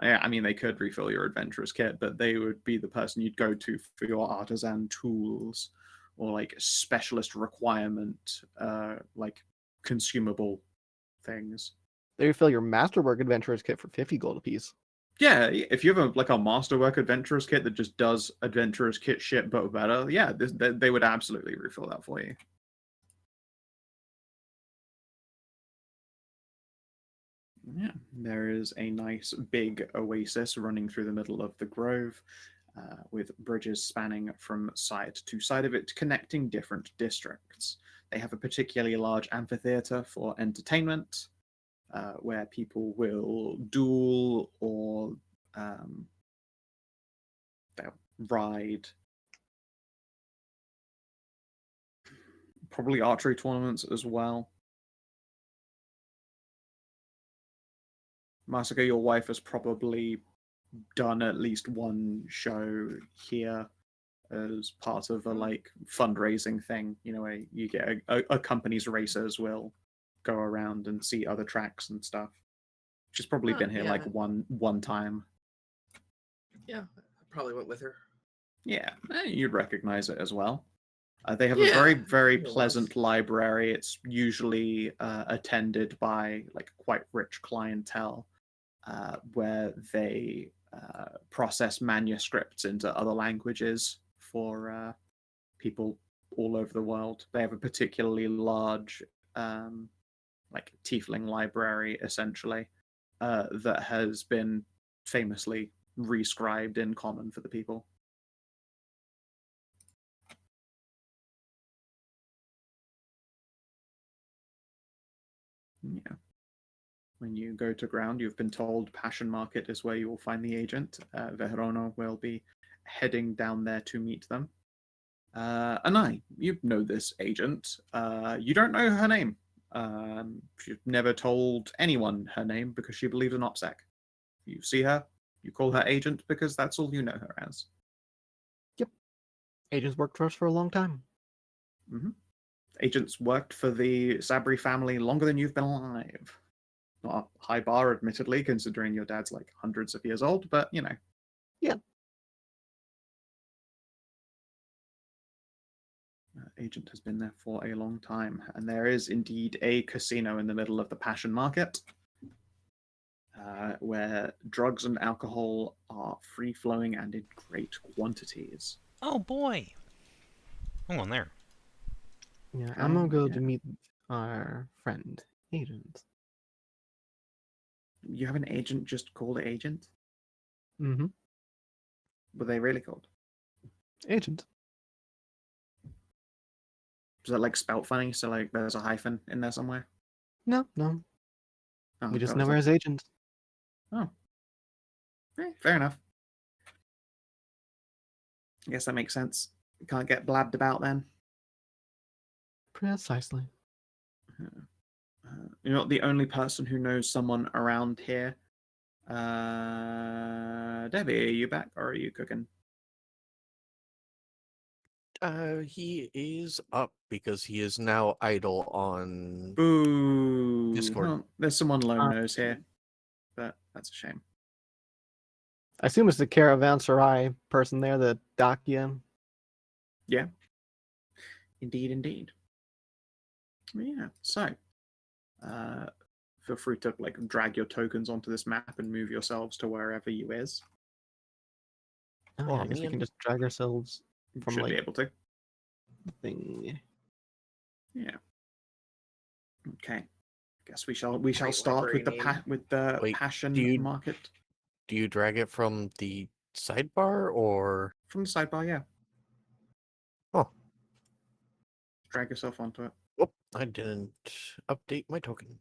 I mean, they could refill your adventurer's kit, but they would be the person you'd go to for your artisan tools or like specialist requirement, like consumable things. They refill your Masterwork Adventurer's kit for 50 gold apiece. Yeah, if you have like a Masterwork Adventurer's kit that just does Adventurer's kit shit but better, yeah, they would absolutely refill that for you. Yeah, there is a nice big oasis running through the middle of the grove, with bridges spanning from side to side of it, connecting different districts. They have a particularly large amphitheater for entertainment, where people will duel or they'll ride. Probably archery tournaments as well. Masika, your wife has probably done at least one show here as part of a like fundraising thing. You know, where you get a company's racers will go around and see other tracks and stuff. She's probably been here yeah. like one time. Yeah, I probably went with her. Yeah, you'd recognize it as well. They have a Yeah, very, very it was. pleasant library. It's usually attended by like quite rich clientele, where they process manuscripts into other languages for people all over the world. They have a particularly large, like tiefling library, essentially, that has been famously rescribed in common for the people. Yeah. When you go to ground, you've been told Passion Market is where you will find the agent. Verono will be heading down there to meet them. Anai, you know this agent. You don't know her name. She's never told anyone her name because she believes in OPSEC. You see her, you call her agent because that's all you know her as. Yep. Agents worked for us for a long time. Mm-hmm. Agents worked for the Sabri family longer than you've been alive. Not a high bar, admittedly, considering your dad's like hundreds of years old, but you know. Yeah. Agent has been there for a long time, and there is indeed a casino in the middle of the Passion Market, where drugs and alcohol are free-flowing and in great quantities. Oh boy! I'm going there. Yeah, I'm gonna go yeah. to meet our friend, Agent. You have an agent just called Agent? Mm-hmm. Were they really called? Agent. Was that like spelt funny? So like there's a hyphen in there somewhere? No. Oh, We just that know was her like- as Agent. Oh. Fair enough. I guess that makes sense. You can't get blabbed about then. Precisely. You're not the only person who knows someone around here. Debbie, are you back or are you cooking? He is up because he is now idle on Boo. Discord. Well, there's someone Loam knows here, but that's a shame. I assume it's the Caravanserai person there, the Dakia. Yeah. Indeed. Yeah, so feel free to like drag your tokens onto this map and move yourselves to wherever you is. Oh, Oh, yeah, I guess we man. can just drag ourselves You from should like be able to. thing. Yeah. Okay. Guess we shall Great start with library the Wait, passion do you- market Do you drag it from the sidebar or? from the sidebar. Yeah. Oh, Drag yourself onto it. whoop! I didn't update my token.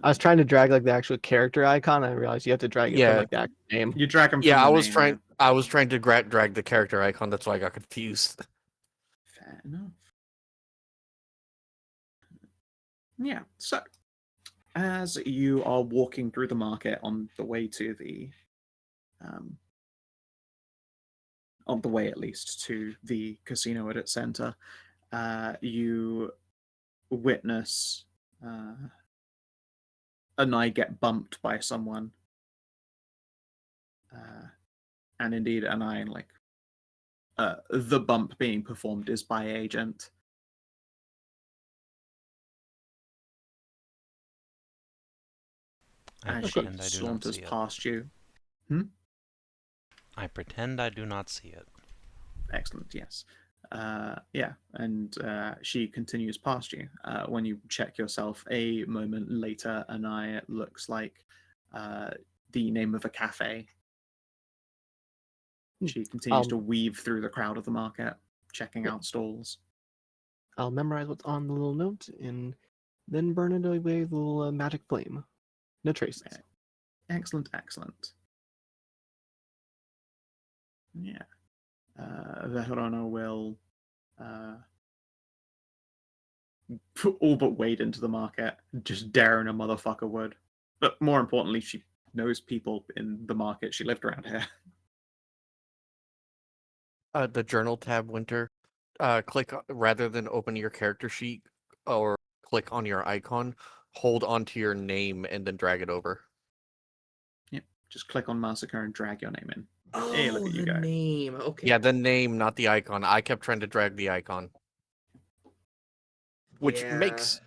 I was trying to drag like the actual character icon. I realized you have to drag it Yeah. from like the actual name. You drag them. Yeah, from I the was name, trying. I was trying to drag the character icon. That's why I got confused. Fair enough. Yeah. So, as you are walking through the market on the way to the on the way at least to the casino at its center, you witness Anai get bumped by someone. And indeed, Anai, like, the bump being performed is by agent. As she saunters past you. I pretend I do not see it. Excellent, yes. Yeah, and she continues past you. When you check yourself a moment later, Anai looks like the name of a cafe. She continues to weave through the crowd of the market, checking out stalls. I'll memorize what's on the little note and then burn it away with a little magic flame. No traces. Excellent, excellent. Yeah. Hedrah will all but wade into the market, just daring a motherfucker would. But more importantly, she knows people in the market. She lived around here. The journal tab, Winter. Click rather than open your character sheet or click on your icon, hold onto your name and then drag it over. Yep. Just click on Masika and drag your name in. Oh, hey, look at you the go. name. Okay. Yeah, the name, not the icon. I kept trying to drag the icon, which makes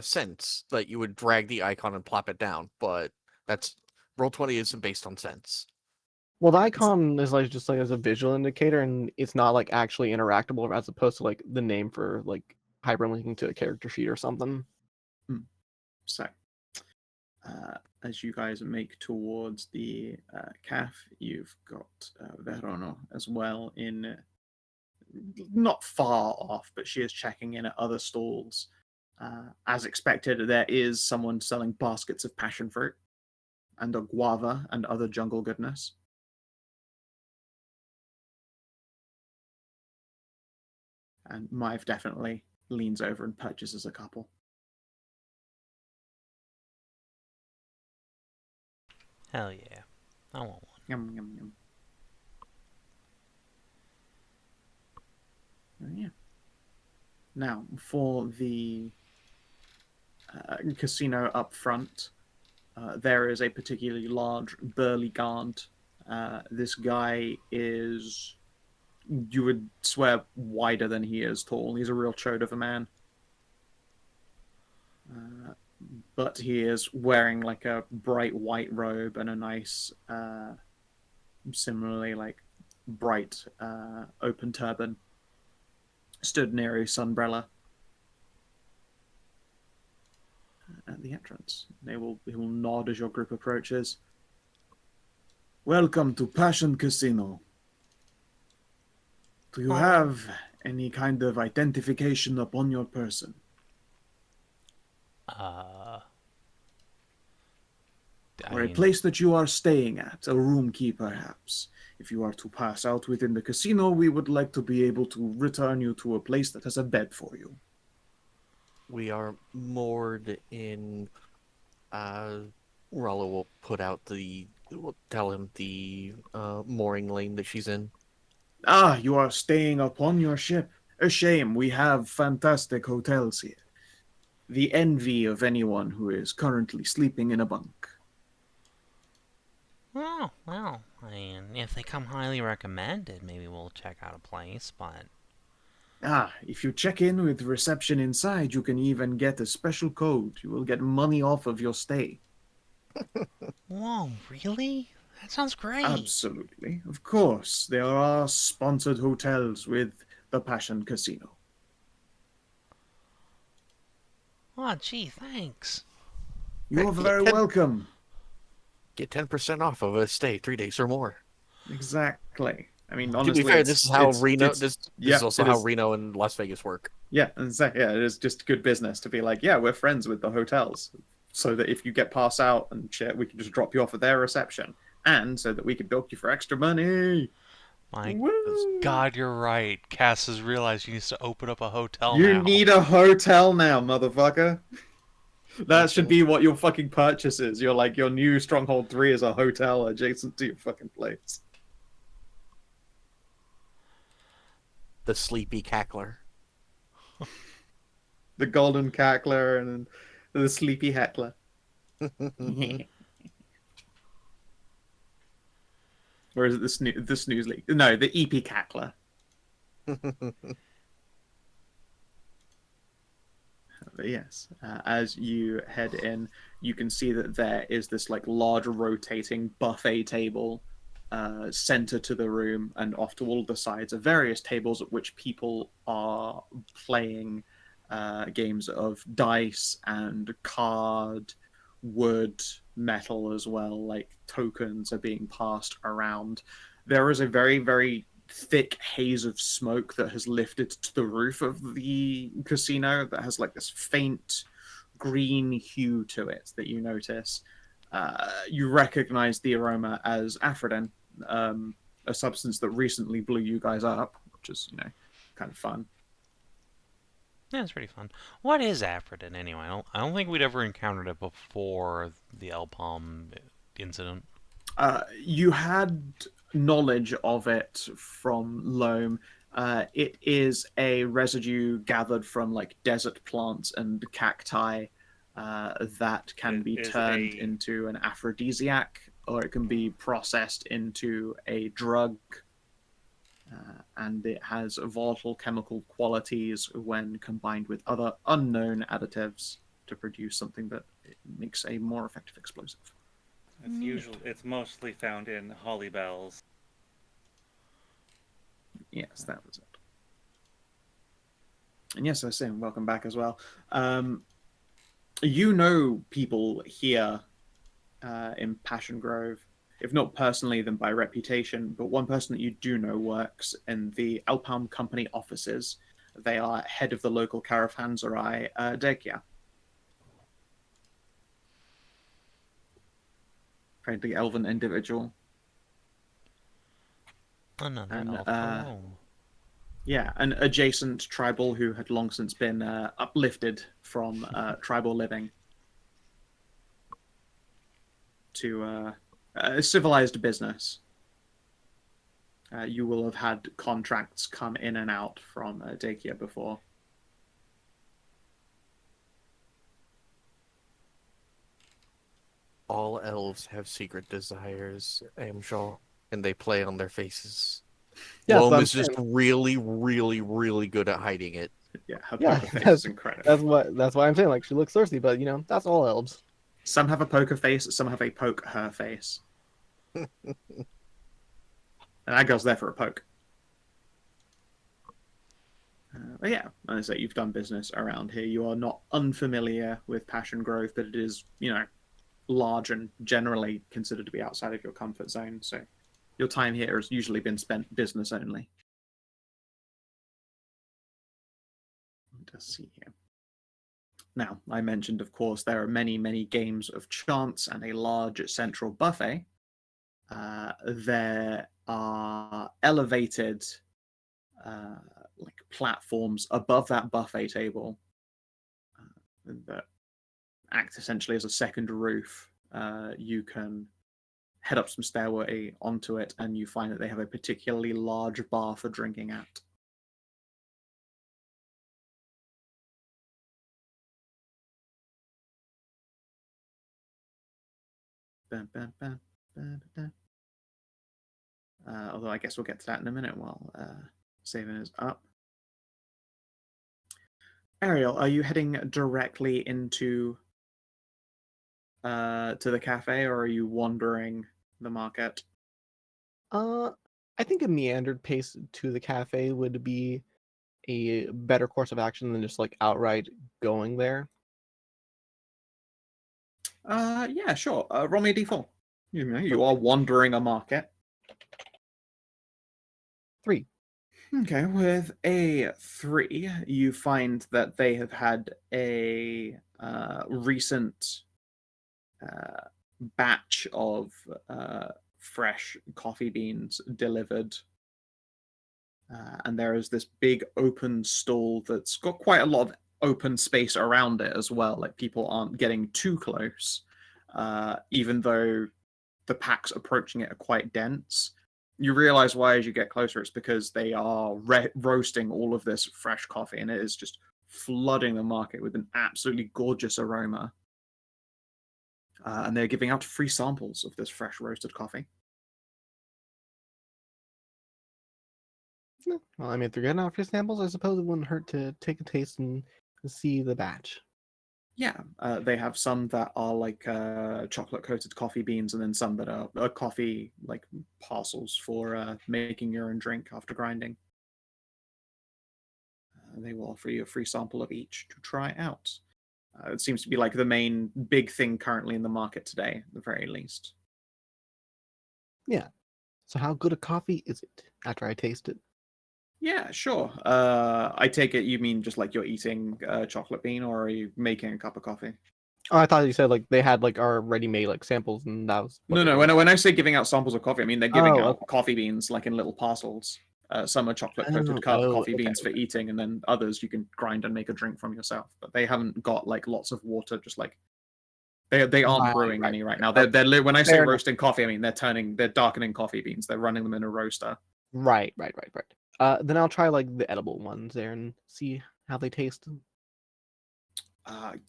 sense that you would drag the icon and plop it down. But that's Roll20 isn't based on sense. Well, the icon is like just like as a visual indicator, and it's not like actually interactable as opposed to like the name for like hyperlinking to a character sheet or something. So, as you guys make towards the calf, you've got Verona as well in not far off, but she is checking in at other stalls. As expected, there is someone selling baskets of passion fruit and a guava and other jungle goodness. And Maeve definitely leans over and purchases a couple. Hell yeah. I want one. Yum, yum, yum. Yeah. Now, for the casino up front, there is a particularly large, burly guard. This guy is, you would swear, wider than he is tall. He's a real chode of a man. But he is wearing like a bright white robe and a nice, similarly like bright open turban. Stood near his umbrella at the entrance. He will nod as your group approaches. Welcome to Passion Casino. Do you have any kind of identification upon your person? Or a place that you are staying at, a room key perhaps. If you are to pass out within the casino, we would like to be able to return you to a place that has a bed for you. We are moored in. Ralu will tell him the mooring lane that she's in. Ah, you are staying upon your ship. A shame, we have fantastic hotels here. The envy of anyone who is currently sleeping in a bunk. Oh, well, I mean, if they come highly recommended, maybe we'll check out a place, but... Ah, if you check in with reception inside, you can even get a special code. You will get money off of your stay. Whoa, really? That sounds great. Absolutely. Of course. There are sponsored hotels with the Passion Casino. Oh, gee, thanks. You're very welcome. Get 10% off of a stay 3 days or more. Exactly. I mean, honestly, to be fair, this is how Reno. This is also how Reno and Las Vegas work. Yeah, exactly. Yeah, it is just good business to be like, yeah, we're friends with the hotels, so that if you get pass out and shit, we can just drop you off at their reception, and so that we can bilk you for extra money. My God, you're right. Cass has realized he needs to open up a hotel You now. need a hotel now, motherfucker. That should be what your fucking purchase is. You're like, your new Stronghold 3 is a hotel adjacent to your fucking place. The sleepy cackler. The golden cackler and the sleepy heckler. Or is it the snooze league? No, the EP cackler. But yes, as you head in, you can see that there is this like large rotating buffet table center to the room, and off to all the sides are various tables at which people are playing games of dice and card, wood, metal as well. Like tokens are being passed around. There is a very, very thick haze of smoke that has lifted to the roof of the casino that has like this faint green hue to it that you notice. You recognize the aroma as Aphrodite, a substance that recently blew you guys up, which is, kind of fun. Yeah, it's pretty fun. What is Aphrodite anyway? I don't think we'd ever encountered it before the Elpalm incident. You had knowledge of it from Loam. It is a residue gathered from like desert plants and cacti that can be turned into an aphrodisiac, or it can be processed into a drug. And it has volatile chemical qualities when combined with other unknown additives to produce something that makes a more effective explosive. It's mostly found in holly bells. Yes, that was it. And yes, I was saying welcome back as well. You know people here in Passion Grove, if not personally, then by reputation. But one person that you do know works in the Elpalm Company offices. They are head of the local caravanserai, Dekia. Friendly elven individual. Another And, elf for Loam. Yeah, an adjacent tribal who had long since been uplifted from tribal living to a civilized business. You will have had contracts come in and out from Dekia before. All elves have secret desires, Amxal, and they play on their faces. Yeah, Loam is just really, really, really good at hiding it. Yeah, her poker face is incredible. That's why I'm saying, like, she looks thirsty, but that's all elves. Some have a poker face, some have a poke her face. And that girl's there for a poke. But yeah, as I say, you've done business around here. You are not unfamiliar with Passion Grove, but it is, large and generally considered to be outside of your comfort zone. So your time here has usually been spent business only. Let's see here. Now, I mentioned, of course, there are many, many games of chance and a large central buffet. There are elevated like platforms above that buffet table that act essentially as a second roof. You can head up some stairway onto it, and you find that they have a particularly large bar for drinking at. Although I guess we'll get to that in a minute while Savin is up. Ariel, are you heading directly into to the cafe, or are you wandering the market? I think a meandered pace to the cafe would be a better course of action than just like outright going there. Yeah, sure. Roll me a d4. You are wandering a market. 3. Okay, with a 3, you find that they have had a recent batch of fresh coffee beans delivered. And there is this big open stall that's got quite a lot of open space around it as well. Like people aren't getting too close, even though the packs approaching it are quite dense. You realize why as you get closer. It's because they are roasting all of this fresh coffee, and it is just flooding the market with an absolutely gorgeous aroma. And they're giving out free samples of this fresh roasted coffee. Well, I mean, if they're getting out free samples, I suppose it wouldn't hurt to take a taste and see the batch. Yeah, they have some that are like chocolate-coated coffee beans, and then some that are coffee like parcels for making your own drink after grinding. They will offer you a free sample of each to try out. It seems to be like the main big thing currently in the market today, at the very least. Yeah. So how good a coffee is it after I taste it? Yeah, sure. I take it you mean just like you're eating a chocolate bean, or are you making a cup of coffee? Oh, I thought you said like they had like our ready-made like samples, and that was what No, they no. were. When I say giving out samples of coffee, I mean they're giving Oh, out okay. coffee beans like in little parcels. Some are chocolate-coated coffee okay, beans for eating, and then others you can grind and make a drink from yourself. But they haven't got like lots of water, just like they aren't Right, brewing right, any right now. okay. They're when I say Fair enough. roasting coffee, I mean they're darkening coffee beans. They're running them in a roaster. Right. Then I'll try like the edible ones there and see how they taste.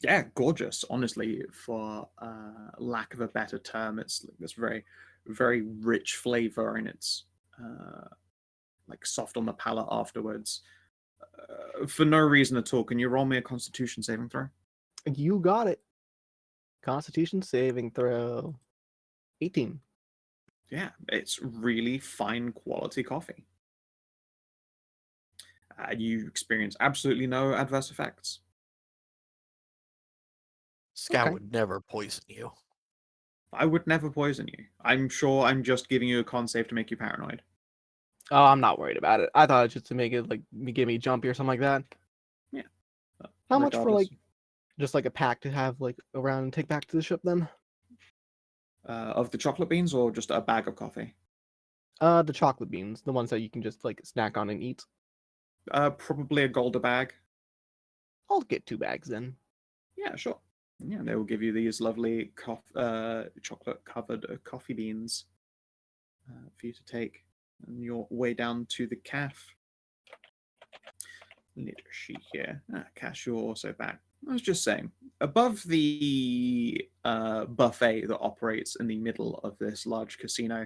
Yeah, gorgeous. Honestly, for lack of a better term, it's like this very, very rich flavor, and it's like soft on the palate afterwards. For no reason at all. Can you roll me a Constitution saving throw? You got it. Constitution saving throw. 18. Yeah, it's really fine quality coffee. You experience absolutely no adverse effects. Scout Okay. would never poison you. I would never poison you. I'm sure I'm just giving you a con save to make you paranoid. Oh, I'm not worried about it. I thought it just to make it like give me jumpy or something like that. Yeah. How much for Regardless. like just like a pack to have like around and take back to the ship then? Of the chocolate beans, or just a bag of coffee? The chocolate beans, the ones that you can just like snack on and eat. Probably a gold a bag. I'll get 2 bags then. Yeah, sure. Yeah, they will give you these lovely chocolate-covered coffee beans for you to take on your way down to the calf. Literacy here. Cash, you're also back. I was just saying, above the buffet that operates in the middle of this large casino,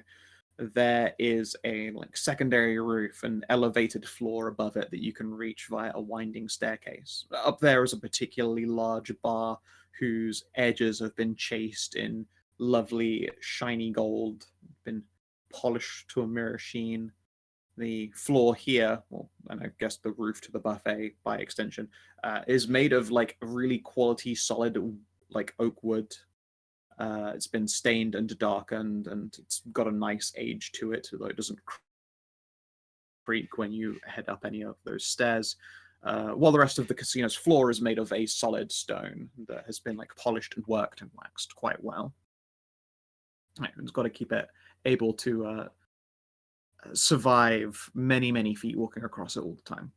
there is a like secondary roof, an elevated floor above it that you can reach via a winding staircase. Up there is a particularly large bar whose edges have been chased in lovely shiny gold, been polished to a mirror sheen. The floor here, well, and I guess the roof to the buffet by extension, is made of like really quality solid like oak wood. It's been stained and darkened, and it's got a nice age to it, although it doesn't creak when you head up any of those stairs. While the rest of the casino's floor is made of a solid stone that has been like polished and worked and waxed quite well. It's got to keep it able to survive many, many feet walking across it all the time.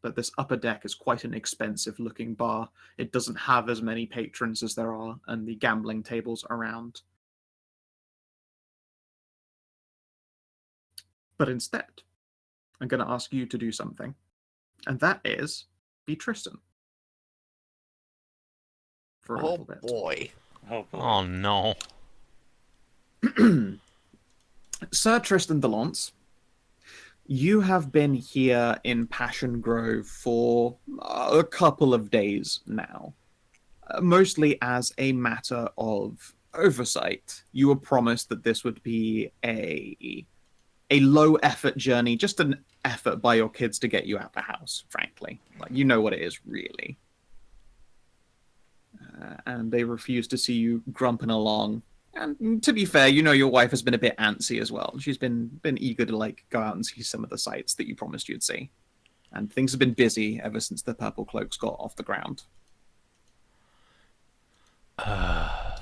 But this upper deck is quite an expensive looking bar. It doesn't have as many patrons as there are, and the gambling tables around. But instead, I'm going to ask you to do something, and that is be Tristan. For a little bit. Boy. Oh boy. Oh no. Sir Tristan de Lance, you have been here in Passion Grove for a couple of days now, mostly as a matter of oversight. You were promised that this would be a low-effort journey, just an effort by your kids to get you out the house, frankly. Like, you know what it is, really. And they refuse to see you grumping along. And to be fair, you know your wife has been a bit antsy as well. She's been eager to like go out and see some of the sights that you promised you'd see. And things have been busy ever since the Purple Cloaks got off the ground. How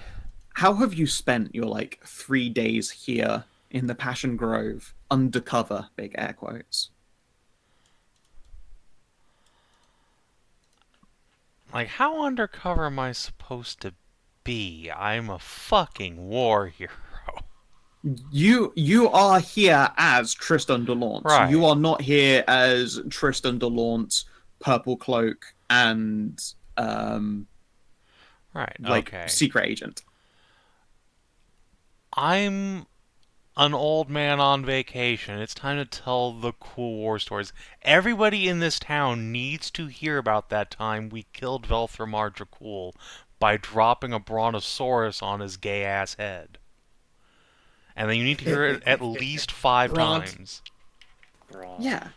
have you spent your like 3 days here in the Passion Grove undercover, big air quotes? Like, how undercover am I supposed to be? I'm a fucking war hero. You are here as Tristan de Launce. Right. You are not here as Tristan de Launce, Purple Cloak, and Right, like okay. secret agent. I'm an old man on vacation. It's time to tell the cool war stories. Everybody in this town needs to hear about that time we killed Velthramar Dracul by dropping a brontosaurus on his gay-ass head. And then you need to hear it at least 5 Bront. times. Bro. Yeah.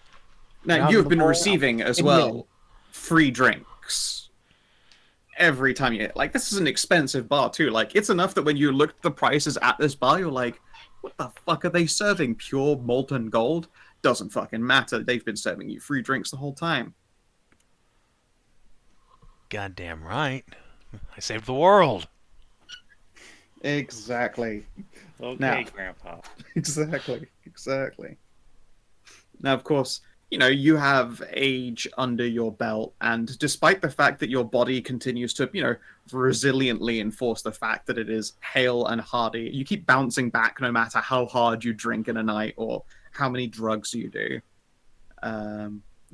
Now Now you've the been ball- receiving as in well yen. free drinks every time you like. This is an expensive bar too. Like it's enough that when you look at the prices at this bar, you're like, what the fuck are they serving? Pure molten gold? Doesn't fucking matter. They've been serving you free drinks the whole time. Goddamn right. I saved the world. Exactly. Okay, Now- Grandpa. Exactly. Now, of course, you know, you have age under your belt, and despite the fact that your body continues to, you know, resiliently enforce the fact that it is hale and hardy, you keep bouncing back no matter how hard you drink in a night or how many drugs you do.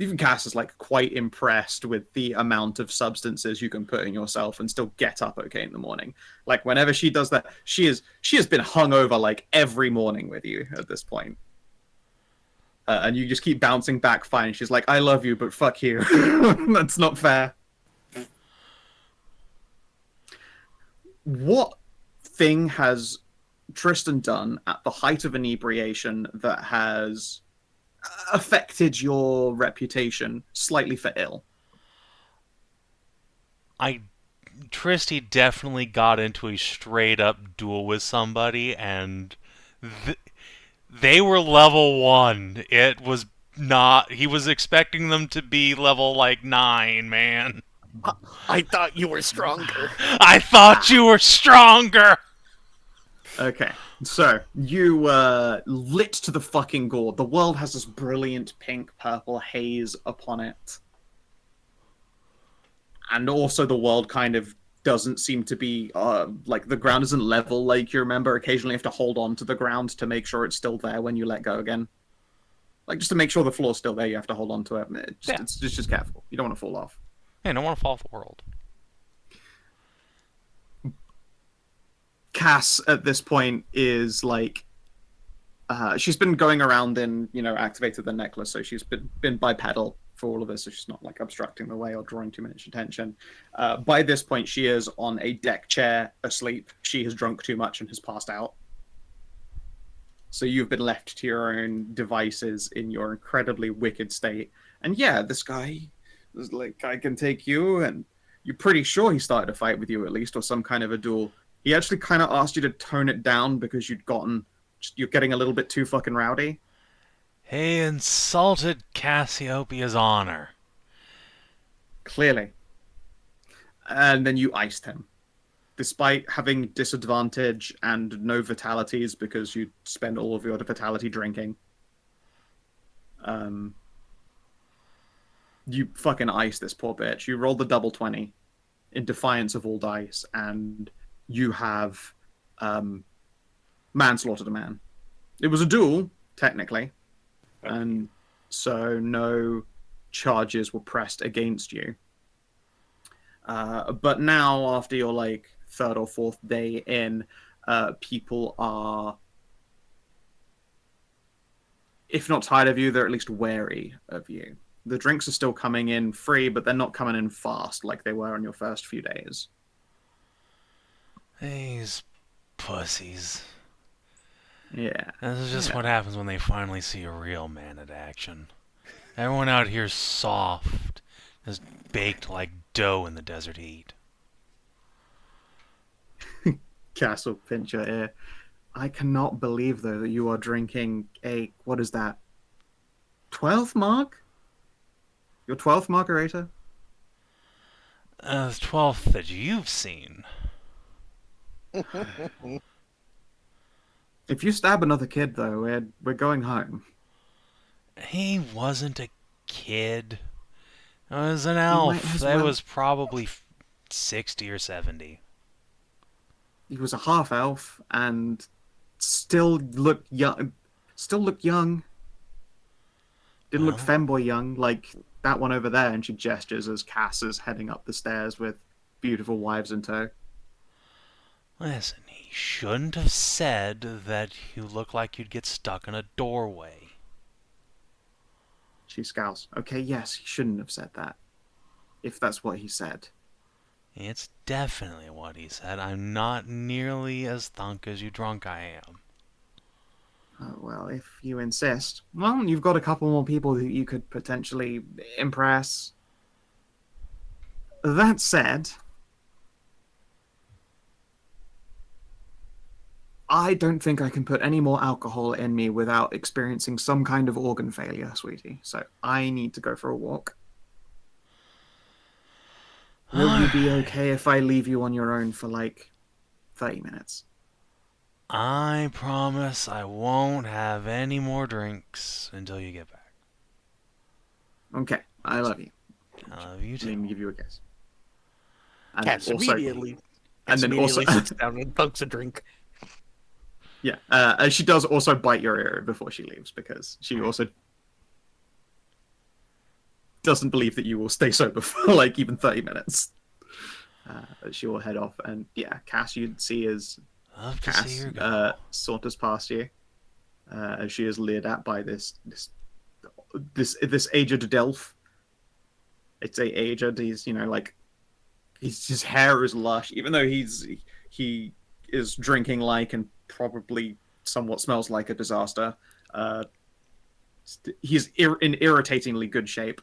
Even Cass is like quite impressed with the amount of substances you can put in yourself and still get up okay in the morning. Like whenever she does that, she has been hungover like every morning with you at this point. And you just keep bouncing back fine. She's like, I love you, but fuck you. That's not fair. What thing has Tristan done at the height of inebriation that has affected your reputation slightly for ill? Tristy definitely got into a straight up duel with somebody, and they were level 1. It was not. He was expecting them to be level like 9, man. I thought you were stronger. I thought you were stronger! Okay, so you lit to the fucking gore. The world has this brilliant pink-purple haze upon it. And also the world kind of doesn't seem to be, like, the ground isn't level like you remember. Occasionally you have to hold on to the ground to make sure it's still there when you let go again. Like, just to make sure the floor's still there, you have to hold on to it. It's just careful. You don't want to fall off. Hey, I don't want to fall off the world. Cass, at this point, is, like... she's been going around and, you know, activated the necklace, so she's been bipedal for all of this, so she's not, like, obstructing the way or drawing too much attention. By this point, she is on a deck chair, asleep. She has drunk too much and has passed out. So you've been left to your own devices in your incredibly wicked state. And yeah, this guy is like, I can take you, and you're pretty sure he started a fight with you at least, or some kind of a duel. He actually kind of asked you to tone it down because you're getting a little bit too fucking rowdy. He insulted Cassiopeia's honor. Clearly. And then you iced him. Despite having disadvantage and no vitalities because you spend all of your vitality drinking. You fucking iced this poor bitch. You rolled the double 20 in defiance of all dice, and you have manslaughtered a man. It was a duel, technically, and so no charges were pressed against you. But now, after your like 3rd or 4th day in, people are, if not tired of you, they're at least wary of you. The drinks are still coming in free, but they're not coming in fast like they were on your first few days. These pussies. Yeah. This is just what happens when they finally see a real man in action. Everyone out here's soft, is baked like dough in the desert heat. Castle pinch your ear. I cannot believe, though, that you are drinking a, what is that, 12th mark? Your 12th margarita? The 12th that you've seen. If you stab another kid, though, we're going home. He wasn't a kid. It was an might elf. as That well- was probably 60 or 70. He was a half elf and still looked young. Still looked young. Didn't look Well. femboy young like that one over there. And she gestures as Cass is heading up the stairs with beautiful wives in tow. Listen, he shouldn't have said that you look like you'd get stuck in a doorway. She scowls. Okay, yes, he shouldn't have said that. If that's what he said. It's definitely what he said. I'm not nearly as thunk as you drunk I am. Oh, well, if you insist. Well, you've got a couple more people that you could potentially impress. That said, I don't think I can put any more alcohol in me without experiencing some kind of organ failure, sweetie. So I need to go for a walk. Will you be okay if I leave you on your own for like 30 minutes? I promise I won't have any more drinks until you get back. Okay, I love you. I love you Let too. me give you a kiss. And Cass immediately. and then immediately also, sits down and dunks a drink. yeah, she does also bite your ear before she leaves because she also doesn't believe that you will stay sober for like even 30 minutes. She will head off, and yeah, Cass you'd see as Love to see Cass her go. saunters past you as she is leered at by this aged Delph. It's a aged. He's like his hair is lush, even though he is drinking like and probably somewhat smells like a disaster. He's in irritatingly good shape.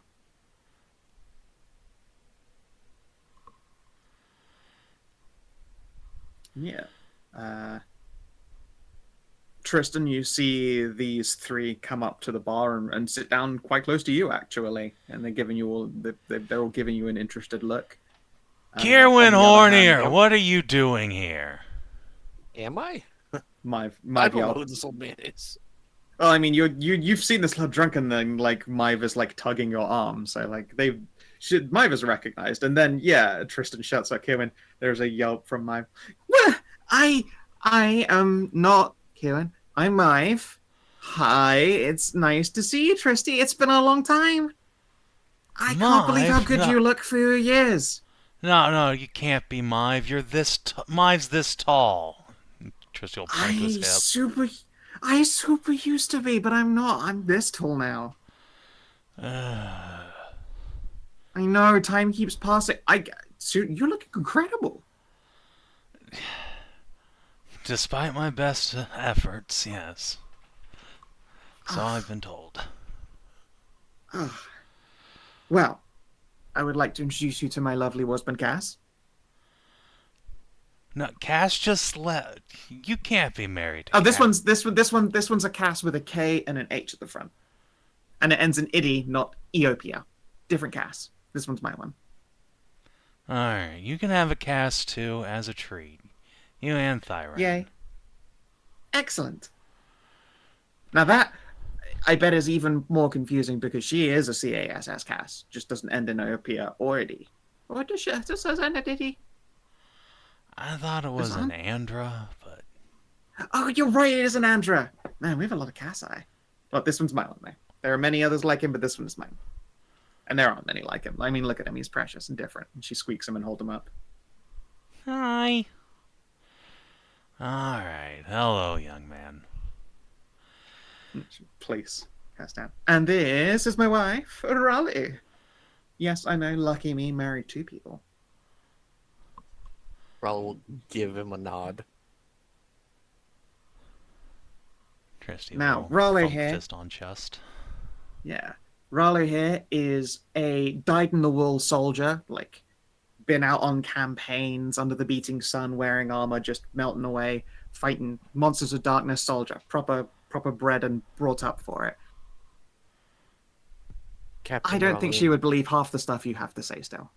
Yeah. Tristan, you see these three come up to the bar and sit down quite close to you, actually, and they're giving you all they're all giving you an interested look. Kierwin on the other hand, Hornier, what are you doing here? Am I? My I don't know yelp. who this old man is. Well, I mean, you've seen this drunken thing, like Miva's like tugging your arm, so like Miva's recognized, and then yeah, Tristan shouts at Kieran. There's a yelp from Mive. Well, I am not Kieran. I'm Mive. Hi, it's nice to see you, Tristy. It's been a long time. I can't believe how Mive? good No. you look for your years. No, you can't be Mive. You're Mive's this tall. Tristy will point to his hip. I super used to be, but I'm not. I'm this tall now. I know, time keeps passing. You're looking incredible. Despite my best efforts, yes. So I've been told. Well, I would like to introduce you to my lovely husband, Cass. No, Cass just left. You can't be married. Oh, this one's a Cass with a K and an H at the front, and it ends in Idi, not Eopia. Different Cass. This one's my one. Alright, you can have a Cass too as a treat. You and Thyra. Yay! Excellent. Now that I bet is even more confusing because she is a CASS Cass, just doesn't end in Eopia or Idi. Or does she? Just says end in Idi. I thought it was an Andra, but Oh, you're right, it is an Andra. Man, we have a lot of Cassi. Well, this one's my one, though. There are many others like him, but this one is mine. And there aren't many like him. I mean, look at him. He's precious and different. And she squeaks him and holds him up. hi. Alright, hello, young man. Place. Cast down. And this is my wife, Ralu. Yes, I know, lucky me, married 2 people. Ralu will give him a nod. Tristy Now, will Ralu thump here. fist on chest. Yeah. Ralu here is a dyed-in-the-wool soldier, like, been out on campaigns under the beating sun, wearing armor, just melting away, fighting monsters of darkness soldier. Proper bred and brought up for it. Captain I don't think Ralu- she would believe half the stuff you have to say still.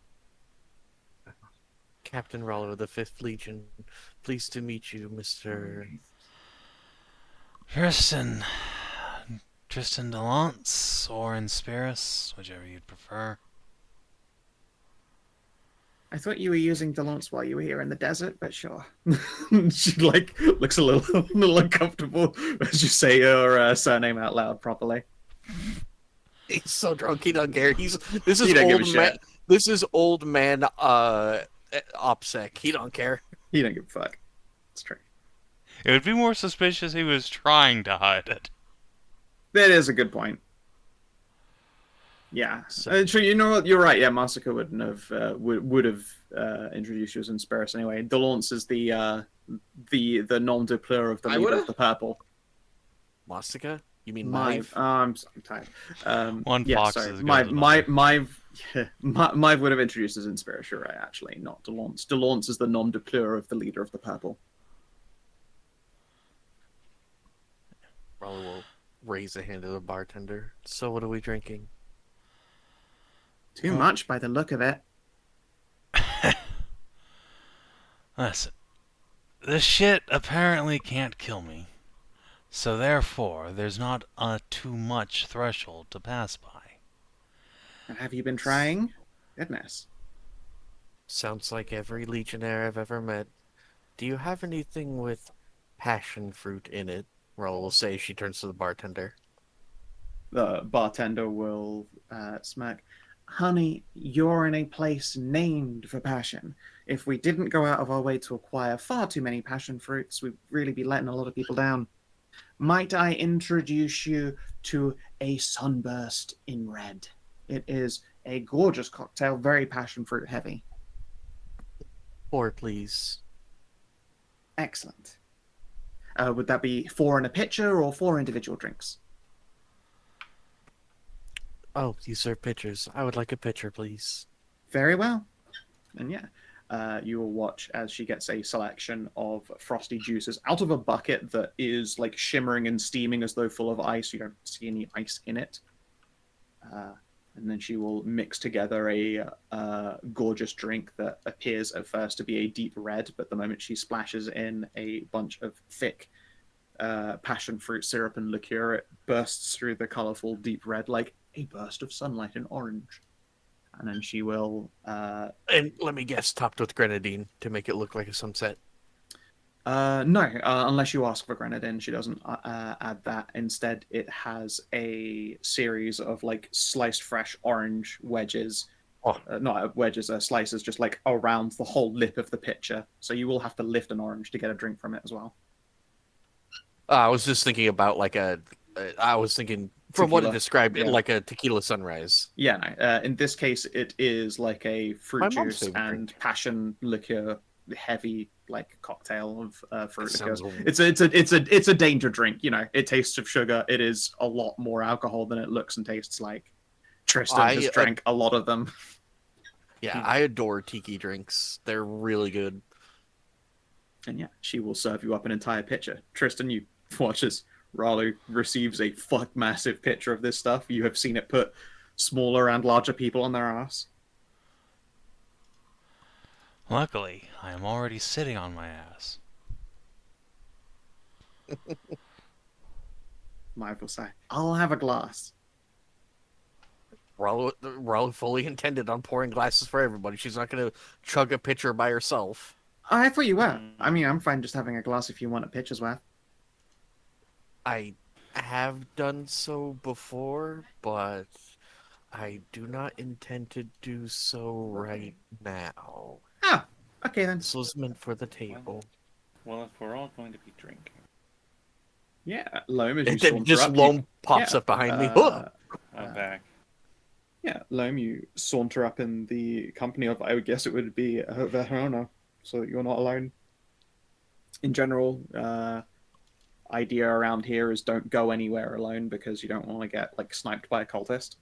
Captain Ralu of the 5th Legion. Pleased to meet you, Mr. Tristan DeLance or Inspiris, whichever you'd prefer. I thought you were using Delance while you were here in the desert, but sure. She like looks a little uncomfortable as you say your surname out loud properly. He's so drunk he doesn't care. This is He don't give a old man. shit. This is old man. OPSEC. He don't care. He don't give a fuck. It's true. It would be more suspicious he was trying to hide it. That is a good point. Yeah, So- sure. You know what? You're right. Yeah, Masika wouldn't have would have introduced you as Inspirus anyway. Delance is the nom de plume of the I leader would've? of the purple. Masika? You mean Mive. Mive? I'm tired. One yeah, fox sorry. is as good as Mive would have introduced as Inspirus. You're right, actually, not Delance. Delance is the nom de plume of the leader of the purple. Probably will raise a hand to the bartender. So what are we drinking? Too much by the look of it. Listen, this shit apparently can't kill me. So therefore, there's not a too much threshold to pass by. And have you been trying? Goodness. Sounds like every legionnaire I've ever met. Do you have anything with passion fruit in it? Raul will say. She turns to the bartender. The bartender will smirk. Honey, you're in a place named for passion. If we didn't go out of our way to acquire far too many passion fruits, we'd really be letting a lot of people down. Might I introduce you to a sunburst in red? It is a gorgeous cocktail, very passion fruit heavy. Pour, please. Excellent. Would that be 4 in a pitcher or 4 individual drinks? Oh, you serve pitchers. I would like a pitcher, please. Very well. And yeah, you will watch as she gets a selection of frosty juices out of a bucket that is like shimmering and steaming as though full of ice. You don't see any ice in it. And then she will mix together a gorgeous drink that appears at first to be a deep red, but the moment she splashes in a bunch of thick passion fruit syrup and liqueur, it bursts through the colorful deep red like a burst of sunlight in orange. And then she will And let me guess, topped with grenadine to make it look like a sunset. no, unless you ask for grenadine, she doesn't add that. Instead, it has a series of like sliced fresh orange wedges. Oh. Not wedges, slices just like around the whole lip of the pitcher. So you will have to lift an orange to get a drink from it as well. I was just thinking about like I was thinking from what it Tequila. described, Yeah. like a tequila sunrise. Yeah, no. In this case, it is like a fruit My mom's juice favorite and drink. passion liqueur, heavy like cocktail of fruit liqueur. Sounds It's a danger drink. You know, it tastes of sugar. It is a lot more alcohol than it looks and tastes like. Tristan I, has drank a lot of them. Yeah, I adore tiki drinks. They're really good. And yeah, she will serve you up an entire pitcher. Tristan, you watch as Ralu receives a fuck massive pitcher of this stuff. You have seen it put smaller and larger people on their ass. Luckily, I am already sitting on my ass. Mive will say, I'll have a glass. Raul fully intended on pouring glasses for everybody. She's not going to chug a pitcher by herself. I thought you were. I mean, I'm fine just having a glass if you want a pitcher's worth. I have done so before, but I do not intend to do so right now. Ah, okay then. This was meant for the table. Well, if we're all going to be drinking, Yeah, Loam, as you And then saunter just up, Loam pops yeah, up behind me. I'm back. Yeah, Loam, you saunter up in the company of, I would guess it would be Verona, so that you're not alone. In general, idea around here is don't go anywhere alone because you don't want to get like sniped by a cultist.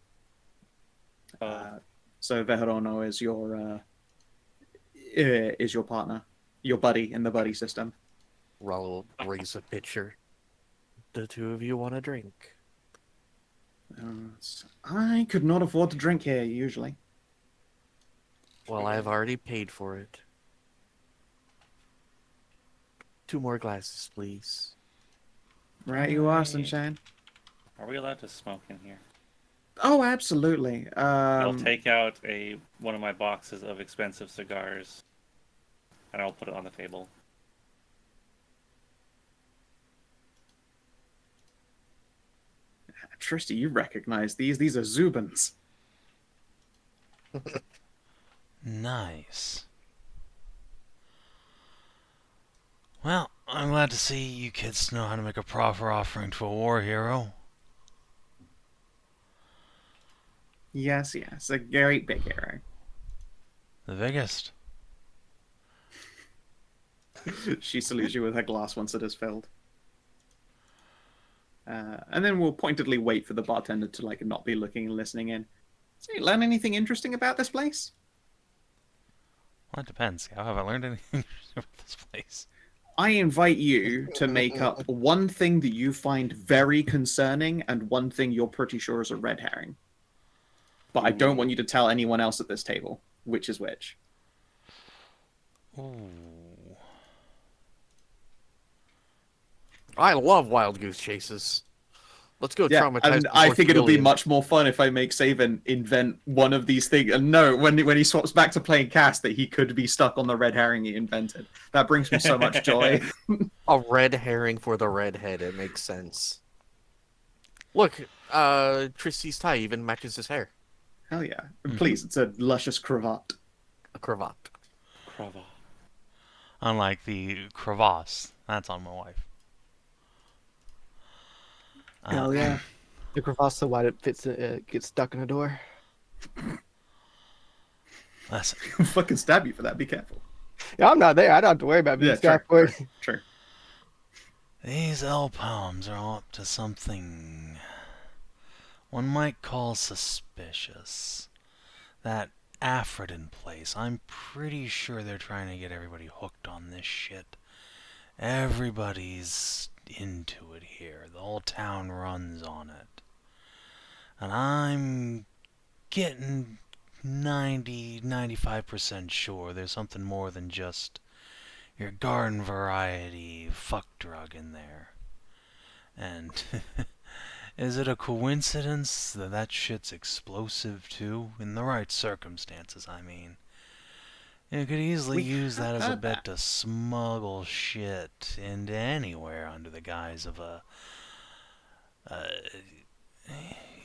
So Verona is your partner, your buddy in the buddy system. Raul raise a pitcher. The two of you want a drink. I could not afford to drink here usually. Well, I've already paid for it. 2 more glasses, please. Right, you are, Sunshine. Are we allowed to smoke in here? Oh, absolutely. I'll take out one of my boxes of expensive cigars, and I'll put it on the table. Tristy, you recognize these. These are Zubans. Nice. Well, I'm glad to see you kids know how to make a proper offering to a war hero. Yes, yes, a great big hero. The biggest. She salutes you with her glass once it is filled. And then we'll pointedly wait for the bartender to like not be looking and listening in. So you learn anything interesting about this place? Well, it depends. How have I learned anything about this place? I invite you to make up one thing that you find very concerning and one thing you're pretty sure is a red herring. But I don't want you to tell anyone else at this table which is which. Ooh. I love wild goose chases. Let's go traumatize. And I think it'll be much more fun if I make Savin invent one of these things. And no, when he swaps back to playing cast, that he could be stuck on the red herring he invented. That brings me so much joy. A red herring for the redhead. It makes sense. Look, Tristy's tie even matches his hair. Hell yeah. Please, it's a luscious cravat. A cravat. Cravat. Unlike the crevasse. That's on my wife. Hell yeah. The crevasse so wide it fits, gets stuck in a door. Listen. I'll fucking stab you for that. Be careful. Yeah, I'm not there. I don't have to worry about being stabbed for it. True. These Elpalms are up to something one might call suspicious. That Aphrodite place, I'm pretty sure they're trying to get everybody hooked on this shit. Everybody's into it here. The whole town runs on it. And I'm getting 95% sure there's something more than just your garden variety fuck drug in there. And is it a coincidence that that shit's explosive too? In the right circumstances, I mean. You could easily use that as a bit to smuggle shit into anywhere under the guise of a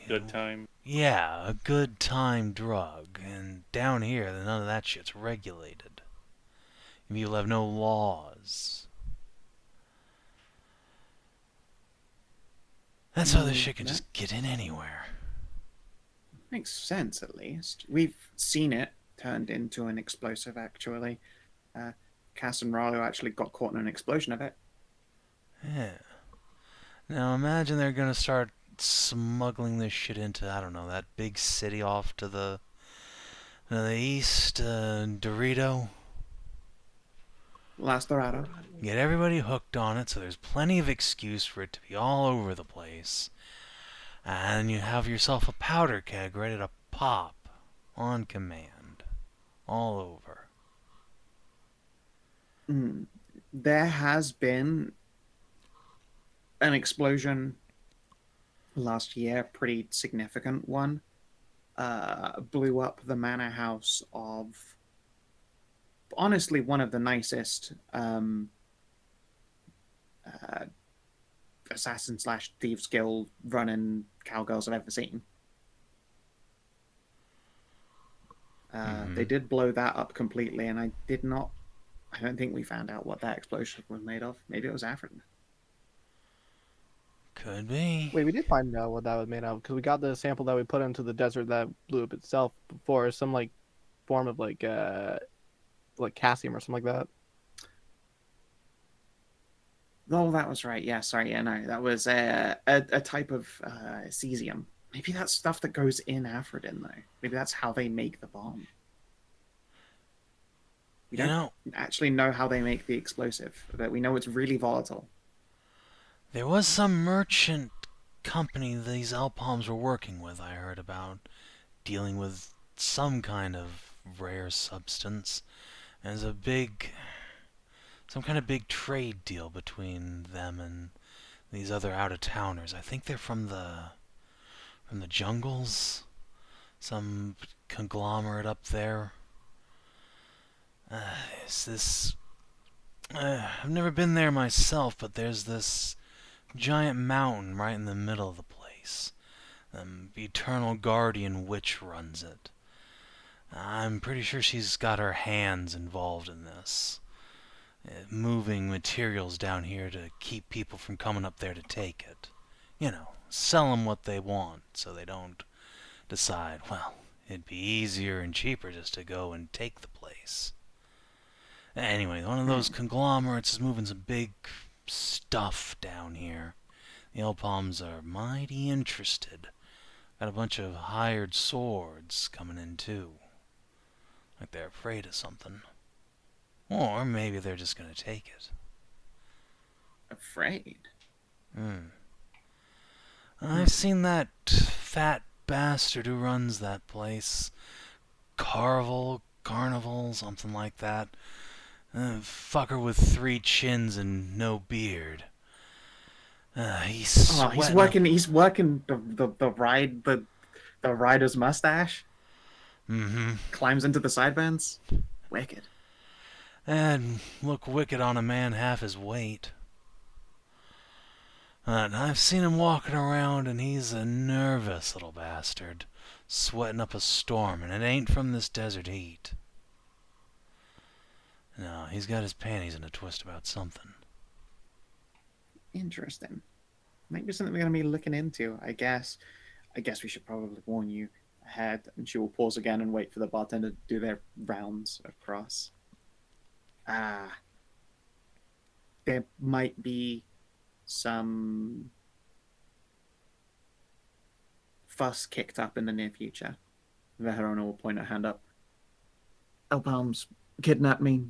good time. Yeah, a good time drug. And down here, none of that shit's regulated. You'll have no laws. That's how this shit can just get in anywhere. Makes sense, at least. We've seen it turned into an explosive, actually. Cass and Ralu actually got caught in an explosion of it. Yeah. Now imagine they're gonna start smuggling this shit into, I don't know, that big city off to the east, Dorito. Las Dorado. Get everybody hooked on it so there's plenty of excuse for it to be all over the place. And you have yourself a powder keg ready to pop on command. All over. There has been an explosion last year, pretty significant one. Blew up the manor house of honestly one of the nicest assassin / thieves guild running cowgirls I've ever seen. They did blow that up completely, and I don't think we found out what that explosion was made of. Maybe it was Aphrodite. Could be. Wait, we did find out what that was made of, because we got the sample that we put into the desert that blew up itself before, some like form of like calcium or something like that. Oh, that was right. Yeah, sorry. Yeah, no, that was a type of cesium. Maybe that's stuff that goes in Aphrodite, though. Maybe that's how they make the bomb. We don't actually know how they make the explosive, but we know it's really volatile. There was some merchant company these Elpalms were working with, I heard about, dealing with some kind of rare substance. There's some kind of big trade deal between them and these other out-of-towners. I think they're from the from the jungles. Some conglomerate up there. Is this... I've never been there myself, but there's this giant mountain right in the middle of the place. The Eternal Guardian Witch runs it. I'm pretty sure she's got her hands involved in this. Moving materials down here to keep people from coming up there to take it. You know, sell them what they want so they don't decide, well, it'd be easier and cheaper just to go and take the place. Anyway, one of those conglomerates is moving some big stuff down here. The Elpalms are mighty interested. Got a bunch of hired swords coming in too. Like they're afraid of something. Or maybe they're just gonna take it. Afraid? I've seen that fat bastard who runs that place. Carnival, something like that. Fucker with 3 chins and no beard. He's sweating. He's working the rider's mustache. Climbs into the sideburns. Wicked. And look wicked on a man half his weight. And I've seen him walking around, and he's a nervous little bastard, sweating up a storm, and it ain't from this desert heat. No, he's got his panties in a twist about something. Interesting. Might be something we're going to be looking into, I guess. I guess we should probably warn you ahead. And she will pause again and wait for the bartender to do their rounds across. There might be some fuss kicked up in the near future. Verona will point her hand up. Elpalms kidnapped me,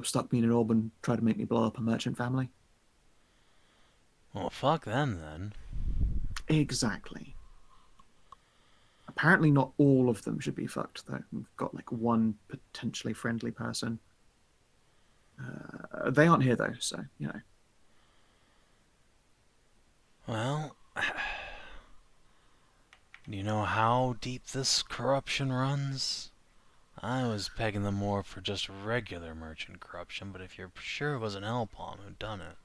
stuck me in an orb and tried to make me blow up a merchant family. Well, fuck them then. Exactly. Apparently not all of them should be fucked, though. We've got like one potentially friendly person. They aren't here, though, so, you know. Well, do you know how deep this corruption runs? I was pegging them more for just regular merchant corruption, but if you're sure it was an Elpalm who'd done it.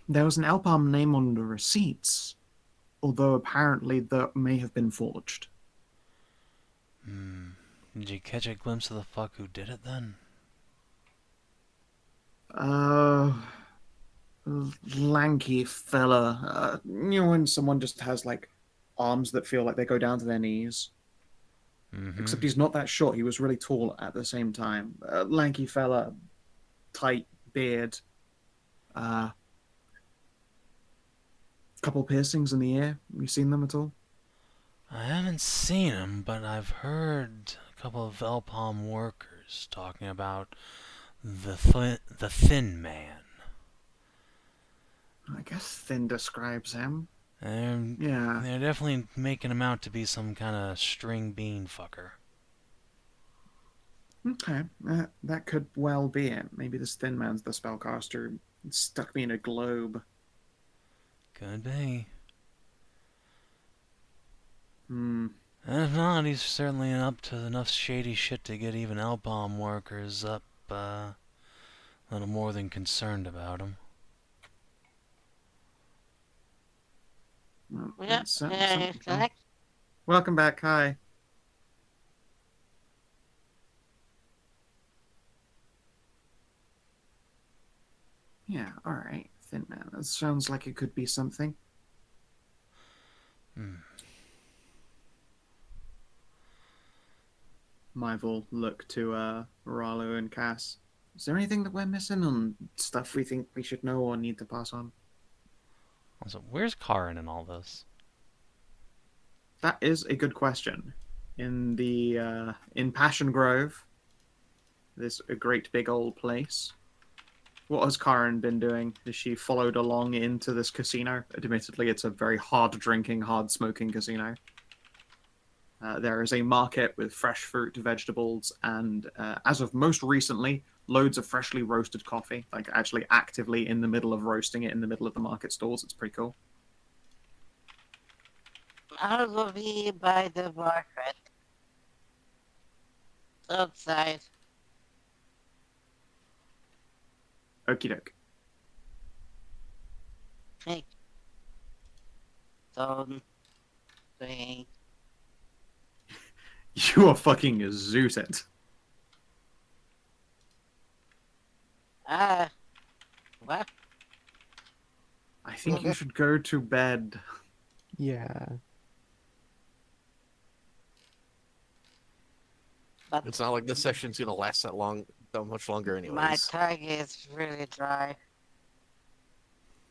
There was an Elpalm name on the receipts, although apparently that may have been forged. Did you catch a glimpse of the fuck who did it then? Lanky fella. You know when someone just has like arms that feel like they go down to their knees? Except he's not that short. He was really tall at the same time. Lanky fella, tight beard. Couple piercings in the ear. Have you seen them at all? I haven't seen him, but I've heard a couple of Elpalm workers talking about the thin man. I guess thin describes him. Yeah. They're definitely making him out to be some kind of string bean fucker. Okay, that could well be it. Maybe this thin man's the spellcaster who stuck me in a globe. Could be. Hmm. And if not, he's certainly up to enough shady shit to get even Elpalm workers up, a little more than concerned about him. Well, Yeah, oh. Welcome back, hi. Yeah, alright, thin man. That sounds like it could be something. Myve will look to Ralu and Cass. Is there anything that we're missing on stuff we think we should know or need to pass on? Also, where's Karin in all this? That is a good question. In the in Passion Grove, this a great big old place. What has Karin been doing? Has she followed along into this casino? Admittedly, it's a very hard-drinking, hard-smoking casino. There is a market with fresh fruit, vegetables, and as of most recently, loads of freshly roasted coffee. Like actually actively in the middle of roasting it in the middle of the market stalls. It's pretty cool. I will be by the market. Outside. Okie doke. Hey. Don't think. You are fucking zooted. What? I think you should go to bed. Yeah. But It's not like this session's gonna last that much longer anyways. my tongue is really dry.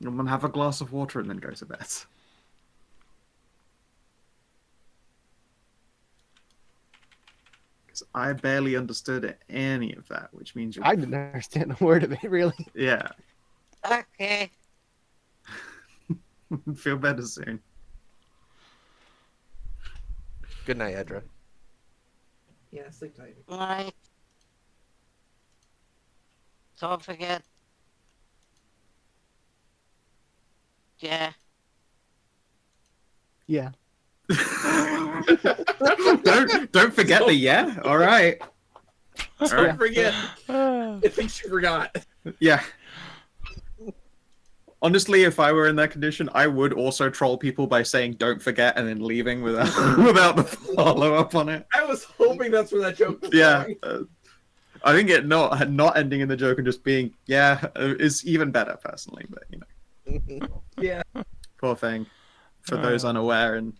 I'm gonna have a glass of water and then go to bed. Because I barely understood any of that, which means you're... I didn't understand a word of it, really. Yeah. Okay. Feel better soon. Good night, Hedrah. Yeah, sleep tight. Right. Don't forget. Yeah. Yeah. don't forget the yeah. All right. Don't forget. It thinks you forgot. Yeah. Honestly, if I were in that condition, I would also troll people by saying "don't forget" and then leaving without without the follow up on it. I was hoping that's where that joke was Yeah. going. I think it not ending in the joke and just being is even better personally, but you know. Yeah. Poor thing. For those unaware and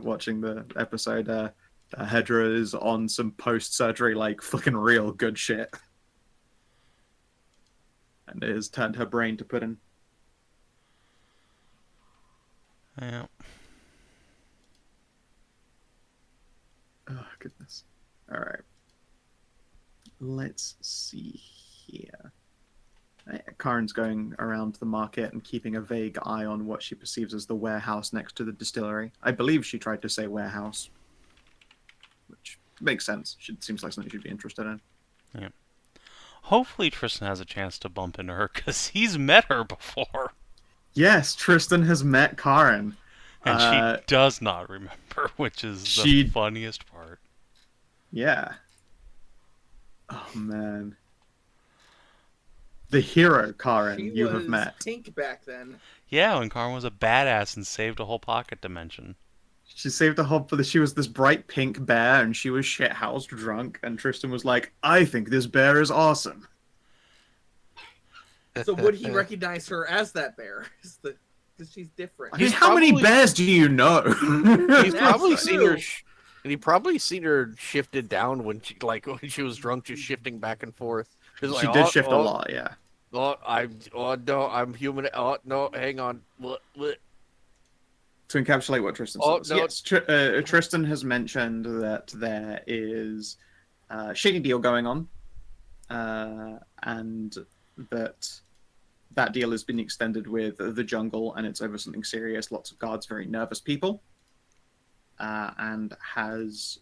watching the episode, Hedrah is on some post-surgery, like, fucking real good shit. And it has turned her brain to pudding. Yeah. Oh, goodness. Alright. Let's see here. Karin's going around the market and keeping a vague eye on what she perceives as the warehouse next to the distillery. I believe she tried to say warehouse, which makes sense. Seems like something she'd be interested in. Yeah. Hopefully Tristan has a chance to bump into her, because he's met her before. Yes, Tristan has met Karin. And she does not remember, which is the funniest part. Yeah. Oh, man. The hero Karin She you have was met. pink back then. Yeah, when Karin was a badass and saved a whole pocket dimension. She saved a hub for she was this bright pink bear and she was shit-housed drunk and Tristan was like, I think this bear is awesome. So would he recognize her as that bear? Because she's different. I mean, how many bears do you know? He's probably seen her, and he probably seen her shifted down when she was drunk, just shifting back and forth. She did shift a lot, yeah. No, I'm human. Oh no, hang on. What? To encapsulate what Tristan says. No. Yes, Tristan has mentioned that there is a shady deal going on, and that deal has been extended with the jungle, and it's over something serious. Lots of guards, very nervous people, and has,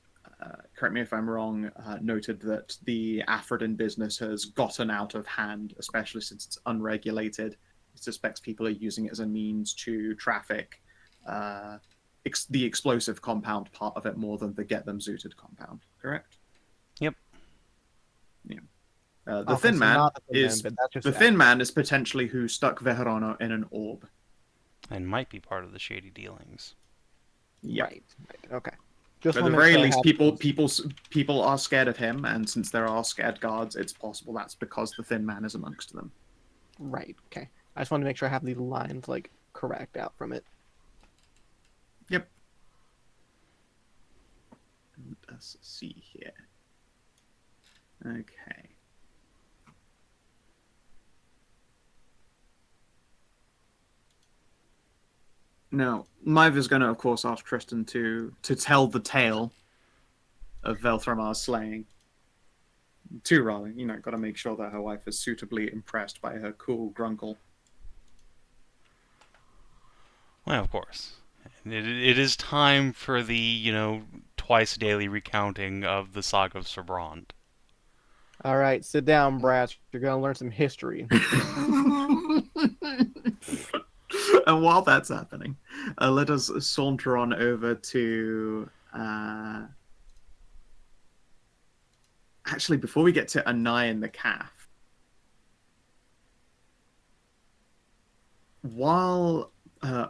correct me if I'm wrong, noted that the Aphrodite business has gotten out of hand, especially since it's unregulated. He suspects people are using it as a means to traffic the explosive compound part of it more than the get them zooted compound. Correct? Yep. Yeah. The Thin Man is the Thin Man is potentially who stuck Hedrah in an orb, And might be part of the shady dealings. yeah. Right. Okay. At the very least, people are scared of him, and since there are scared guards, it's possible that's because the Thin Man is amongst them. Right. Okay. I just want to make sure I have the lines correct out from it. Yep. Let's see here. Okay. Now, Myva's going to, of course, ask Tristan to tell the tale of Velthramar's slaying. To Ralu, got to make sure that her wife is suitably impressed by her cool grunkle. Well, of course. It is time for the, twice daily recounting of the saga of Sir Brand. All right, sit down, brats. You're gonna learn some history. And while that's happening, let us saunter on over to. Actually, before we get to Anai and the calf, while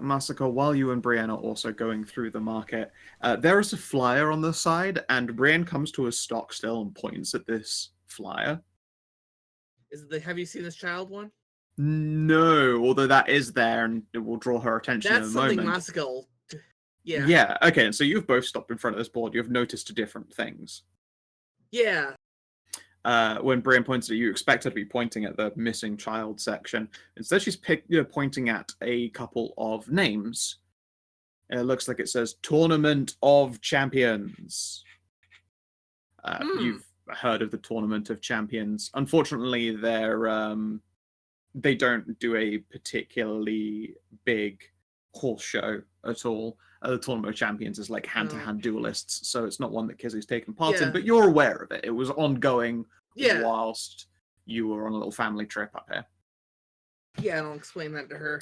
Masika, while you and Brienne are also going through the market, there is a flyer on the side, and Brienne comes to a stock still and points at this flyer. Is the have you seen this child one? No, although that is there, and it will draw her attention That's in a something moment. Masika will. Yeah. Yeah. Okay. So you've both stopped in front of this board. You've noticed different things. Yeah. When Brian points at you, expect her to be pointing at the missing child section. Instead, she's pointing at a couple of names. It looks like it says Tournament of Champions. You've heard of the Tournament of Champions. Unfortunately, they don't do a particularly big horse show at all. The Tournament of Champions is like hand-to-hand duelists, so it's not one that Kizzy's taken part in, but you're aware of it. It was ongoing whilst you were on a little family trip up here. Yeah, and I'll explain that to her.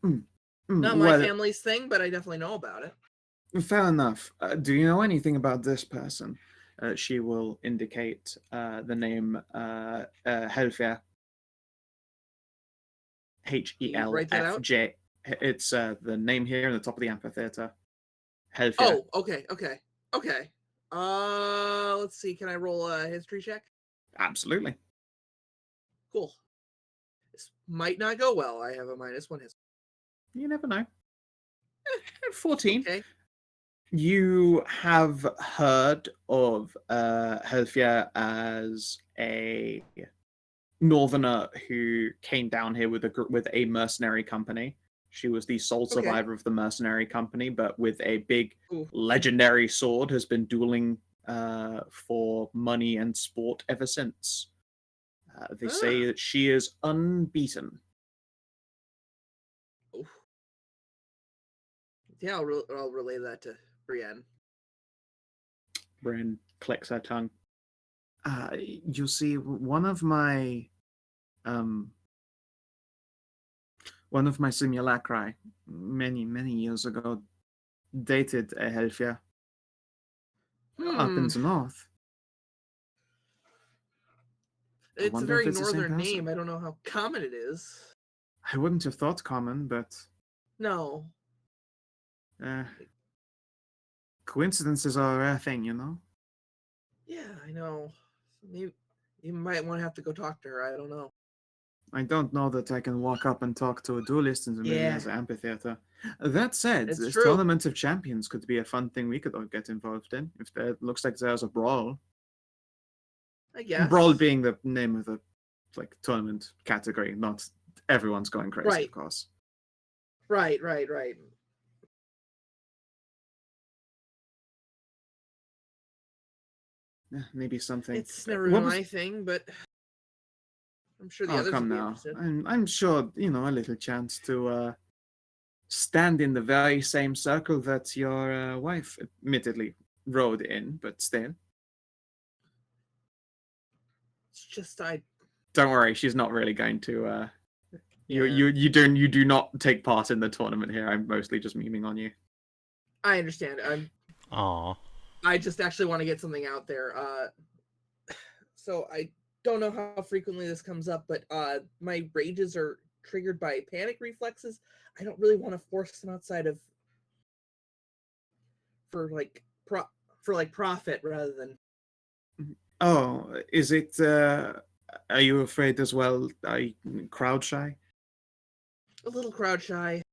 Not Not my family's thing, but I definitely know about it. Fair enough. Do you know anything about this person? She will indicate the name Helfia. Helfj. It's the name here in the top of the amphitheater. Helfia. Oh, okay. Let's see. Can I roll a history check? Absolutely. Cool. This might not go well. I have a -1 history. You never know. 14. Okay. You have heard of Helfia as a northerner who came down here with a mercenary company. She was the sole survivor of the mercenary company, but with a big legendary sword, has been dueling for money and sport ever since. They say that she is unbeaten. Oof. Yeah, I'll relay that to Brienne. Brienne clicks her tongue. You see, one of my simulacri many years ago dated a Helfia up in the north. It's a very northern name. I don't know how common it is. I wouldn't have thought common, but no. Coincidences are a rare thing, you know? Yeah, I know. Maybe you might want to have to go talk to her. I don't know. I don't know that I can walk up and talk to a duelist in the middle of the amphitheater. That said, this Tournament of Champions could be a fun thing we could all get involved in. If there looks like there's a brawl. I guess. Brawl being the name of the tournament category, not everyone's going crazy, of course. Right. Maybe something. It's never been my thing, but I'm sure the others come would be now. interested. I'm sure, a little chance to stand in the very same circle that your wife admittedly rode in, but still. It's just Don't worry, she's not really going to. You do not take part in the tournament here. I'm mostly just memeing on you. I understand. I just actually want to get something out there. So I don't know how frequently this comes up, but my rages are triggered by panic reflexes. I don't really want to force them outside of for profit rather than. Oh, is it? Are you afraid as well? Are you crowd shy? A little crowd shy.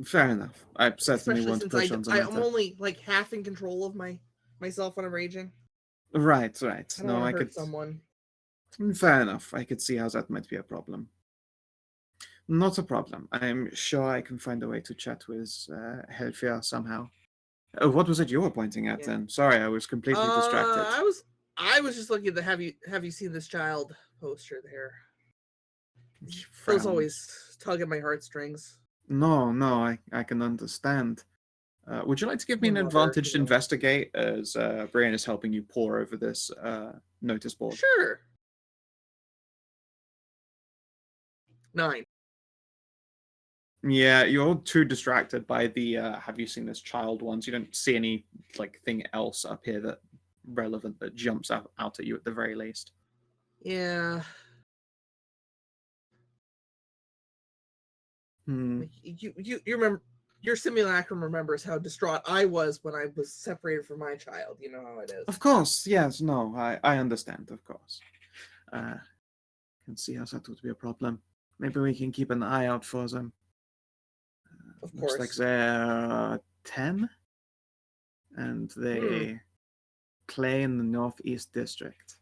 Fair enough. I certainly Especially won't since push on the matter. I'm only half in control of myself when I'm raging. Right. I don't want to hurt someone. Fair enough. I could see how that might be a problem. Not a problem. I'm sure I can find a way to chat with Helfia somehow. What was it you were pointing at then? Sorry, I was completely distracted. I was just looking at the have you seen this child poster there? Those always tug at my heartstrings. No, I can understand. Would you like to give me an advantage to investigate as Brian is helping you pore over this notice board? Sure. 9. Yeah, you're too distracted by the have you seen this child ones. You don't see any thing else up here that relevant that jumps out at you at the very least. Yeah. You remember, your simulacrum remembers how distraught I was when I was separated from my child. You know how it is. Of course, yes, no, I understand, of course. Can see how that would be a problem. Maybe we can keep an eye out for them. Of Looks like course. they're 10, and they play in the Northeast District.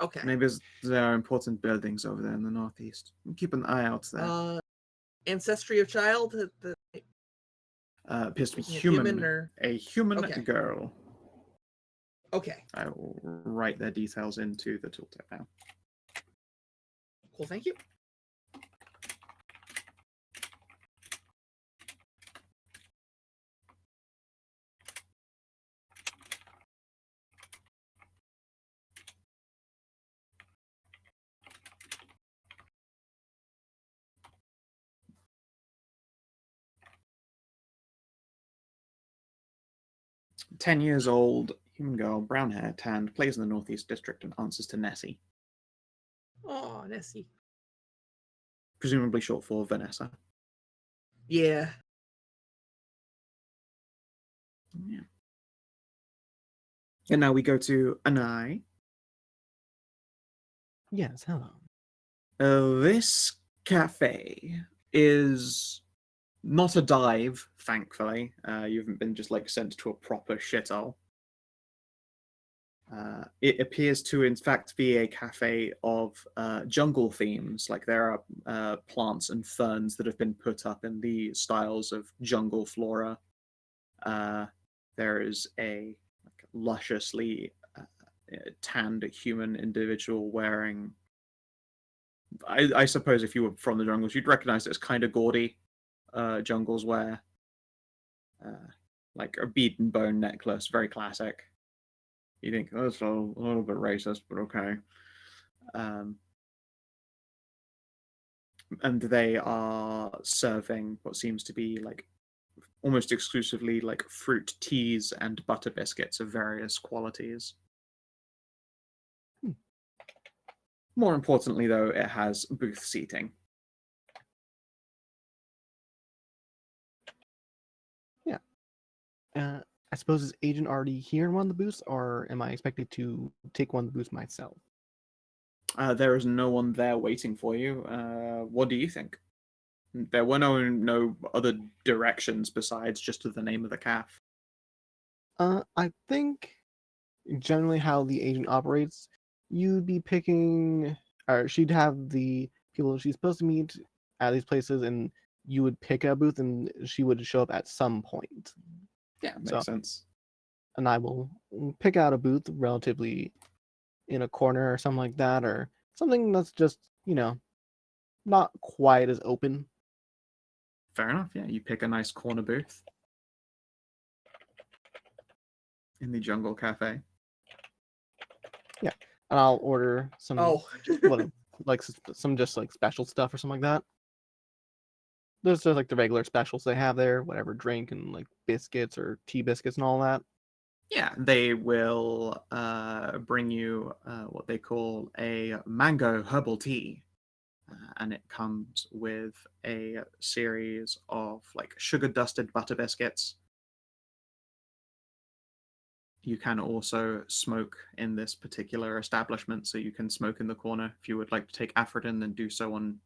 Okay. Maybe there are important buildings over there in the Northeast. Keep an eye out there. Ancestry of child? Appears to be A human. or... A human Okay. girl. Okay. I will write their details into the tooltip now. Cool, thank you. "10 years old, human girl, brown hair, tanned, plays in the Northeast District and answers to Nessie." Oh, Nessie. Presumably short for Vanessa. Yeah. Yeah. And now we go to Anai. Yes, hello. This cafe is not a dive, thankfully. You haven't been just sent to a proper shithole. It appears to, in fact, be a cafe of jungle themes. There are plants and ferns that have been put up in the styles of jungle flora. There is a lusciously tanned human individual wearing... I suppose if you were from the jungles, you'd recognize it as kind of gaudy jungles wear. A bead and bone necklace, very classic. You think, oh, that's a little bit racist, but okay. And they are serving what seems to be almost exclusively fruit teas and butter biscuits of various qualities. More importantly, though, it has booth seating. Yeah. I suppose is Agent already here in one of the booths, or am I expected to take one of the booths myself? There is no one there waiting for you. What do you think? There were no other directions besides just to the name of the calf. I think generally how the agent operates, you'd be picking, or she'd have the people she's supposed to meet at these places, and you would pick a booth, and she would show up at some point. Yeah, makes sense. And I will pick out a booth relatively in a corner or something like that, or something that's just, not quite as open. Fair enough, yeah. You pick a nice corner booth in the Jungle Cafe. Yeah, and I'll order some, some just special stuff or something like that. There's just the regular specials they have there, whatever drink and biscuits or tea biscuits and all that. Yeah, they will bring you what they call a mango herbal tea. And it comes with a series of sugar-dusted butter biscuits. You can also smoke in this particular establishment, so you can smoke in the corner. If you would like to take Aphrodin, then do so on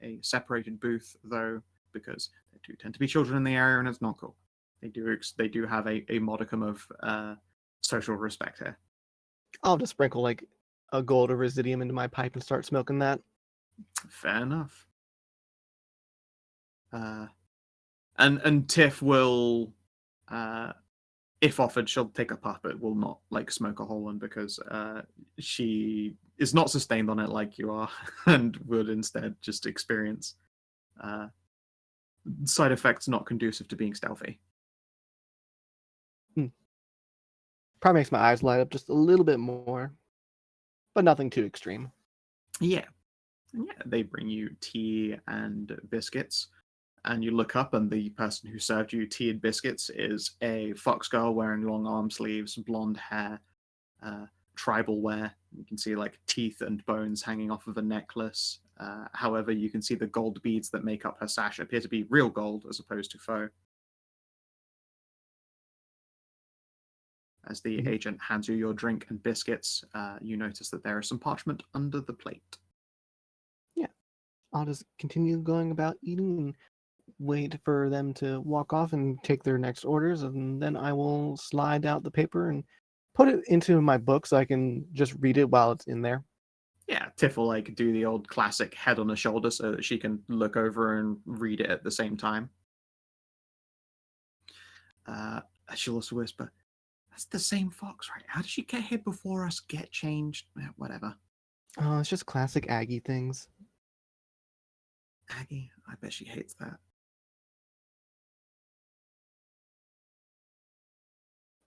a separated booth, though, because there do tend to be children in the area, and it's not cool. They do have a modicum of social respect here. I'll just sprinkle a gold of residium into my pipe and start smoking that. Fair enough. And Tiff will, if offered, she'll take a puff, but will not smoke a whole one because she is not sustained on it like you are, and would instead just experience side effects not conducive to being stealthy. Probably makes my eyes light up just a little bit more, but nothing too extreme. Yeah. And yeah, they bring you tea and biscuits. And you look up, and the person who served you tea and biscuits is a fox girl wearing long arm sleeves, blonde hair, tribal wear. You can see like teeth and bones hanging off of a necklace. However, you can see the gold beads that make up her sash appear to be real gold as opposed to faux. As the agent hands you your drink and biscuits, you notice that there is some parchment under the plate. Yeah, I'll just continue going about eating and wait for them to walk off and take their next orders, and then I will slide out the paper and put it into my book so I can just read it while it's in there. Yeah, Tiff will like do the old classic head on her shoulder so that she can look over and read it at the same time. She'll also whisper, "That's the same fox, right? How did she get here before us? Get changed? Whatever." Oh, it's just classic Aggie things. Aggie? I bet she hates that.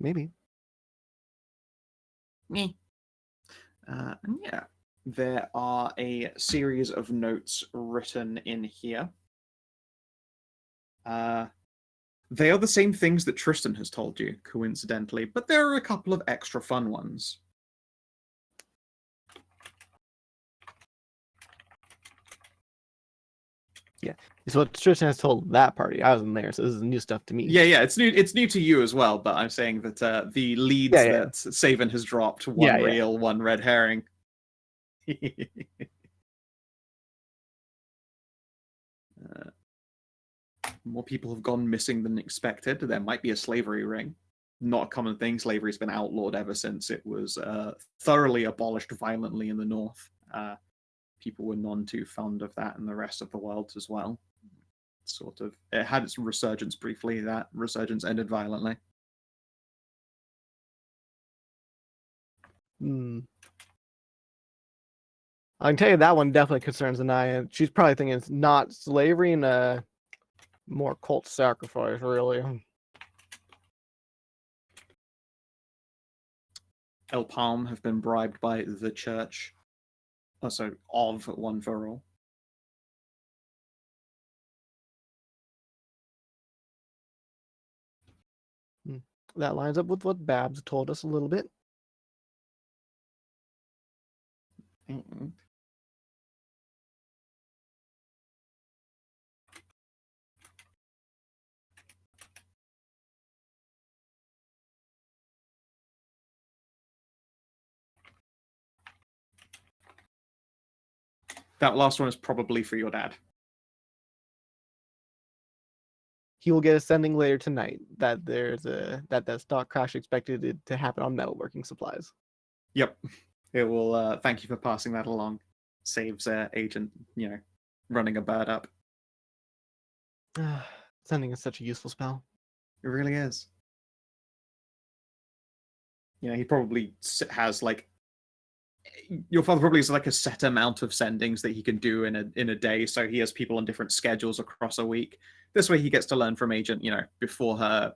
Maybe. Me. And yeah, there are a series of notes written in here. They are the same things that Tristan has told you, coincidentally, but there are a couple of extra fun ones. Yeah, it's what Tristan has told that party. I wasn't there, so this is new stuff to me. Yeah, it's new. It's new to you as well. But I'm saying that the leads that Savin has dropped, one real, one red herring. More people have gone missing than expected. There might be a slavery ring. Not a common thing. Slavery's been outlawed ever since it was thoroughly abolished violently in the north. People were none too fond of that in the rest of the world as well. Sort of, it had its resurgence briefly. That resurgence ended violently. I can tell you that one definitely concerns Anai. She's probably thinking it's not slavery and more cult sacrifice, really. El Palm have been bribed by the church, also of One for All. That lines up with what Babs told us a little bit. That last one is probably for your dad. He will get a sending later tonight that there's that stock crash expected to happen on metalworking supplies. Yep. It will thank you for passing that along. Saves agent, running a bird up. Sending is such a useful spell. It really is. He probably has your father probably has like a set amount of sendings that he can do in a day, so he has people on different schedules across a week. This way he gets to learn from agent, before her,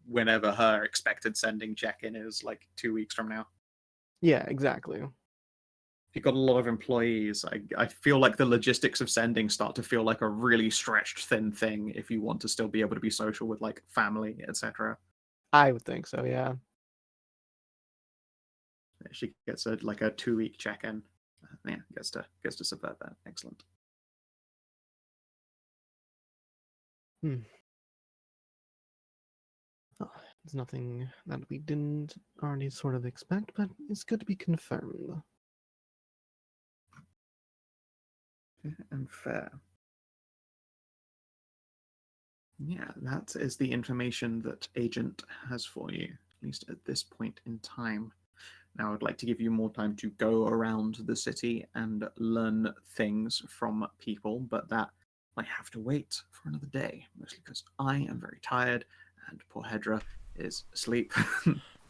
whenever her expected sending check-in is, 2 weeks from now. Yeah, exactly. If you've got a lot of employees, I feel like the logistics of sending start to feel like a really stretched thin thing if you want to still be able to be social with family, etc. I would think so, yeah. She gets a 2-week check-in. Yeah, gets to subvert that. Excellent. Oh, it's nothing that we didn't already sort of expect, but it's good to be confirmed. And fair. Yeah, that is the information that Agent has for you, at least at this point in time. Now, I'd like to give you more time to go around the city and learn things from people, but that might have to wait for another day, mostly because I am very tired and poor Hedrah is asleep.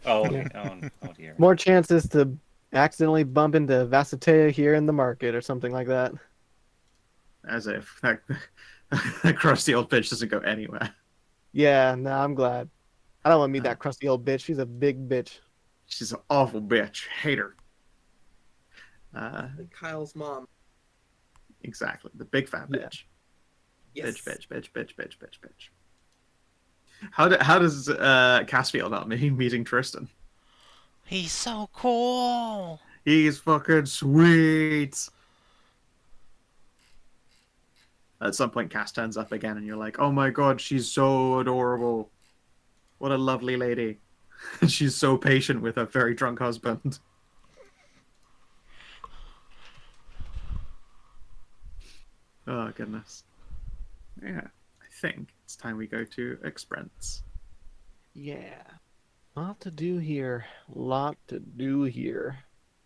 Oh dear. More chances to accidentally bump into Vasatea here in the market or something like that. As if that crusty old bitch doesn't go anywhere. Yeah, no, I'm glad. I don't want to meet that crusty old bitch. She's a big bitch. She's an awful bitch. Hate her. Like Kyle's mom. Exactly. The big fat Yeah. bitch. Yes. Bitch. How does Cass feel about me meeting Tristan? He's so cool. He's fucking sweet. At some point, Cass turns up again, and you're like, "Oh my god, she's so adorable! What a lovely lady! She's so patient with her very drunk husband." Oh goodness. Yeah, I think it's time we go to Exprents. Yeah. Lot to do here.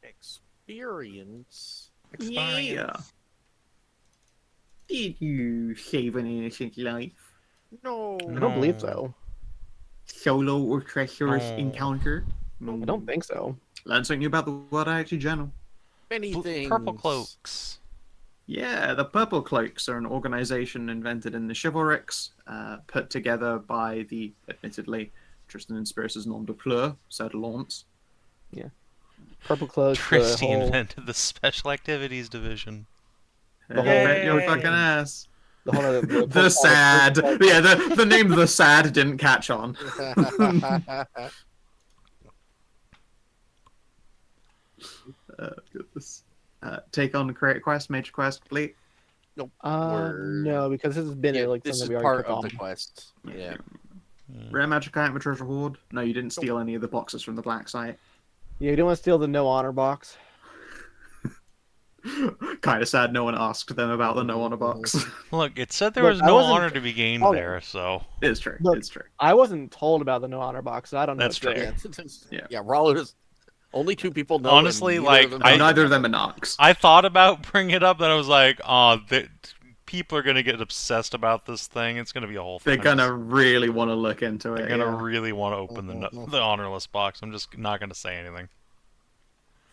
Experience. Yeah. Did you save an innocent life? No. I don't believe so. Solo or treacherous No. encounter? I don't think so. Learn something new about the world I actually journal. Many things. Purple cloaks. Yeah, the Purple Cloaks are an organization invented in the Chivalrics, put together by the, admittedly, Tristan and Spirits' nom de plume, Sir de Lance. Purple clothes. Tristy invented the Special Activities Division. The whole- Bet your Yay! fucking ass. The whole other, The sad. Yeah, the name The Sad didn't catch on. Goodness. Take on the Create Quest, Major Quest, complete. no, because this has been like this is something we already part took of on. the quest. Yeah. Rare magic item, treasure hoard. No, you didn't steal any of the boxes from the black site. Yeah, you don't want to steal the no honor box. Kind of sad no one asked them about the no honor box. Look, it said there Look, was I no wasn't- honor to be gained Oh. there, so It's true. Look, It's true. I wasn't told about the no honor box, so I don't know. That's what's true. there. Yeah. Yeah. Ralu is only two people know. Honestly, and like, neither of And them know. neither of them are Nox. I thought about bringing it up, then I was like, oh, people are gonna get obsessed about this thing. It's gonna be a whole They're thing. gonna really want to look into They're it. gonna Yeah. really want to open the honorless box. I'm just not gonna say anything.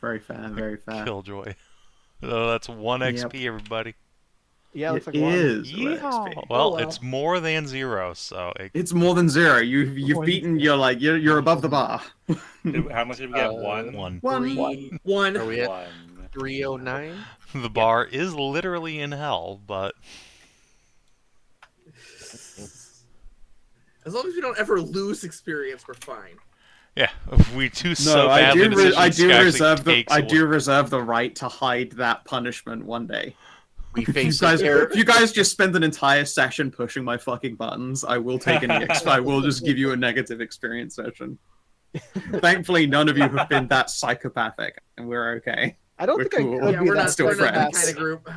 Very fair. Very fair. Killjoy. So that's 1 XP, everybody. Yeah, it looks It like one. is. Yeehaw. Well, Oh, wow. it's more than 0, so It's more than 0. You've One. beaten. You're above the bar. How much did we get? One? 1. One. One. Are we at One. 309? The bar is literally in hell, but As long as we don't ever lose experience, we're fine. yeah, if we do so No, I badly, do. this I actually do reserve the. takes I away- do reserve the right to hide that punishment one day. We If you face guys, it. if you guys just spend an entire session pushing my fucking buttons, I will take any. I will just give you a negative experience session. Thankfully, none of you have been that psychopathic, and we're okay. I don't We're think cool. I could Yeah, be we're that not, still we're not that friends. kind of group.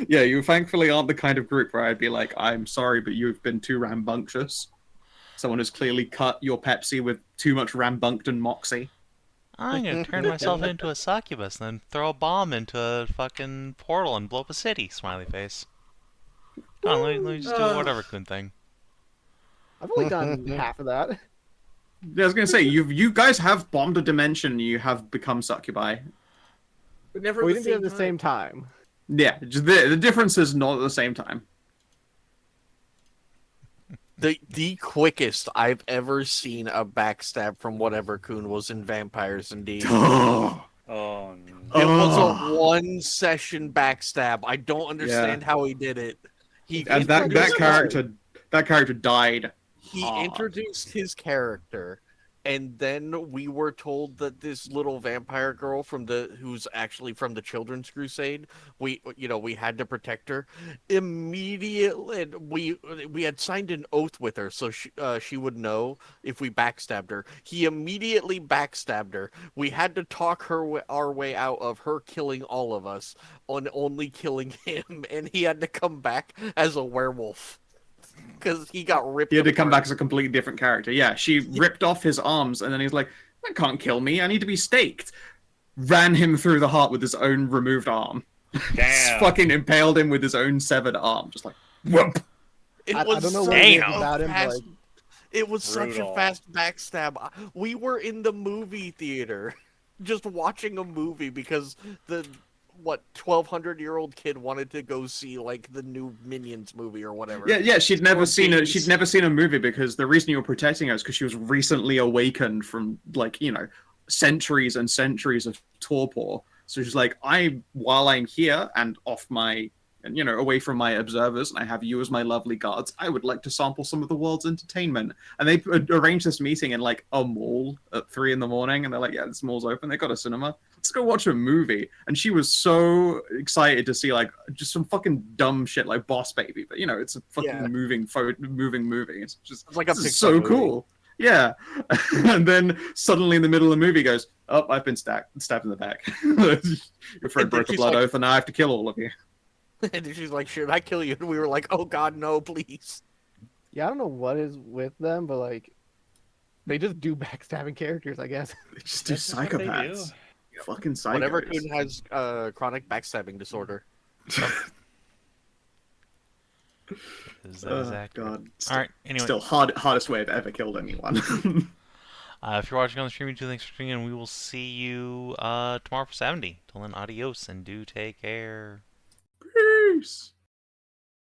Yeah, you thankfully aren't the kind of group where I'd be like, I'm sorry, but you've been too rambunctious. Someone has clearly cut your Pepsi with too much rambunctious moxie. I'm gonna turn myself into a succubus, then throw a bomb into a fucking portal and blow up a city. Smiley face. Come on, let me just do a whatever kun thing. I've only done half of that. Yeah, I was gonna say you guys have bombed a dimension. You have become succubi. But never We at didn't do it at the same time. Yeah, just the difference is not at the same time. The quickest I've ever seen a backstab from whatever Kun was in Vampires Indeed. It Oh, Oh, was Oh. a one session backstab. I don't understand how he did it. He and that introduced- character died. He hard. introduced his character, and then we were told that this little vampire girl who's actually from the Children's Crusade, we had to protect her. Immediately, we had signed an oath with her, so she would know if we backstabbed her. He immediately backstabbed her. We had to talk our way out of her killing all of us, on only killing him, and he had to come back as a werewolf. Because he got ripped. He had to come back apart. as a completely different character. Yeah, she ripped off his arms, and then he's like, "That can't kill me. I need to be staked." Ran him through the heart with his own removed arm. damn. Fucking impaled him with his own severed arm. Just like, whoop. It I was don't know so what it is Damn. about him, but fast. like, It was such a Brutal. fast backstab. We were in the movie theater, just watching a movie because the 1,200-year-old kid wanted to go see like the new Minions movie or whatever. Yeah. She'd never Or seen games. She'd never seen a movie because the reason you were protecting her is because she was recently awakened from centuries and centuries of torpor. So she's like, while I'm here and off my, and away from my observers, and I have you as my lovely guards, I would like to sample some of the world's entertainment. And they arranged this meeting in like a mall at 3 a.m, and they're like, yeah, this mall's open. They got a cinema. Let's go watch a movie. And she was so excited to see like just some fucking dumb shit like Boss Baby, but it's a fucking moving movie. It's just It's like a this is Pixar so movie. cool. Yeah. And then suddenly in the middle of the movie goes, oh, I've been stabbed in the back. Your friend broke a blood oath, and now I have to kill all of you. And she's like, should I kill you? And we were like, oh god, no, please. Yeah, I don't know what is with them, but like, they just do backstabbing characters, I guess. They just do That's just what they psychopaths. Fucking psychos. Whatever dude has chronic backstabbing disorder. Is that accurate? God. All right. Anyway, Still hardest way I've ever killed anyone. if you're watching on the stream, you too, thanks for tuning in. We will see you tomorrow for 70. Till then, adios and do take care. Peace.